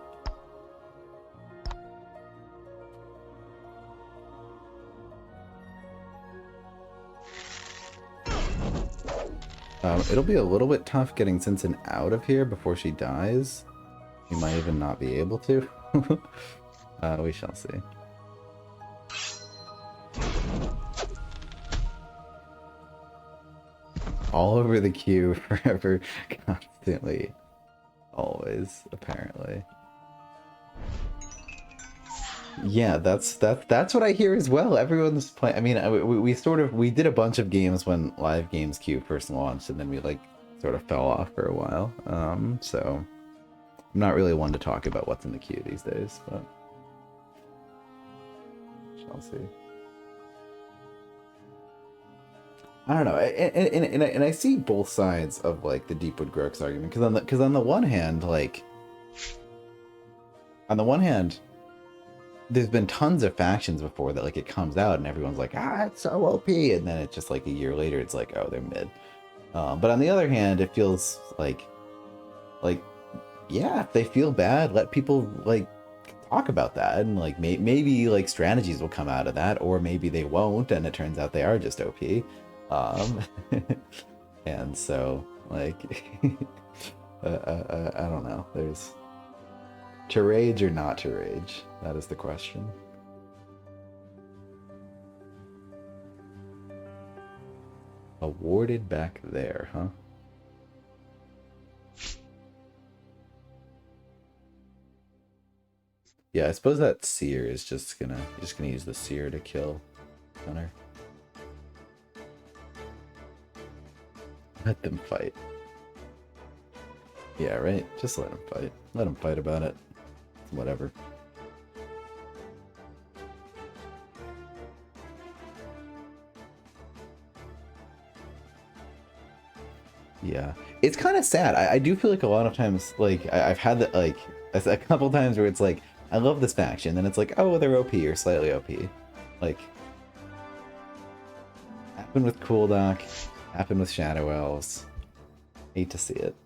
It'll be a little bit tough getting Simpson out of here before she dies. We might even not be able to. We shall see. All over the queue, forever, constantly, always, apparently. Yeah, that's what I hear as well. Everyone's playing. I mean, we did a bunch of games when live games queue first launched, and then we like sort of fell off for a while. So I'm not really one to talk about what's in the queue these days, but shall see. I don't know, and I see both sides of like the Deepwood Grok's argument, because on the one hand, like, on the one hand, there's been tons of factions before that like it comes out and everyone's like, ah, it's so OP, and then it's just like a year later, it's like, oh, they're mid. But on the other hand, it feels like yeah, if they feel bad, let people like talk about that, and like maybe like strategies will come out of that, or maybe they won't, and it turns out they are just OP. And so like I don't know. There's to rage or not to rage. That is the question. Awarded back there, huh? Yeah, I suppose that seer is just gonna use the seer to kill Hunter. Let them fight. Yeah, right? Just let them fight. Let them fight about it. Whatever. Yeah. It's kind of sad. I do feel like a lot of times, like, I've had that, like, a couple times where it's like, I love this faction, then it's like, oh, they're OP or slightly OP. Like, happened with Cooldock, happened with Shadow Elves. Hate to see it.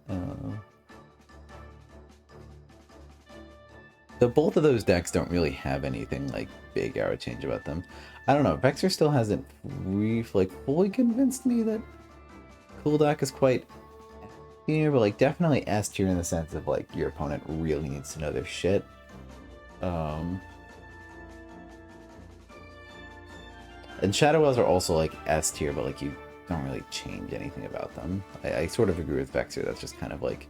So both of those decks don't really have anything like big arrow change about them. I don't know. Vexor still hasn't fully convinced me that Cooldock is quite tier, but like definitely S tier in the sense of like your opponent really needs to know their shit. And Shadow Wells are also like S tier, but like you don't really change anything about them. I sort of agree with Vexor. That's just kind of like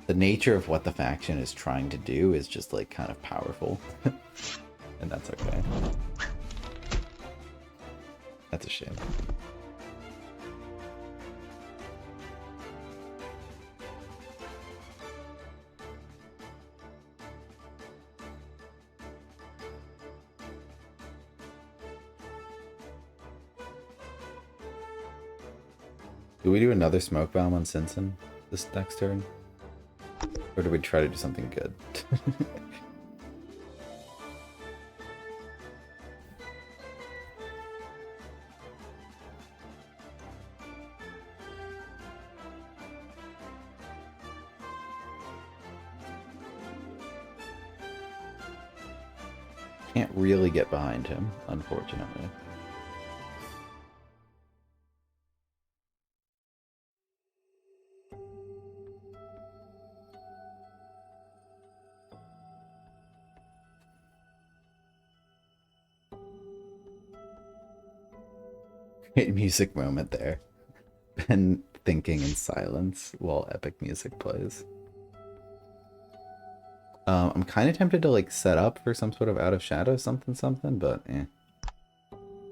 the nature of what the faction is trying to do is just like kind of powerful. And that's okay. That's a shame. Do we do another smoke bomb on Simpson this next turn? Or do we try to do something good? Can't really get behind him, unfortunately. Great music moment there. Ben thinking in silence while epic music plays. I'm kind of tempted to like set up for some sort of out of shadow something, but I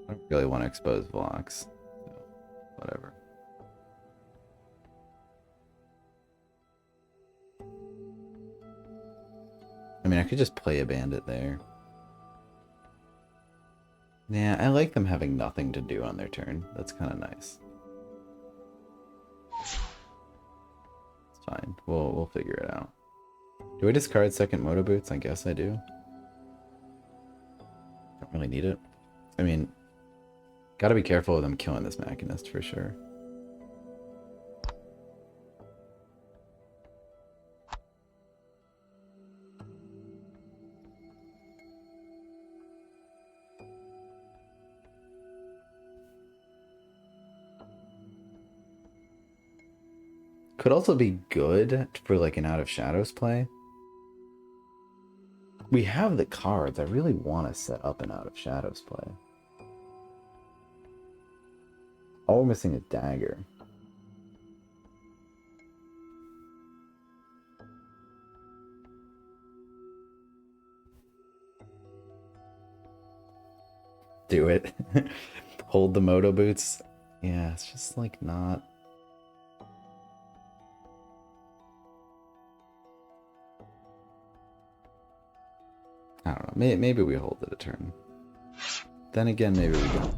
don't really want to expose Vox. So, whatever. I mean, I could just play a bandit there. Yeah, I like them having nothing to do on their turn. That's kind of nice. It's fine. We'll figure it out. Do I discard second Moto Boots? I guess I do. Don't really need it. I mean, gotta be careful of them killing this Machinist for sure. Could also be good for like an Out of Shadows play. We have the cards. I really want to set up an Out of Shadows play. Oh, we're missing a dagger. Do it. Hold the Moto Boots. Yeah, it's just like not... I don't know. Maybe we hold it a turn. Then again, maybe we don't.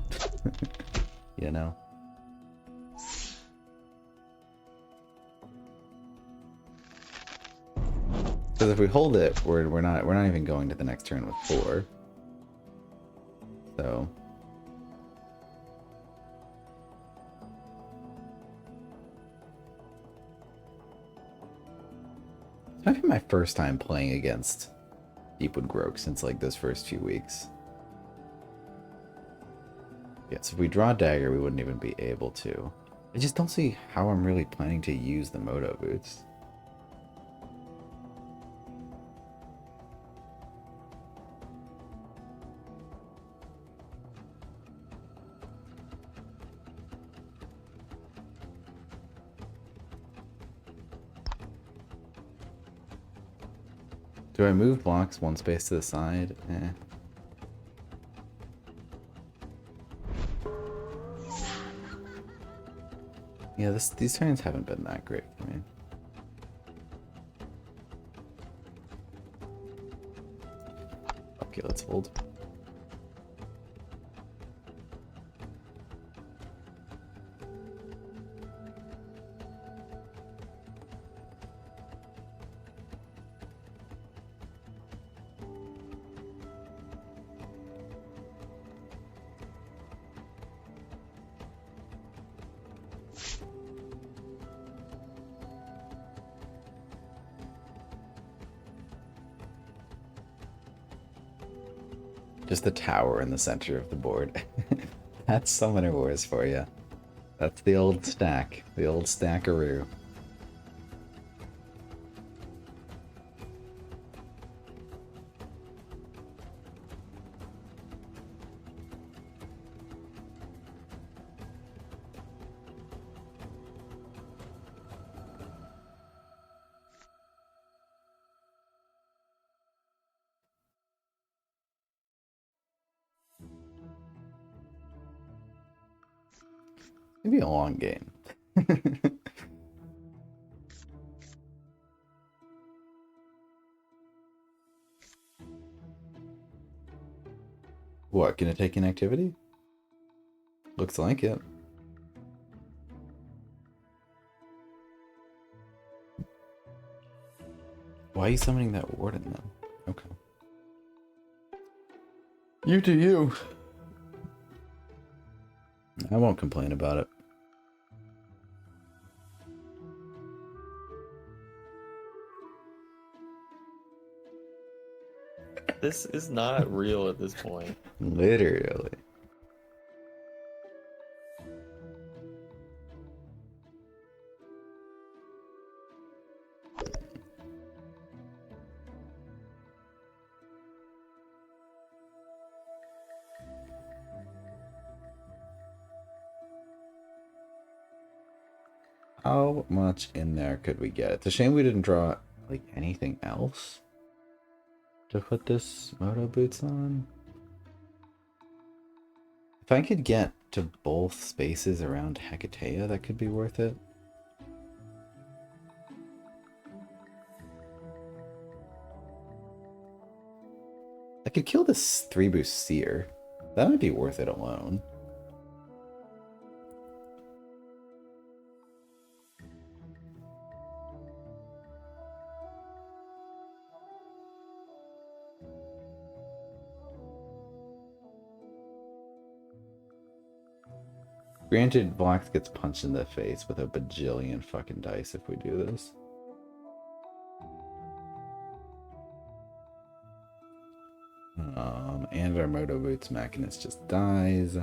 You know? Because if we hold it, we're not even going to the next turn with 4. So it might be my first time playing against Deepwood Grok since like those first few weeks. Yeah, so if we draw dagger, we wouldn't even be able to. I just don't see how I'm really planning to use the Moto Boots. Do I move blocks one space to the side? Eh. Yeah, these turns haven't been that great for me. Okay, let's hold. Just the tower in the center of the board. That's Summoner Wars for you. That's the old stack. The old stackaroo. Maybe a long game. What, gonna take an activity? Looks like it. Why are you summoning that warden then? Okay. You do you. I won't complain about it. This is not real at this point. Literally. How much in there could we get? It's a shame we didn't draw like anything else to put this Moto Boots on. If I could get to both spaces around Hecatea, that could be worth it. I could kill this 3-boost Seer. That might be worth it alone. Granted, Black gets punched in the face with a bajillion fucking dice if we do this. And our Moto Boots Machinist just dies.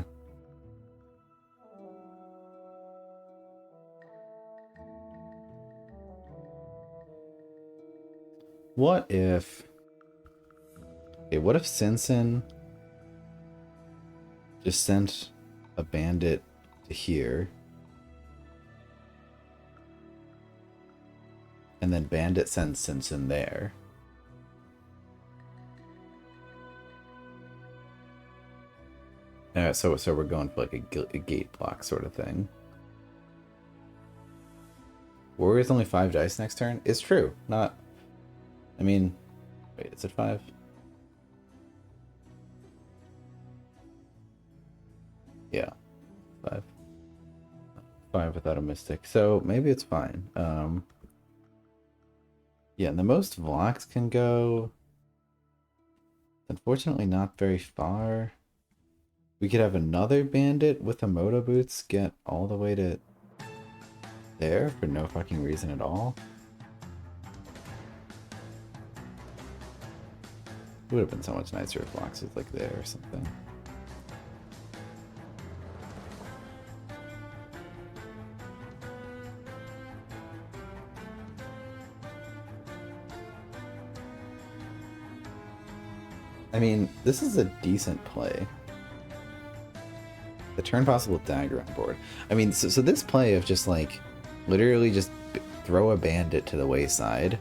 What if... Okay, what if Sinsen just sent a bandit to here, and then bandit sends Sinsen there? So we're going for like a gate block sort of thing. Warrior's only 5 dice next turn? It's true. Not... I mean... Wait, is it 5? Yeah, 5. 5 without a mystic. So maybe it's fine. Yeah, and the most Vlox can go, unfortunately, not very far. We could have another bandit with a moto boots get all the way to there for no fucking reason at all. It would have been so much nicer if Vlox was like there or something. I mean, this is a decent play. The turn possible dagger on board. I mean, so this play of just like, literally just throw a bandit to the wayside.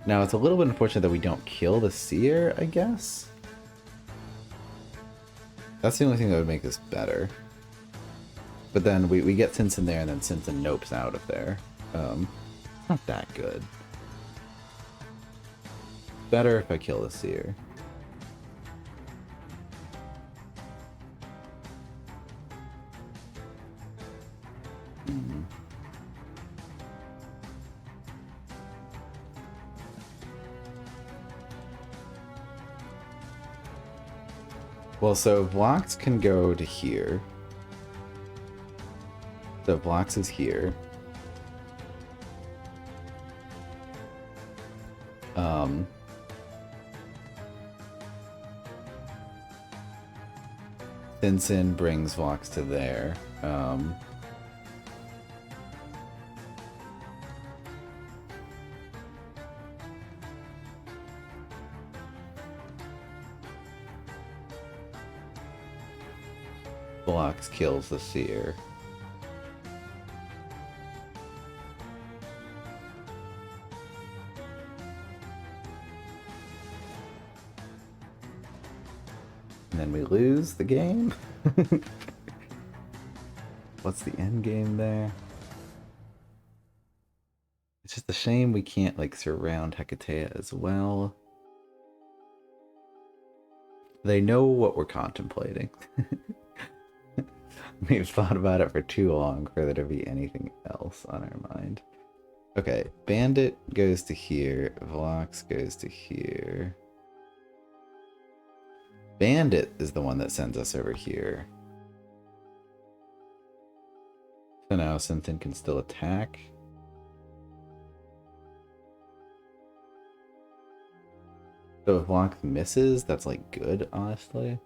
Now, it's a little bit unfortunate that we don't kill the seer, I guess. That's the only thing that would make this better. But then we get Sinsen there, and then Sinsen nopes out of there. Not that good. Better if I kill the seer. Well, so Vlox can go to here. So Vlox is here. Sinsen brings Vlox to there. Vlox kills the seer. And then we lose the game? What's the end game there? It's just a shame we can't, like, surround Hecatea as well. They know what we're contemplating. We've thought about it for too long for there to be anything else on our mind. Okay, Bandit goes to here. Vlox goes to here. Bandit is the one that sends us over here. So now Sinsen can still attack. So if Vlox misses, that's like good, honestly.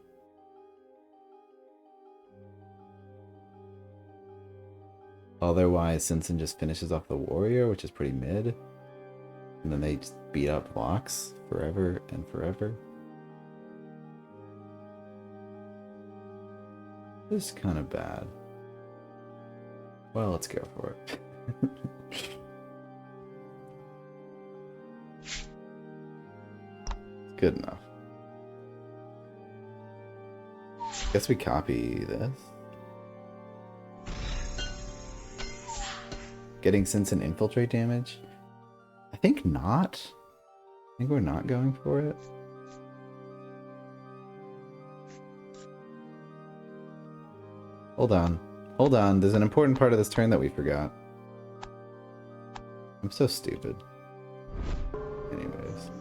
Otherwise, Sinsen just finishes off the warrior, which is pretty mid. And then they just beat up Vlox forever and forever. This is kind of bad. Well, let's go for it. Good enough. Guess we copy this. Getting Sinsen infiltrate damage? I think not. I think we're not going for it. Hold on. Hold on. There's an important part of this turn that we forgot. I'm so stupid. Anyways.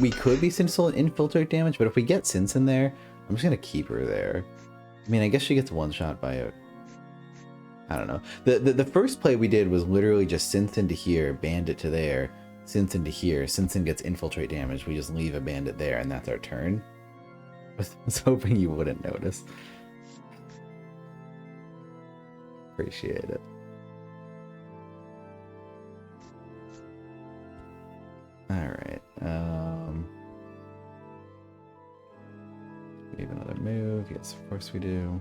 We could be Sinsen infiltrate damage, but if we get Sinsen there, I'm just gonna keep her there. I mean, I guess she gets one shot by a... I don't know. The first play we did was literally just Sinsen to here, Bandit to there, Sinsen to here. Sinsen gets infiltrate damage. We just leave a Bandit there, and that's our turn. I was hoping you wouldn't notice. Appreciate it. Alright. We have another move. Yes, of course we do.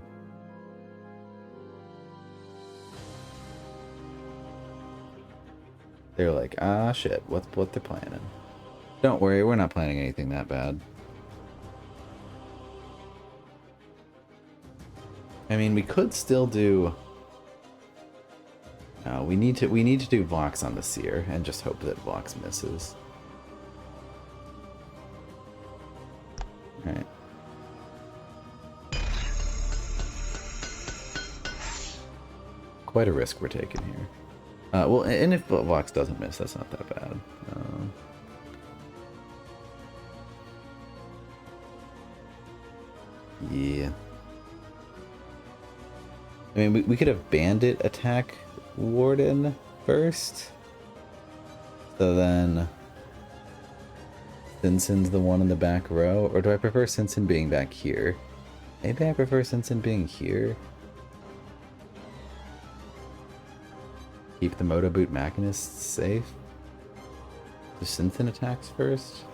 They're like, ah, shit, what they're planning. Don't worry, we're not planning anything that bad. I mean, we could still do... No, we need to do Vlox on the Seer and just hope that Vlox misses. Alright. Quite a risk we're taking here. Well, and if Vox doesn't miss, that's not that bad. Yeah. I mean, we could have Bandit attack Warden first. So then Simpson's the one in the back row. Or do I prefer Simpson being back here? Maybe I prefer Simpson being here. Keep the Moto Boot Machinists safe. Do Simpson attacks first?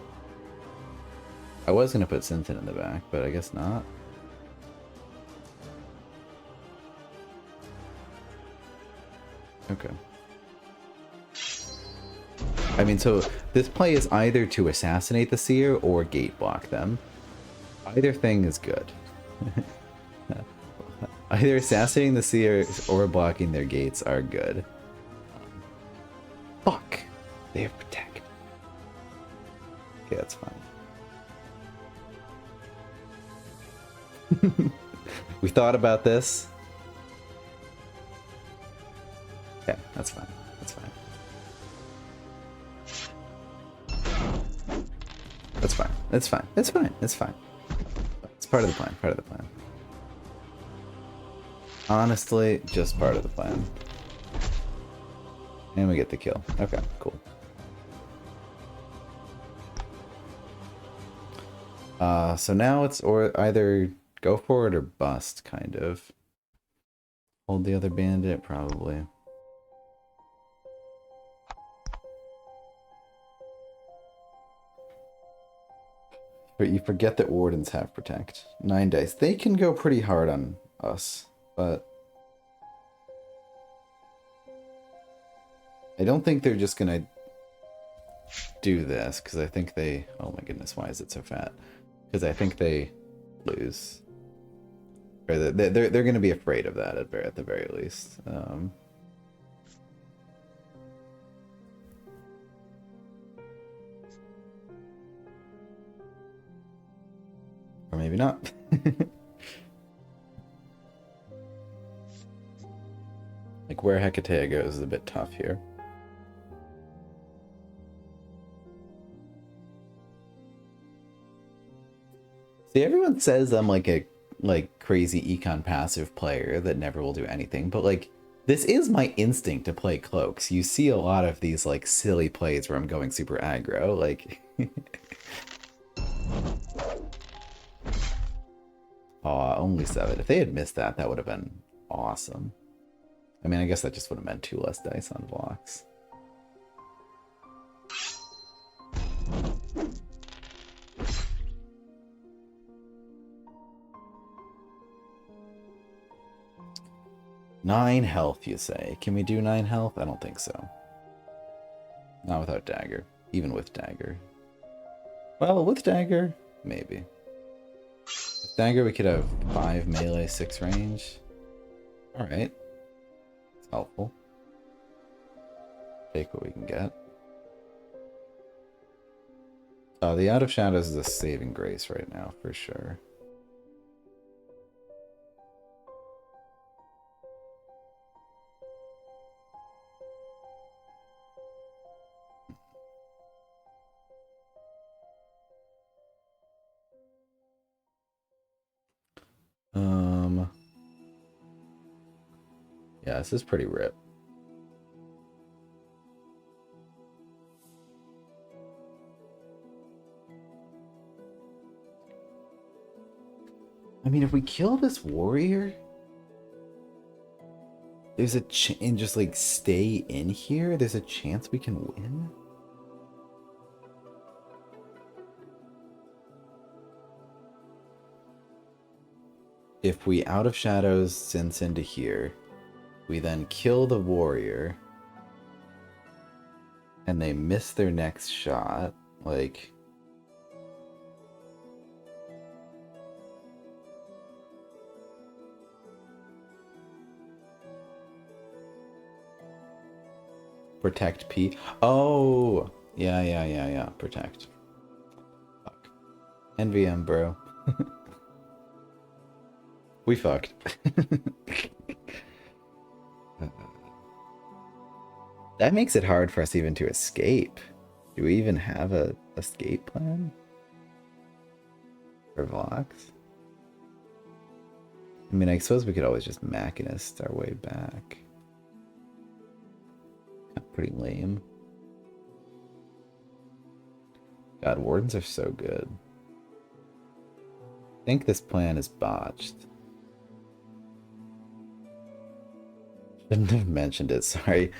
I was gonna put Simpson in the back, but I guess not. Okay. I mean, so this play is either to assassinate the Seer or gate block them. Either thing is good. Either assassinating the Seer or blocking their gates are good. Fuck! They have Protect. Okay, that's fine. We thought about this. Yeah, that's fine. That's fine. That's fine. That's fine. That's fine. It's fine. It's part of the plan. Part of the plan. Honestly, just part of the plan. And we get the kill. Okay, cool. So now it's either go for it or bust, kind of. Hold the other bandit, probably. But you forget that wardens have protect. 9 dice. They can go pretty hard on us, but I don't think they're just gonna do this, because I think they... Oh my goodness, why is it so fat? Because I think they lose. Or they're going to be afraid of that at the very least. Or maybe not. Like, where Hecate goes is a bit tough here. See, everyone says I'm like a crazy econ passive player that never will do anything, but like this is my instinct to play Cloaks. You see a lot of these like silly plays where I'm going super aggro, like Aw, only 7. If they had missed that, that would have been awesome. I mean, I guess that just would have meant 2 less dice on blocks. Nine health, you say? Can we do 9 health? I don't think so. Not without dagger. Even with dagger. Well, with dagger, maybe. With dagger, we could have 5 melee, 6 range. Alright. It's helpful. Take what we can get. The Out of Shadows is a saving grace right now, for sure. Yeah, this is pretty rip. I mean, if we kill this warrior, there's a and just like stay in here, there's a chance we can win. If we Out of Shadows sense into here, we then kill the warrior, and they miss their next shot, like... Protect P. Oh! Yeah. Protect. Fuck. NVM, bro. We fucked. That makes it hard for us even to escape. Do we even have a escape plan for Vox? I mean, I suppose we could always just Machinist our way back. Pretty lame. God, wardens are so good. I think this plan is botched. Shouldn't have mentioned it, sorry.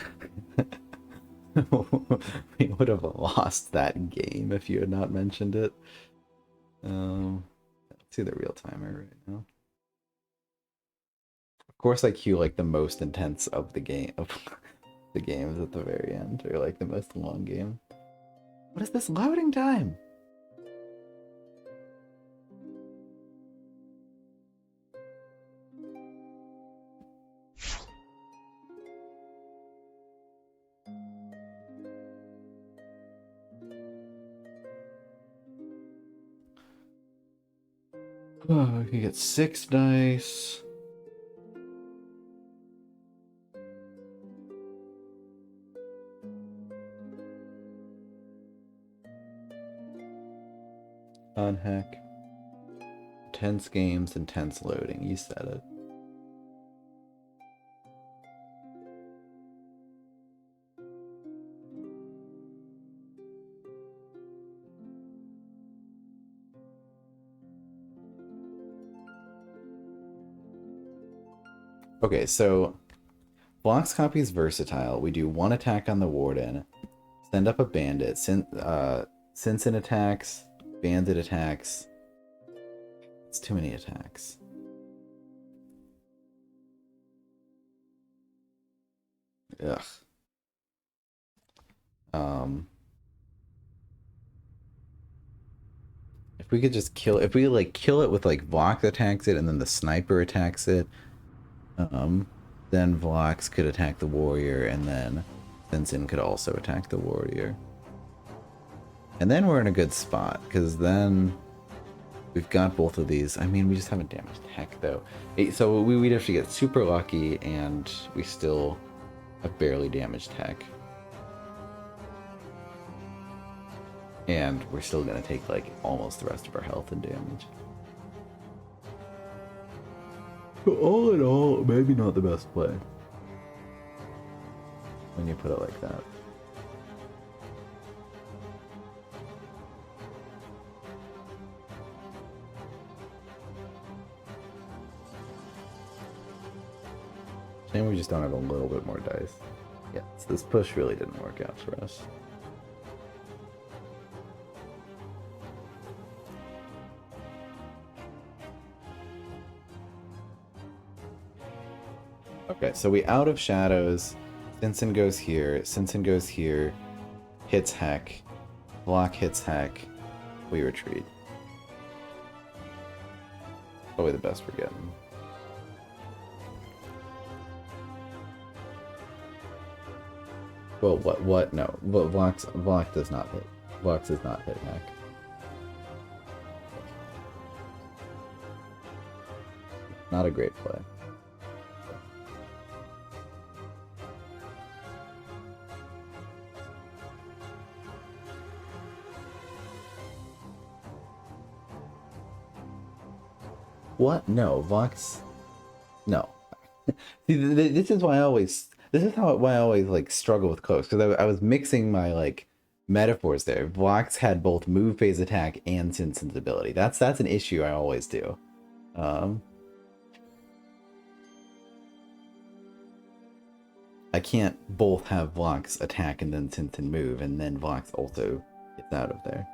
We would have lost that game if you had not mentioned it. Let's see the real timer right now. Of course, I queue like the most intense of the game of the games at the very end, or like the most long game. What is this loading time? Oh, I can get 6 dice. On heck. Tense games and tense loading. You said it. Okay, so Blocks copy is versatile. We do 1 attack on the Warden, send up a Bandit, Sinsen attacks, Bandit attacks. It's too many attacks. Ugh. If we could just kill, if we like kill it with like Vlox attacks it and then the sniper attacks it, then Vlox could attack the warrior and then Sinsen could also attack the warrior. And then we're in a good spot because then we've got both of these. I mean, we just haven't damaged heck though. So we'd have to get super lucky and we still have barely damaged heck. And we're still gonna take like almost the rest of our health and damage. So all in all, maybe not the best play. When you put it like that. Shame we just don't have a little bit more dice. Yes, this push really didn't work out for us. Okay, so we out of shadows. Sinsen goes here. Sinsen goes here. Hits heck. Block hits heck. We retreat. Probably the best we're getting. Well, what? No. Block does not hit. Block does not hit heck. Not a great play. What? No, Vox. No. See, this is why I always. This is why I always like struggle with Cloaks because I was mixing my like metaphors there. Vox had both move phase attack and Sinsen's ability. That's an issue I always do. I can't both have Vox attack and then Sinsen move, and then Vox also gets out of there.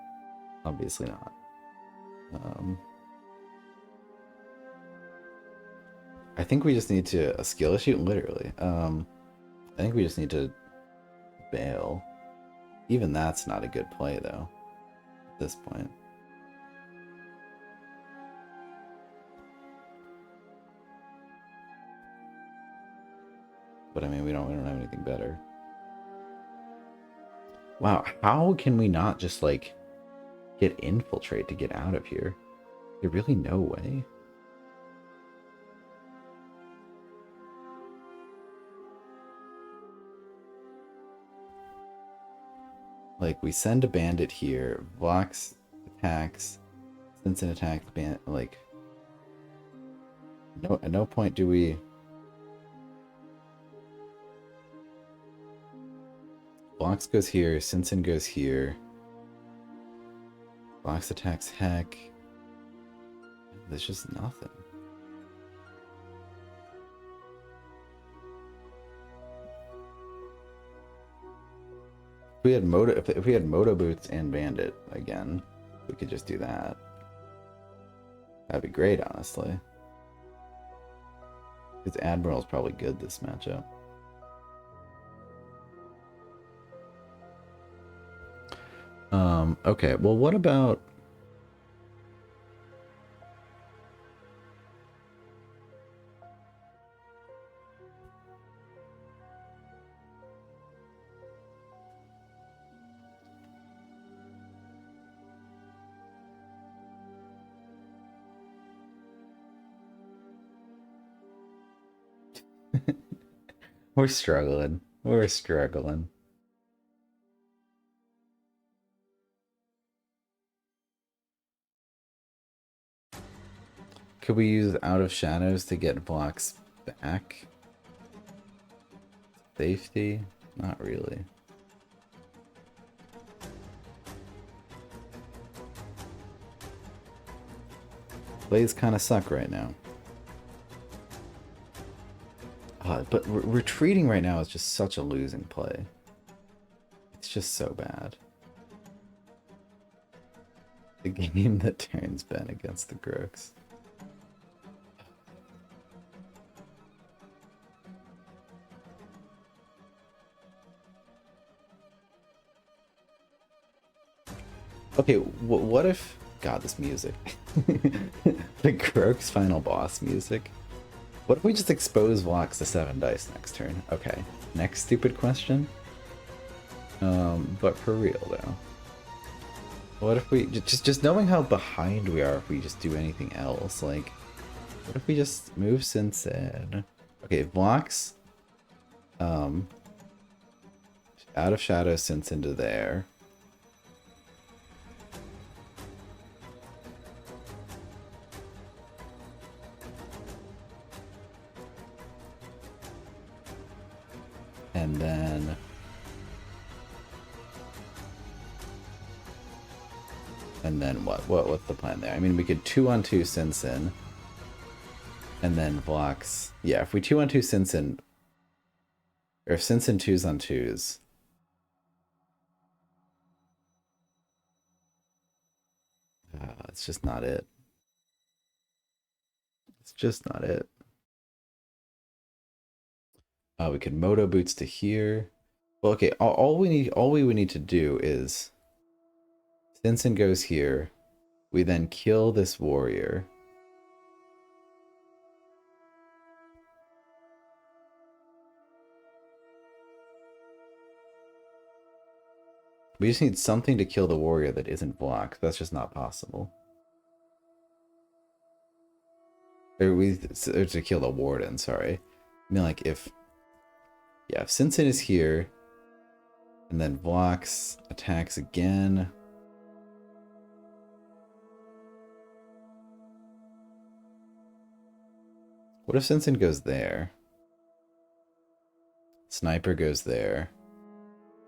Obviously not. I think we just need to a skill issue, literally. I think we just need to bail. Even that's not a good play though. At this point. But I mean, we don't have anything better. Wow, how can we not just like get infiltrate to get out of here? There's really no way. Like, we send a bandit here, blocks attacks, since an attack, like, no, at no point do we... Blocks goes here, Sinsen goes here. Blocks attacks heck. There's just nothing. If we had Moto Boots and Bandit again, we could just do that. That'd be great, honestly. Because Admiral's probably good this matchup. Okay, well, what about... We're struggling. We're struggling. Could we use Out of Shadows to get blocks back? Safety? Not really. Plays kind of suck right now. But retreating right now is just such a losing play. It's just so bad. The game that turns Ben against the Cloaks. Okay, what if... God, this music. The Cloaks final boss music. What if we just expose blocks to 7 dice next turn? Okay, next stupid question. But for real though. What if we... Just knowing how behind we are if we just do anything else, like... What if we just move Sinsen? Okay, blocks... Out of Shadow Sinsen into there. And then... And then what? What's the plan there? I mean, we could 2-on-2 Sinsen. And then blocks... Yeah, if we 2-on-2 Sinsen... Or if Sinsen 2s-on-2s... it's just not it. It's just not it. We could Moto Boots to here. Well, okay, all we would need to do is... Sinsen goes here. We then kill this warrior. We just need something to kill the warrior that isn't blocked. That's just not possible. Or to kill the warden, sorry. I mean, like, if... Yeah, if Sinsen is here, and then blocks, attacks again... What if Sinsen goes there? Sniper goes there.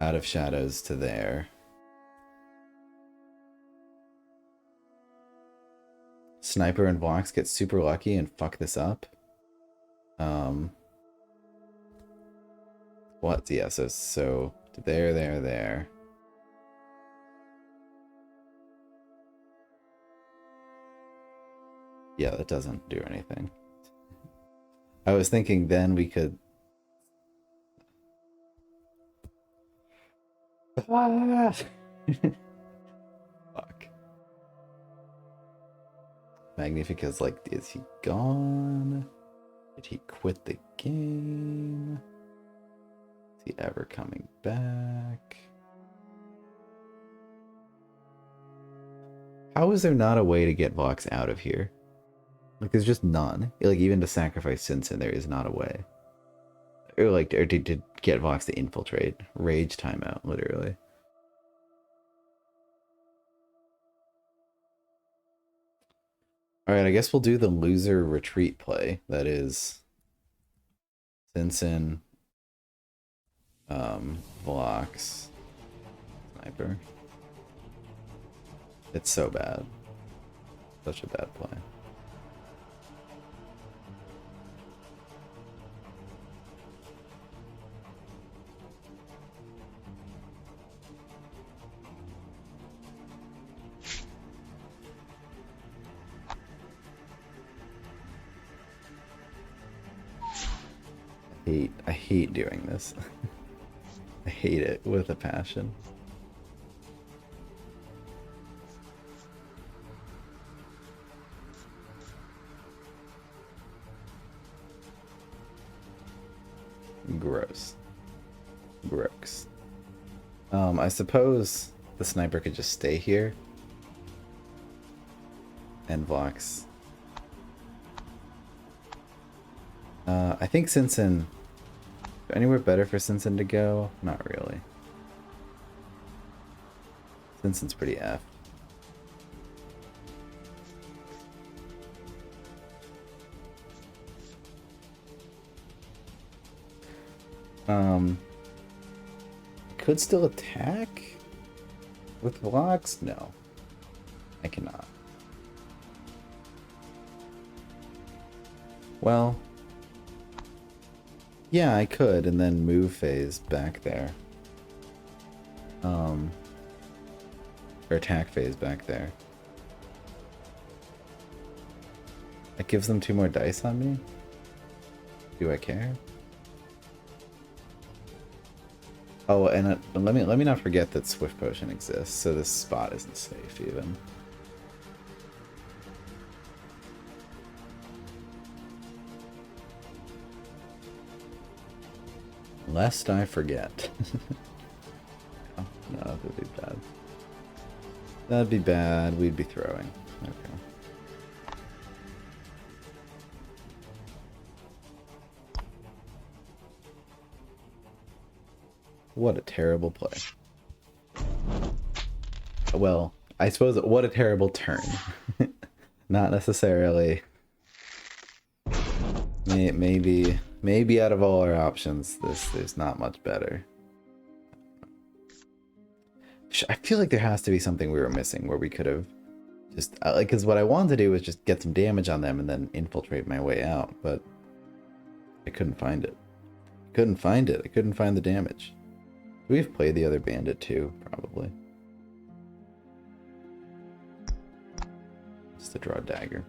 Out of Shadows to there. Sniper and blocks get super lucky and fuck this up. What? Yeah, so there. Yeah, that doesn't do anything. I was thinking then we could... Ah! Fuck. Magnifica's like, is he gone? Did he quit the game? Is he ever coming back? How is there not a way to get Vox out of here? Like, there's just none. Like, even to sacrifice Sinsen, there is not a way. Or, like, or to get Vox to infiltrate. Rage timeout, literally. Alright, I guess we'll do the loser retreat play. That is Sinsen, Vox, Sniper. It's so bad. Such a bad play. I hate doing this. I hate it with a passion. Gross. Gross. I suppose the sniper could just stay here. And Vox. I think Sinsen... Anywhere better for Sinsen to go? Not really. Sinsen's pretty F. Could still attack with Vox? No. I cannot. Well... Yeah, I could, and then move phase back there. Or attack phase back there. That gives them 2 more dice on me? Do I care? Oh, and let me not forget that Swift Potion exists, so this spot isn't safe even. Lest I forget. Oh, no, that would be bad. That'd be bad. We'd be throwing. Okay. What a terrible play. Well, I suppose what a terrible turn. Not necessarily. Maybe out of all our options, there's not much better. I feel like there has to be something we were missing where we could have just like, because what I wanted to do was just get some damage on them and then infiltrate my way out, but I couldn't find it. Couldn't find it. I couldn't find the damage. We've played the other bandit too, probably. Just to draw a dagger.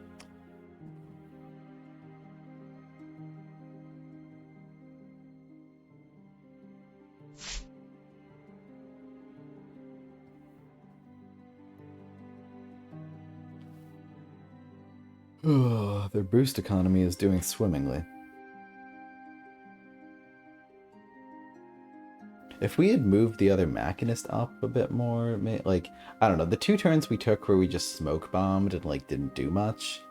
Their boost economy is doing swimmingly. If we had moved the other Machinist up a bit more, like, I don't know, the 2 turns we took where we just smoke bombed and like didn't do much,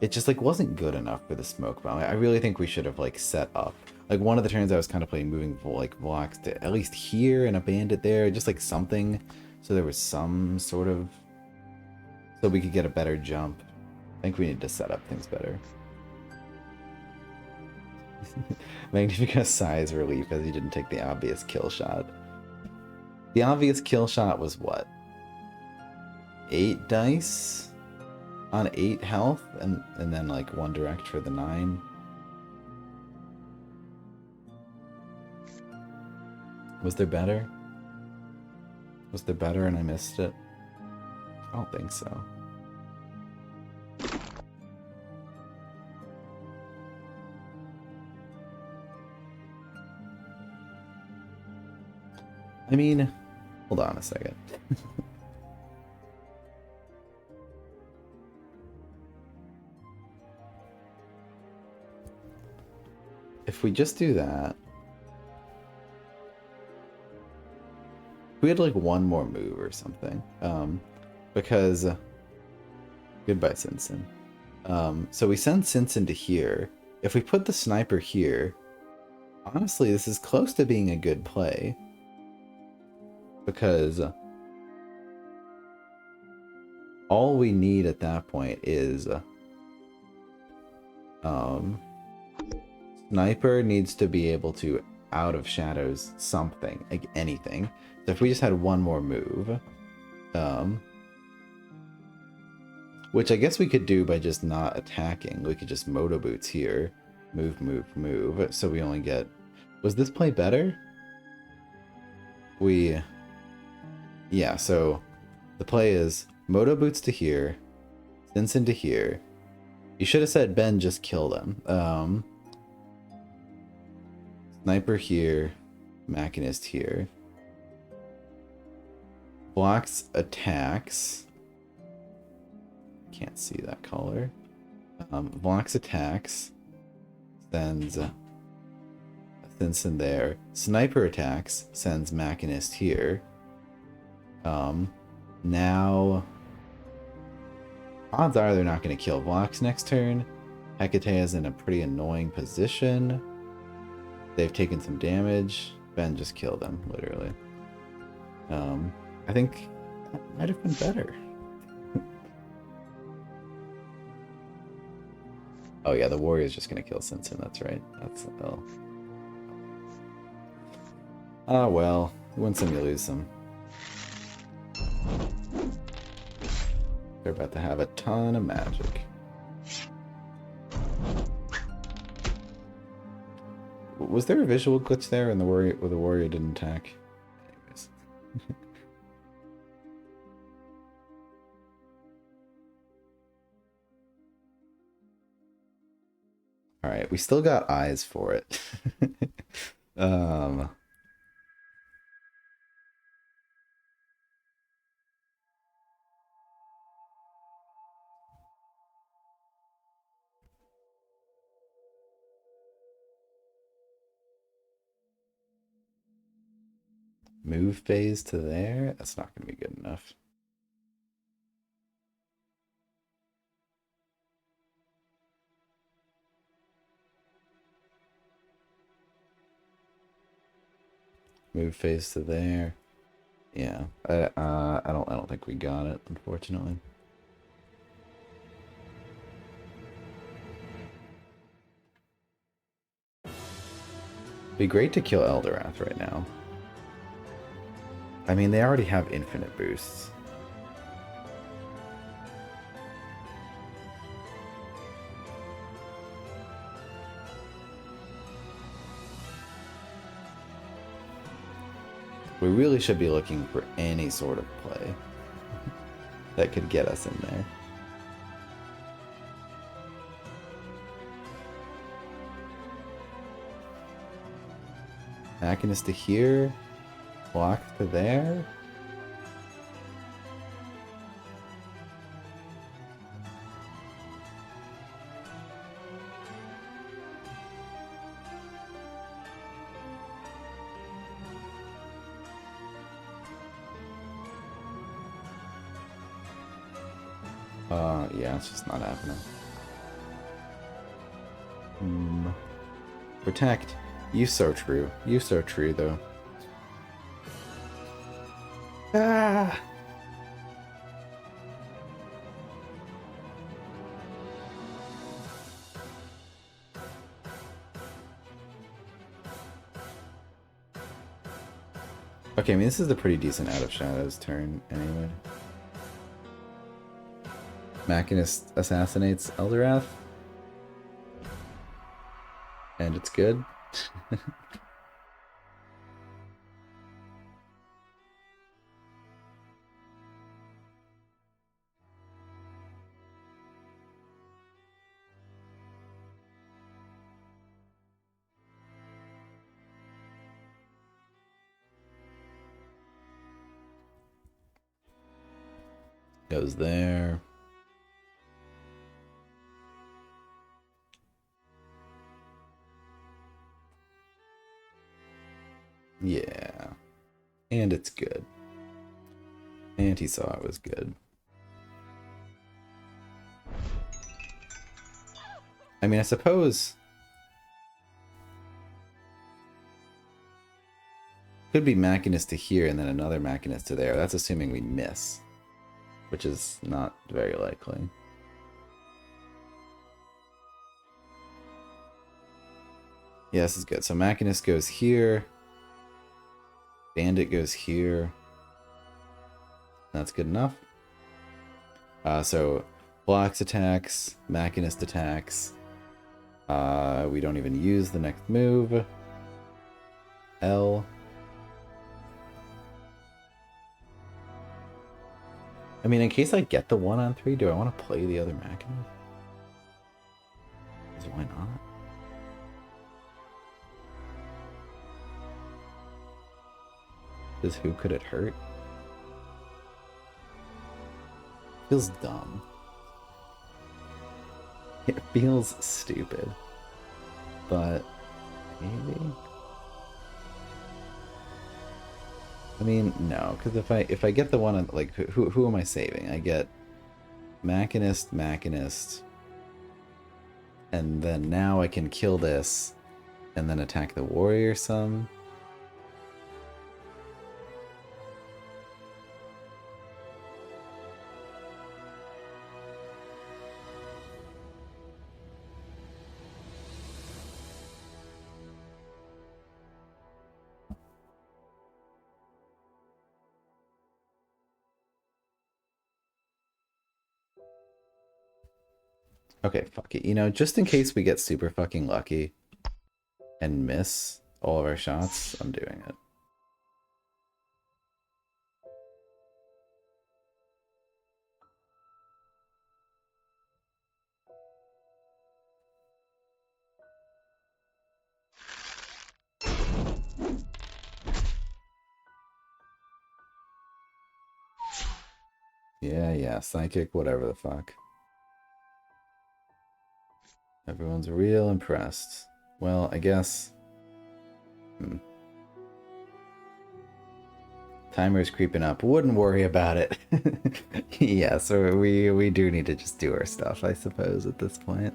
it just like wasn't good enough for the smoke bomb. I really think we should have like set up. Like one of the turns I was kind of playing moving like blocks to at least here and a bandit there, just like something, so there was some sort of, so we could get a better jump. I think we need to set up things better. Magnifica sighs relief as he didn't take the obvious kill shot. The obvious kill shot was what? 8 dice on 8 health and then like 1 direct for the 9. Was there better? Was there better and I missed it? I don't think so. I mean, hold on a second. If we just do that, we had like 1 more move or something. Because goodbye, Simpson. So we send Simpson to here. If we put the sniper here, honestly, this is close to being a good play. Because all we need at that point is sniper needs to be able to out of shadows something, like anything. So if we just had one more move, which I guess we could do by just not attacking. We could just moto boots here, move, move, move. So we only get. Was this play better? Yeah. So the play is moto boots to here, Stinson to here. You should have said Ben just kill them. Sniper here, Machinist here. Blocks attacks. Can't see that color. Blocks attacks. Sends Stinson there. Sniper attacks. Sends Machinist here. Now odds are they're not going to kill Blocks next turn. Hecate is in a pretty annoying position. They've taken some damage. Ben just killed them, literally. I think that might have been better. Oh yeah, the warrior's just gonna kill Simpson, that's right. That's well. Ah well. You win some, you lose some. They're about to have a ton of magic. Was there a visual glitch there and the warrior didn't attack? Anyways. Alright, we still got eyes for it. Move phase to there? That's not going to be good enough. Move phase to there. Yeah, I don't think we got it, unfortunately. Be great to kill Eldorath right now. I mean, they already have infinite boosts. We really should be looking for any sort of play that could get us in there. Machinist to here, block to there. Yeah, it's just not happening. Protect. You so true. You so true, though. Ah! Okay, I mean, this is a pretty decent Out of Shadows turn, anyway. Machinist assassinates Eldorath. And it's good. Goes there. Yeah. And it's good. And he saw it was good. I mean, I suppose could be Machinist to here and then another Machinist to there. That's assuming we miss, which is not very likely. Yeah, this is good. So Machinist goes here. Bandit goes here. That's good enough. So Blocks attacks, Machinist attacks. We don't even use the next move. L. I mean, in case I get the 1-on-3, do I want to play the other Machinist? Because why not? Because who could it hurt? Feels dumb. It feels stupid. But maybe. I mean, no, because if I get the one on, like, who am I saving? I get Machinist, and then now I can kill this, and then attack the warrior some. Okay, fuck it. You know, just in case we get super fucking lucky and miss all of our shots, I'm doing it. Yeah, psychic, whatever the fuck. Everyone's real impressed. Well, I guess... Timer's creeping up. Wouldn't worry about it. Yeah, so we do need to just do our stuff, I suppose, at this point.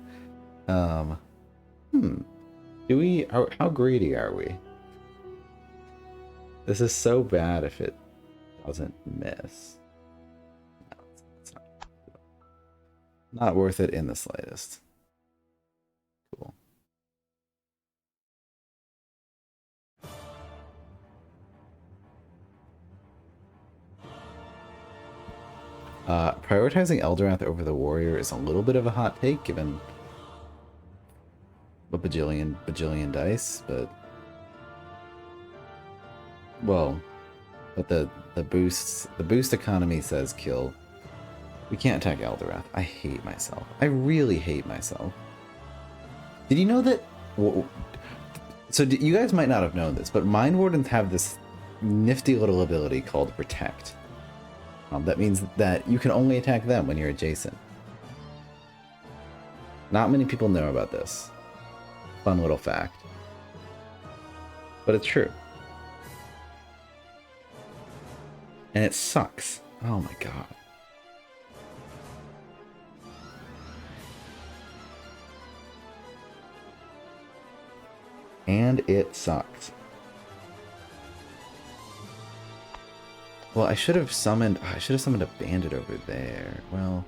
Do we... How greedy are we? This is so bad if it doesn't miss. No, it's not worth it in the slightest. Cool. Prioritizing Eldorath over the warrior is a little bit of a hot take, given a bajillion dice, but... Well, but the boost economy says kill. We can't attack Eldorath. I hate myself. I really hate myself. Did you know that... So you guys might not have known this, but Mind Wardens have this nifty little ability called Protect. That means that you can only attack them when you're adjacent. Not many people know about this. Fun little fact. But it's true. And it sucks. Oh my god. And it sucks. Well, I should have summoned a bandit over there. Well,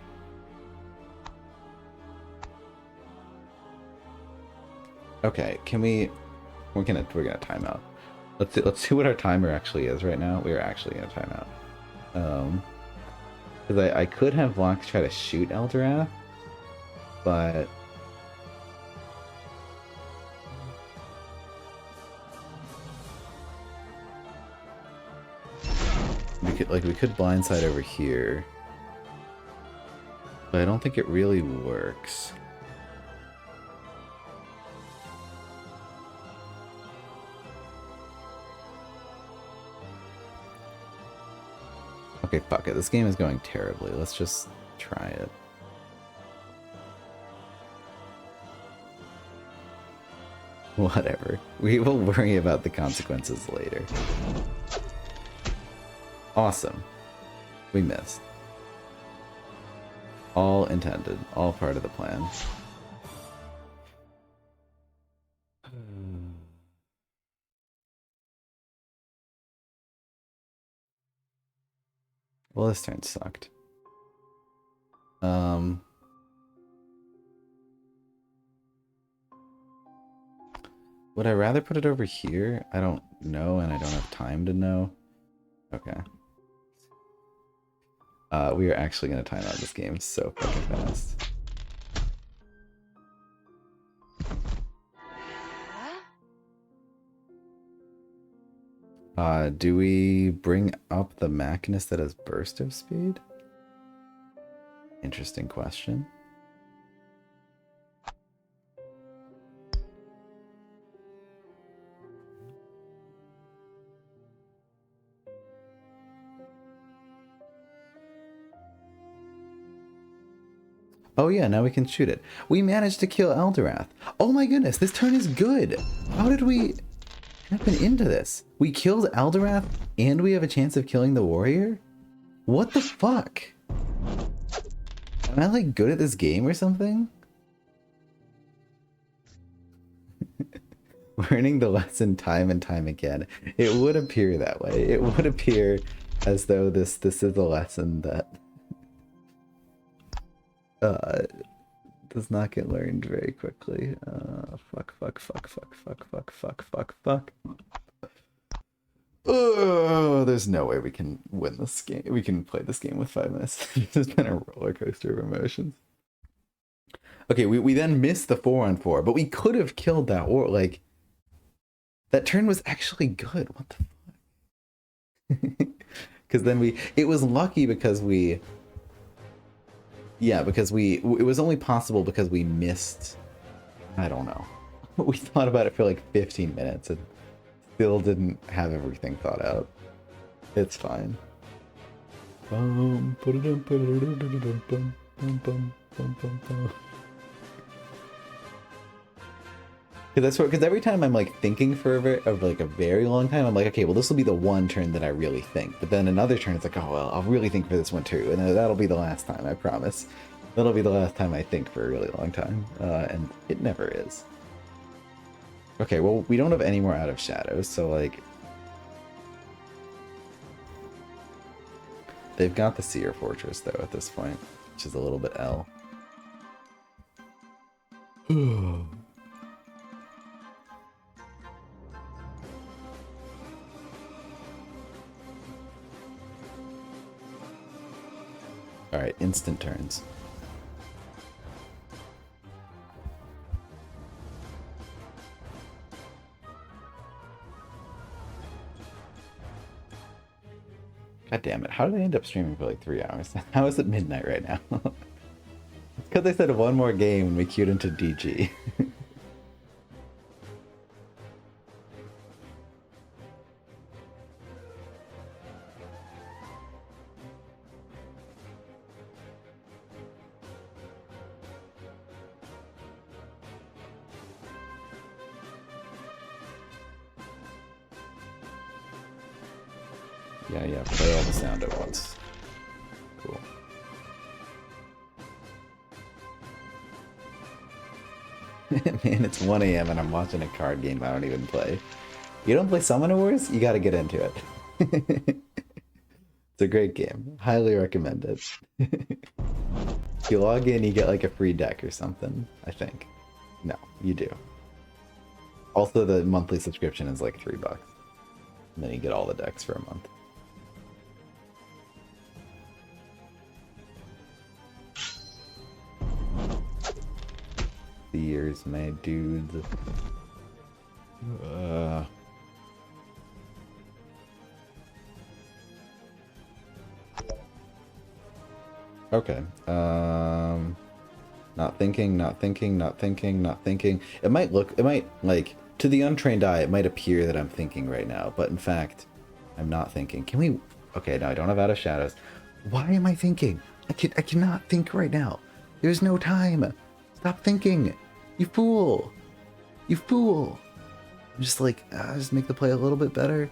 okay, can we're gonna time out. Let's see what our timer actually is right now. We're actually gonna time out. Because I could have Vox try to shoot Eldorath, but we could blindside over here, but I don't think it really works. Okay, fuck it. This game is going terribly. Let's just try it. Whatever. We will worry about the consequences later. Awesome. We missed. All intended. All part of the plan. Well, this turn sucked. Would I rather put it over here? I don't know, and I don't have time to know. Okay. We are actually gonna time out this game so fucking fast. Do we bring up the Machinist that has burst of speed? Interesting question. Oh yeah, now we can shoot it. We managed to kill Eldorath. Oh my goodness, this turn is good. How did we happen into this? We killed Eldorath and we have a chance of killing the warrior? What the fuck? Am I like good at this game or something? Learning the lesson time and time again. It would appear that way. It would appear as though this is a lesson that does not get learned very quickly. Fuck. Oh, there's no way we can win this game. We can play this game with 5 minutes. This has been a roller coaster of emotions. Okay, we then missed the 4-on-4, but we could have killed that war. Like, that turn was actually good. What the fuck? Because then it was lucky because it was only possible because we missed, I don't know. We thought about it for like 15 minutes and still didn't have everything thought out. It's fine. Because every time I'm like thinking for a very long time, I'm like, okay, well, this will be the one turn that I really think. But then another turn, it's like, oh well, I'll really think for this one too, and that'll be the last time. I promise. That'll be the last time I think for a really long time, and it never is. Okay, well, we don't have any more Out of Shadows, so like, they've got the Seer Fortress though at this point, which is a little bit L. Alright, instant turns. God damn it, how did I end up streaming for like 3 hours? How is it midnight right now? It's because I said one more game and we queued into DG. Yeah, play all the sound at once. Cool. Man, it's 1 AM and I'm watching a card game I don't even play. You don't play Summoner Wars? You gotta get into it. It's a great game. Highly recommend it. If you log in, you get like a free deck or something, I think. No, you do. Also, the monthly subscription is like $3. And then you get all the decks for a month. Years, my dudes. Okay. Not thinking. It might like, to the untrained eye, it might appear that I'm thinking right now, but in fact, I'm not thinking. Can we? Okay, no, I don't have Out of Shadows. Why am I thinking? I cannot think right now. There's no time. Stop thinking. You fool. You fool. I'm just like, just make the play a little bit better.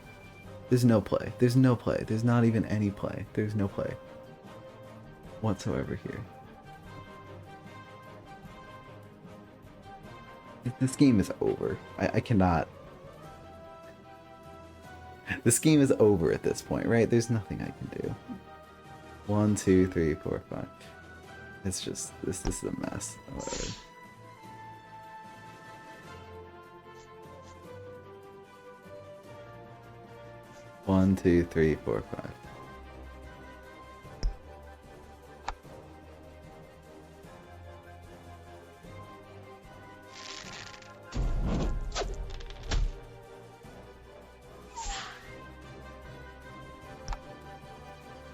There's no play. There's no play. There's not even any play. There's no play whatsoever here. This game is over. I cannot. This game is over at this point, right? There's nothing I can do. 1, 2, 3, 4, 5. It's just this is a mess. Whatever. One, two, three, four, five.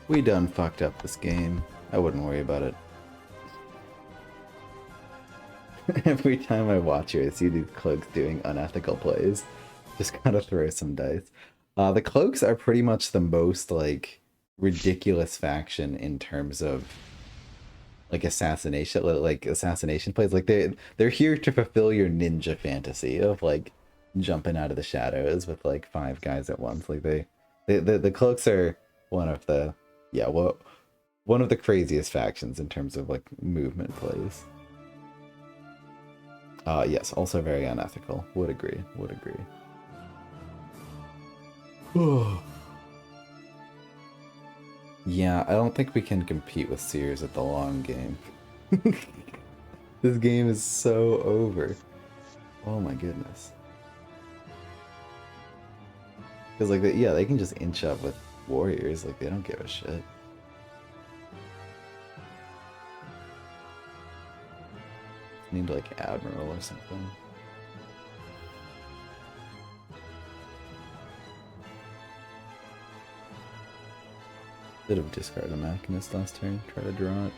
We done fucked up this game. I wouldn't worry about it. Every time I watch you, I see these cloaks doing unethical plays. Just gotta throw some dice. The cloaks are pretty much the most, like, ridiculous faction in terms of, like, assassination plays. Like, they're here to fulfill your ninja fantasy of, like, jumping out of the shadows with, like, 5 guys at once. Like, the cloaks are one of the, yeah, well, one of the craziest factions in terms of, like, movement plays. Yes, also very unethical. Would agree. Would agree. Yeah, I don't think we can compete with Sears at the long game. This game is so over. Oh my goodness. Because, like, yeah, they can just inch up with warriors. Like, they don't give a shit. Need, like, Admiral or something. Could have discarded a Machinist last turn, try to draw it.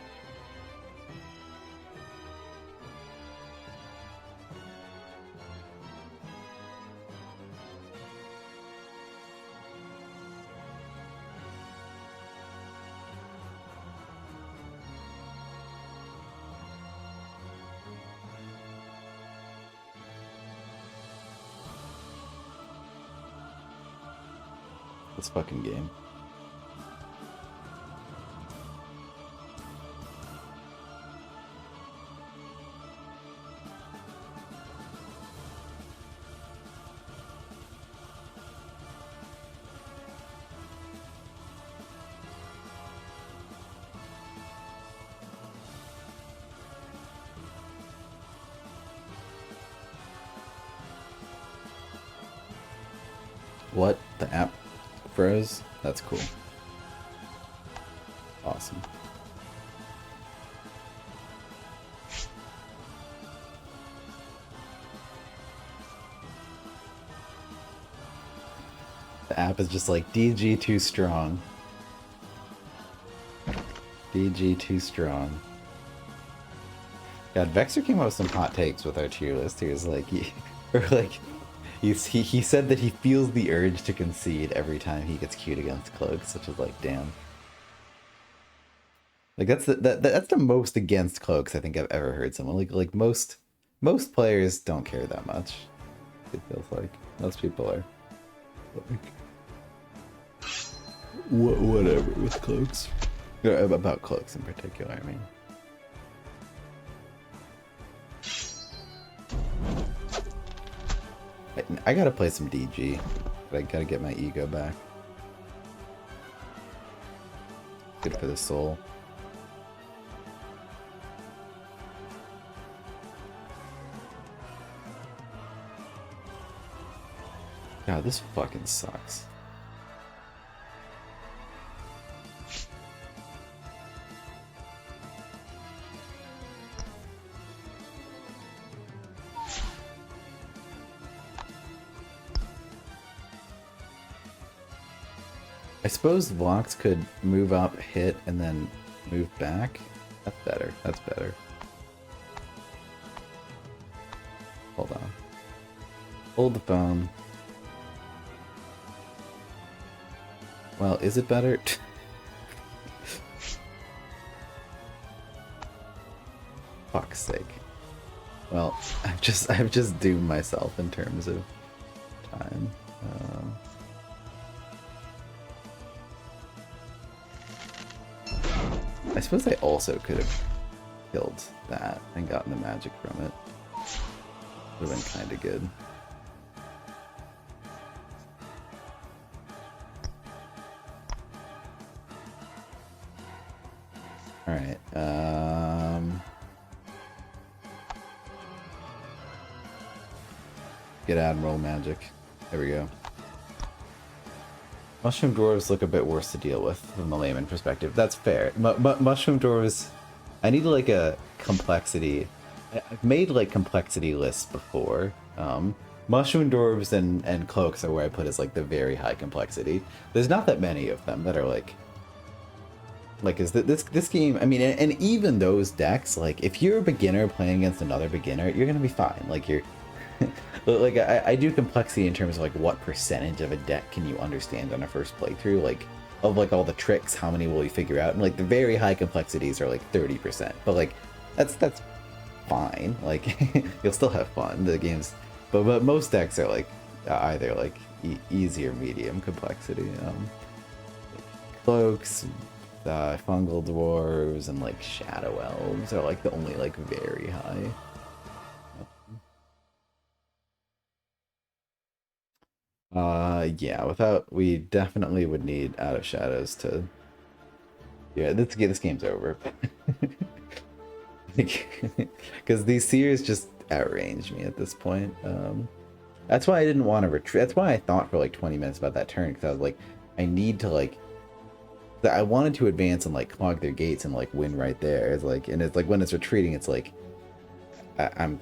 This fucking game. What? The app froze? That's cool. Awesome. The app is just like, DG too strong. DG too strong. God, Vexer came up with some hot takes with our tier list. He was like, he said that he feels the urge to concede every time he gets queued against Cloaks, which is like, damn. Like, that's the most against Cloaks I think I've ever heard someone. Like most players don't care that much. It feels like most people are like, whatever with Cloaks. About Cloaks in particular, I mean. I gotta play some DG, but I gotta get my ego back. Good for the soul. God, this fucking sucks. I suppose Vox could move up, hit, and then move back. That's better. That's better. Hold on. Hold the phone. Well, is it better? Fuck's sake. Well, I've just doomed myself in terms of time. I suppose I also could have killed that and gotten the magic from it. Would have been kind of good. All right. Get Admiral Magic. There we go. Mushroom Dwarves look a bit worse to deal with from the layman perspective. That's fair. Mushroom Dwarves... I need like a complexity... I've made like complexity lists before. Mushroom Dwarves and Cloaks are where I put as like the very high complexity. There's not that many of them that are like... is this game... I mean, and even those decks, like, if you're a beginner playing against another beginner, you're gonna be fine. Like, you're... like, I do complexity in terms of, like, what percentage of a deck can you understand on a first playthrough? Like, of, like, all the tricks, how many will you figure out? And, like, the very high complexities are, like, 30%. But, like, that's fine. Like, you'll still have fun. The game's... But most decks are, like, either, like, easy or medium complexity. Cloaks, Fungal Dwarves, and, like, Shadow Elves are, like, the only, like, very high. Yeah, we definitely would need Out of Shadows to... Yeah, this game's over. Because these seers just outrange me at this point. That's why I didn't want to retreat. That's why I thought for like 20 minutes about that turn, because I was like, I need to like... I wanted to advance and like clog their gates and like win right there. It's like, and it's like when it's retreating, it's like, I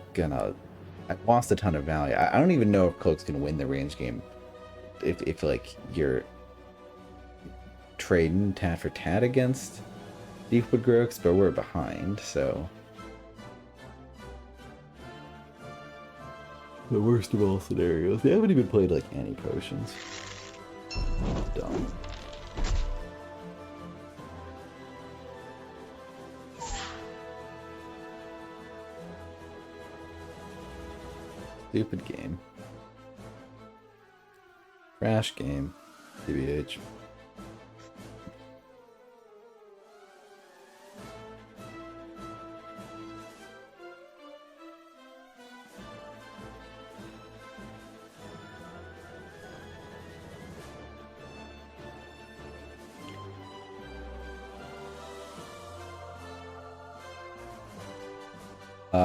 lost a ton of value. I don't even know if Cloaks can win the range game if like you're trading tat for tat against Deepwood Grokes, but we're behind, so the worst of all scenarios. They haven't even played like any potions. Dumb. Stupid game. Crash game. TBH.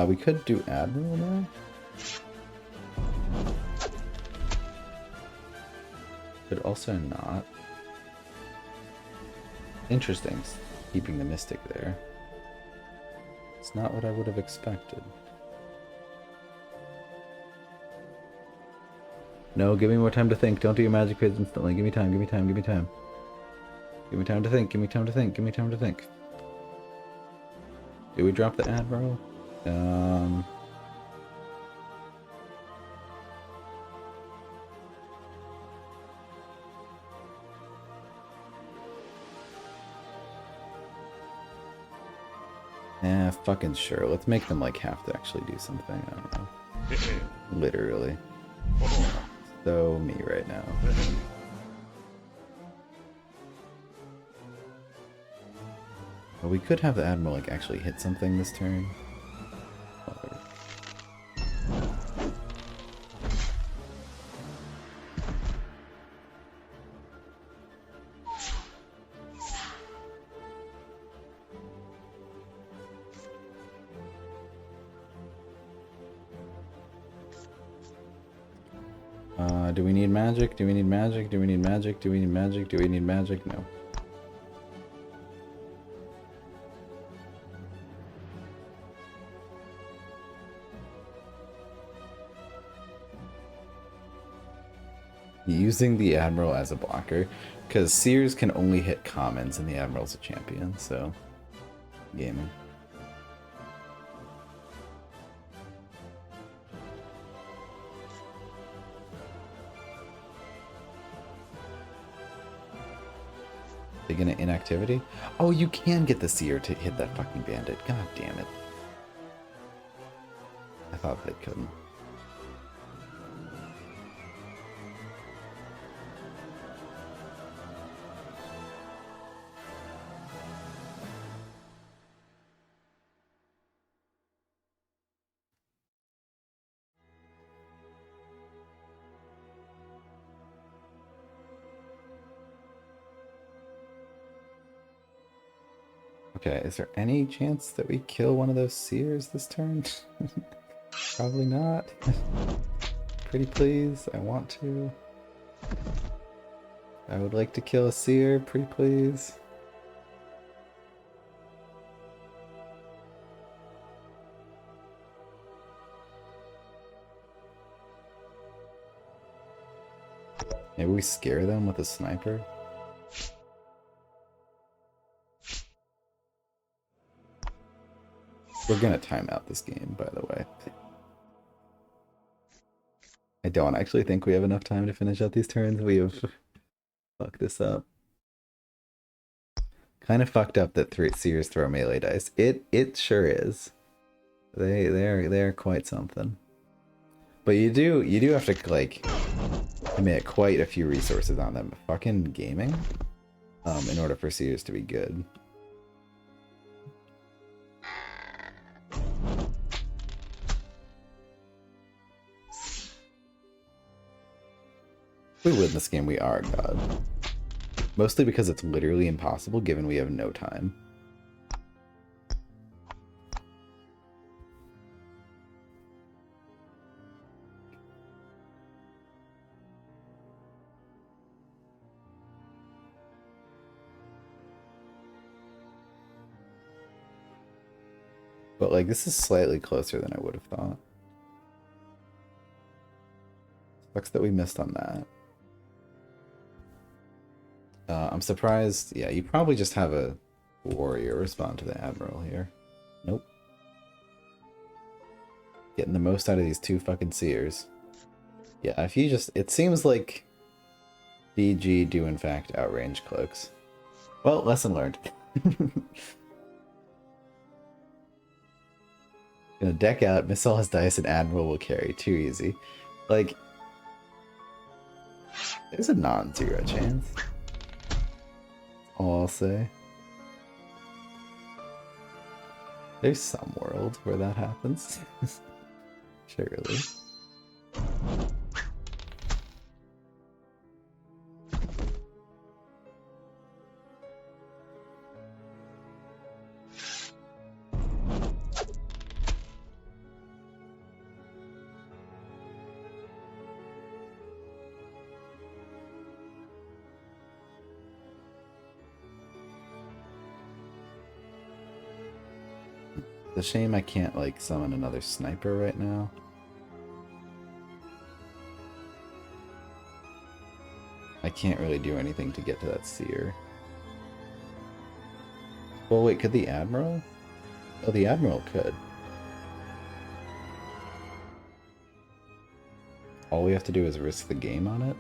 We could do Admiral now. But also not. Interesting, keeping the Mystic there. It's not what I would have expected. No, give me more time to think. Don't do your magic quiz instantly. Give me time, give me time, give me time. Give me time to think, give me time to think, give me time to think. Did we drop the Admiral? Yeah, fucking sure. Let's make them like have to actually do something. I don't know. Literally. So me right now. Well, we could have the Admiral like actually hit something this turn. Do we need magic? Do we need magic? Do we need magic? Do we need magic? Do we need magic? No. Using the Admiral as a blocker, because Seers can only hit commons and the Admiral's a champion, so... Gaming. They gonna inactivity? Oh, you can get the Seer to hit that fucking bandit. God damn it. I thought they couldn't. Okay, is there any chance that we kill one of those seers this turn? Probably not. Pretty please, I want to. I would like to kill a seer, pretty please. Maybe we scare them with a sniper? We're gonna time out this game, by the way. I don't actually think we have enough time to finish out these turns. We have fucked this up. Kind of fucked up that seers throw melee dice. It sure is. They're quite something. But you do have to like commit quite a few resources on them. Fucking gaming, in order for seers to be good. If we win this game, we are God. Mostly because it's literally impossible given we have no time. But like, this is slightly closer than I would have thought. Sucks that we missed on that. I'm surprised. Yeah, you probably just have a warrior respond to the admiral here. Nope. Getting the most out of these two fucking seers. Yeah, if you just... It seems like DG do in fact outrange cloaks. Well, lesson learned. Gonna deck out, miss all his dice, and admiral will carry. Too easy. Like... There's a non-zero chance. All I'll say. There's some world where that happens. Surely. It's a shame I can't, like, summon another sniper right now. I can't really do anything to get to that seer. Well, wait, could the admiral? Oh, the admiral could. All we have to do is risk the game on it.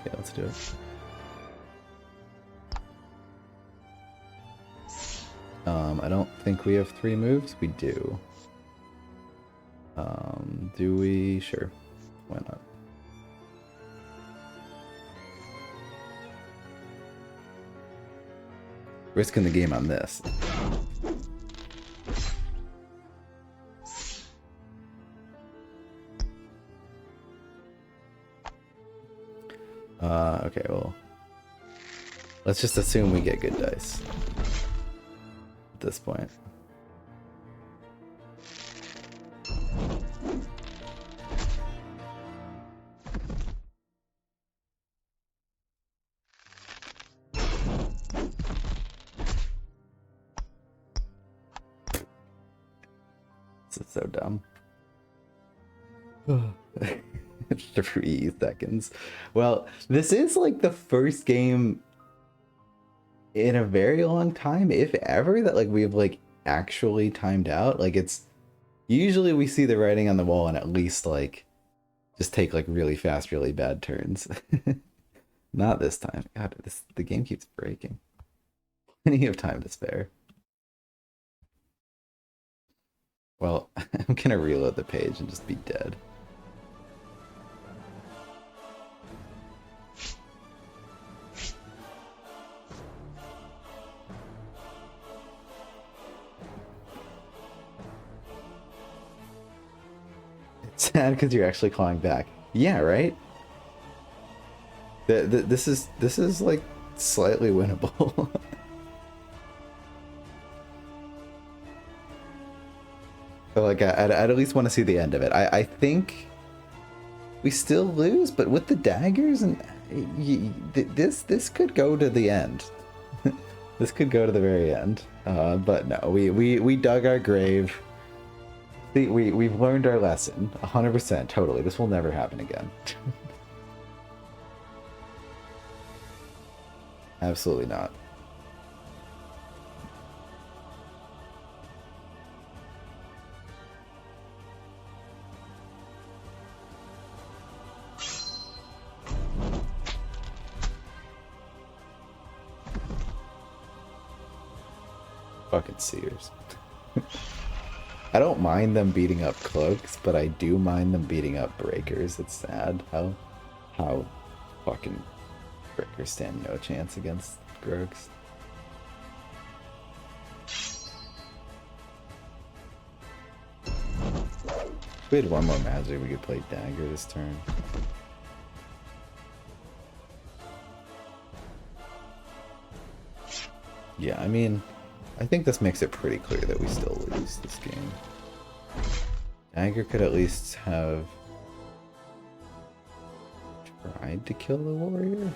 Okay, let's do it. I don't think we have 3 moves. We do. Do we? Sure. Why not? Risking the game on this. Okay, well, let's just assume we get good dice at this point. This is so dumb. 3 seconds. Well, this is like the first game in a very long time, if ever, that like we've like actually timed out. Like, it's usually we see the writing on the wall and at least like just take like really fast, really bad turns. Not this time. God, the game keeps breaking. Plenty of time to spare. Well, I'm gonna reload the page and just be dead. It's sad because you're actually clawing back. Yeah, right? This is like slightly winnable. So like I'd at least want to see the end of it. I think we still lose, but with the daggers and this could go to the end. This could go to the very end. But no, we dug our grave. See, we've learned our lesson 100%. Totally, this will never happen again. Absolutely not. Fucking Seers. I don't mind them beating up Cloaks, but I do mind them beating up Breakers. It's sad how fucking Breakers stand no chance against Grogs. If we had one more magic, we could play Dagger this turn. Yeah, I mean, I think this makes it pretty clear that we still lose this game. Dagger could at least have tried to kill the warrior.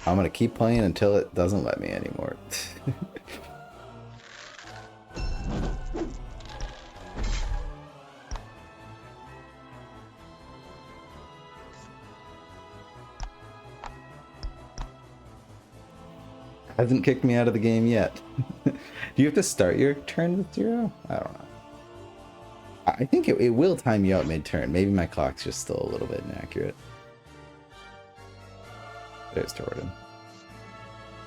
I'm gonna keep playing until it doesn't let me anymore. Hasn't kicked me out of the game yet. Do you have to start your turn with 0? I don't know. I think it will time you out mid-turn. Maybe my clock's just still a little bit inaccurate. There's Torden.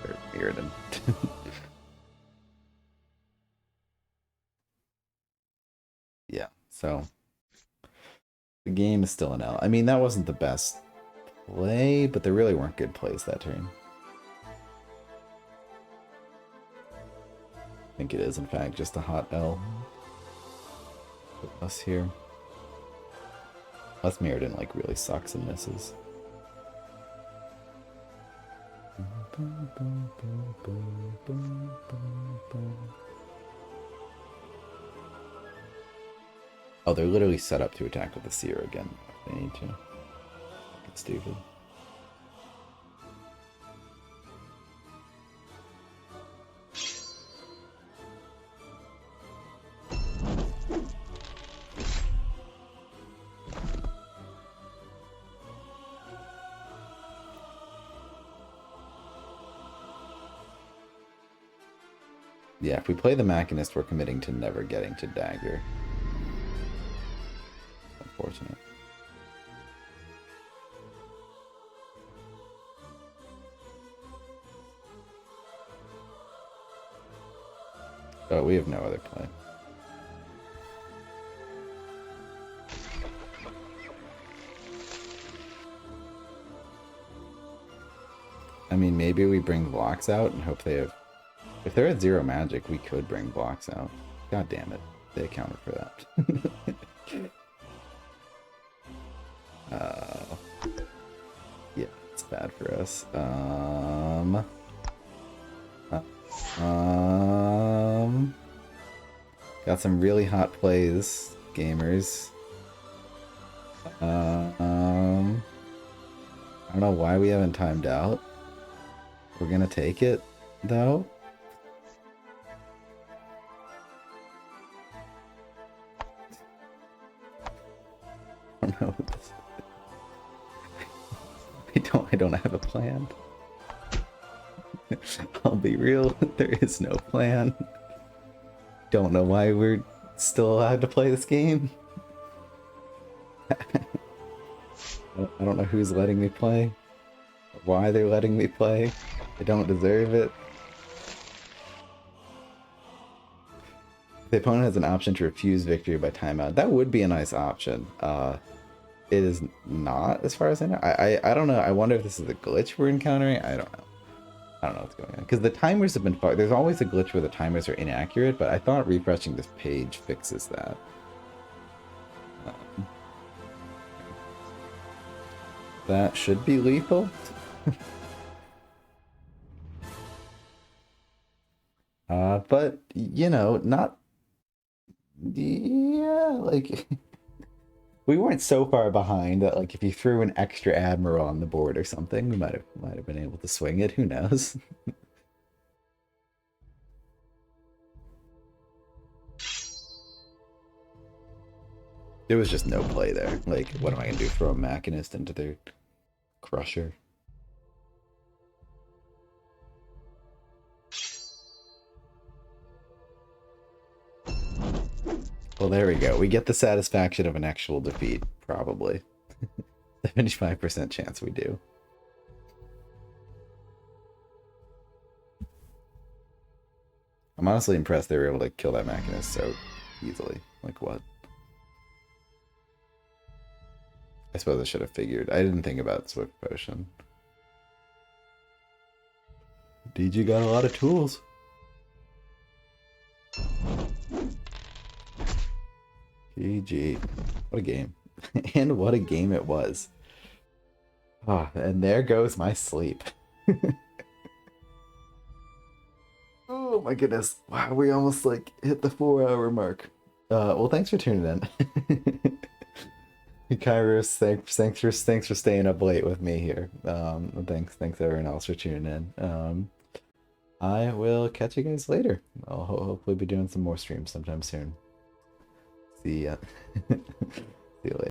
Or Mirrodin. Yeah, so the game is still an L. I mean, that wasn't the best play, but there really weren't good plays that turn. I think it is, in fact, just a hot L. Put us here. Unless Mirrodin, like, really sucks and misses. Oh, they're literally set up to attack with the Seer again if they need to. It's stupid. Yeah, if we play the Machinist, we're committing to never getting to Dagger. Unfortunate. Oh, we have no other play. I mean, maybe we bring blocks out and hope they have... If they're at 0 magic, we could bring blocks out. God damn it. They accounted for that. Yeah, it's bad for us. Got some really hot plays, gamers. I don't know why we haven't timed out. We're gonna take it, though. I don't know. I don't have a plan. I'll be real, there is no plan. Don't know why we're still allowed to play this game. I don't know who's letting me play, or why they're letting me play. I don't deserve it. The opponent has an option to refuse victory by timeout. That would be a nice option. It is not, as far as I know. I don't know. I wonder if this is a glitch we're encountering. I don't know. I don't know what's going on. Because the timers have been far. There's always a glitch where the timers are inaccurate, but I thought refreshing this page fixes that. Um, that should be lethal. But, you know, not. Yeah, like. We weren't so far behind that, like, if you threw an extra admiral on the board or something, we might have been able to swing it. Who knows? There was just no play there. Like, what am I gonna do? Throw a Machinist into their Crusher? Well, there we go. We get the satisfaction of an actual defeat, probably. 75% chance we do. I'm honestly impressed they were able to kill that Machinist so easily. Like, what? I suppose I should have figured. I didn't think about Swift Potion. DG got a lot of tools. GG. What a game. And what a game it was. Ah, oh, and there goes my sleep. Oh my goodness. Wow, we almost like hit the 4 hour mark. Well, thanks for tuning in. Kairos, thanks for staying up late with me here. Thanks everyone else for tuning in. I will catch you guys later. I'll hopefully be doing some more streams sometime soon. See ya. See you later.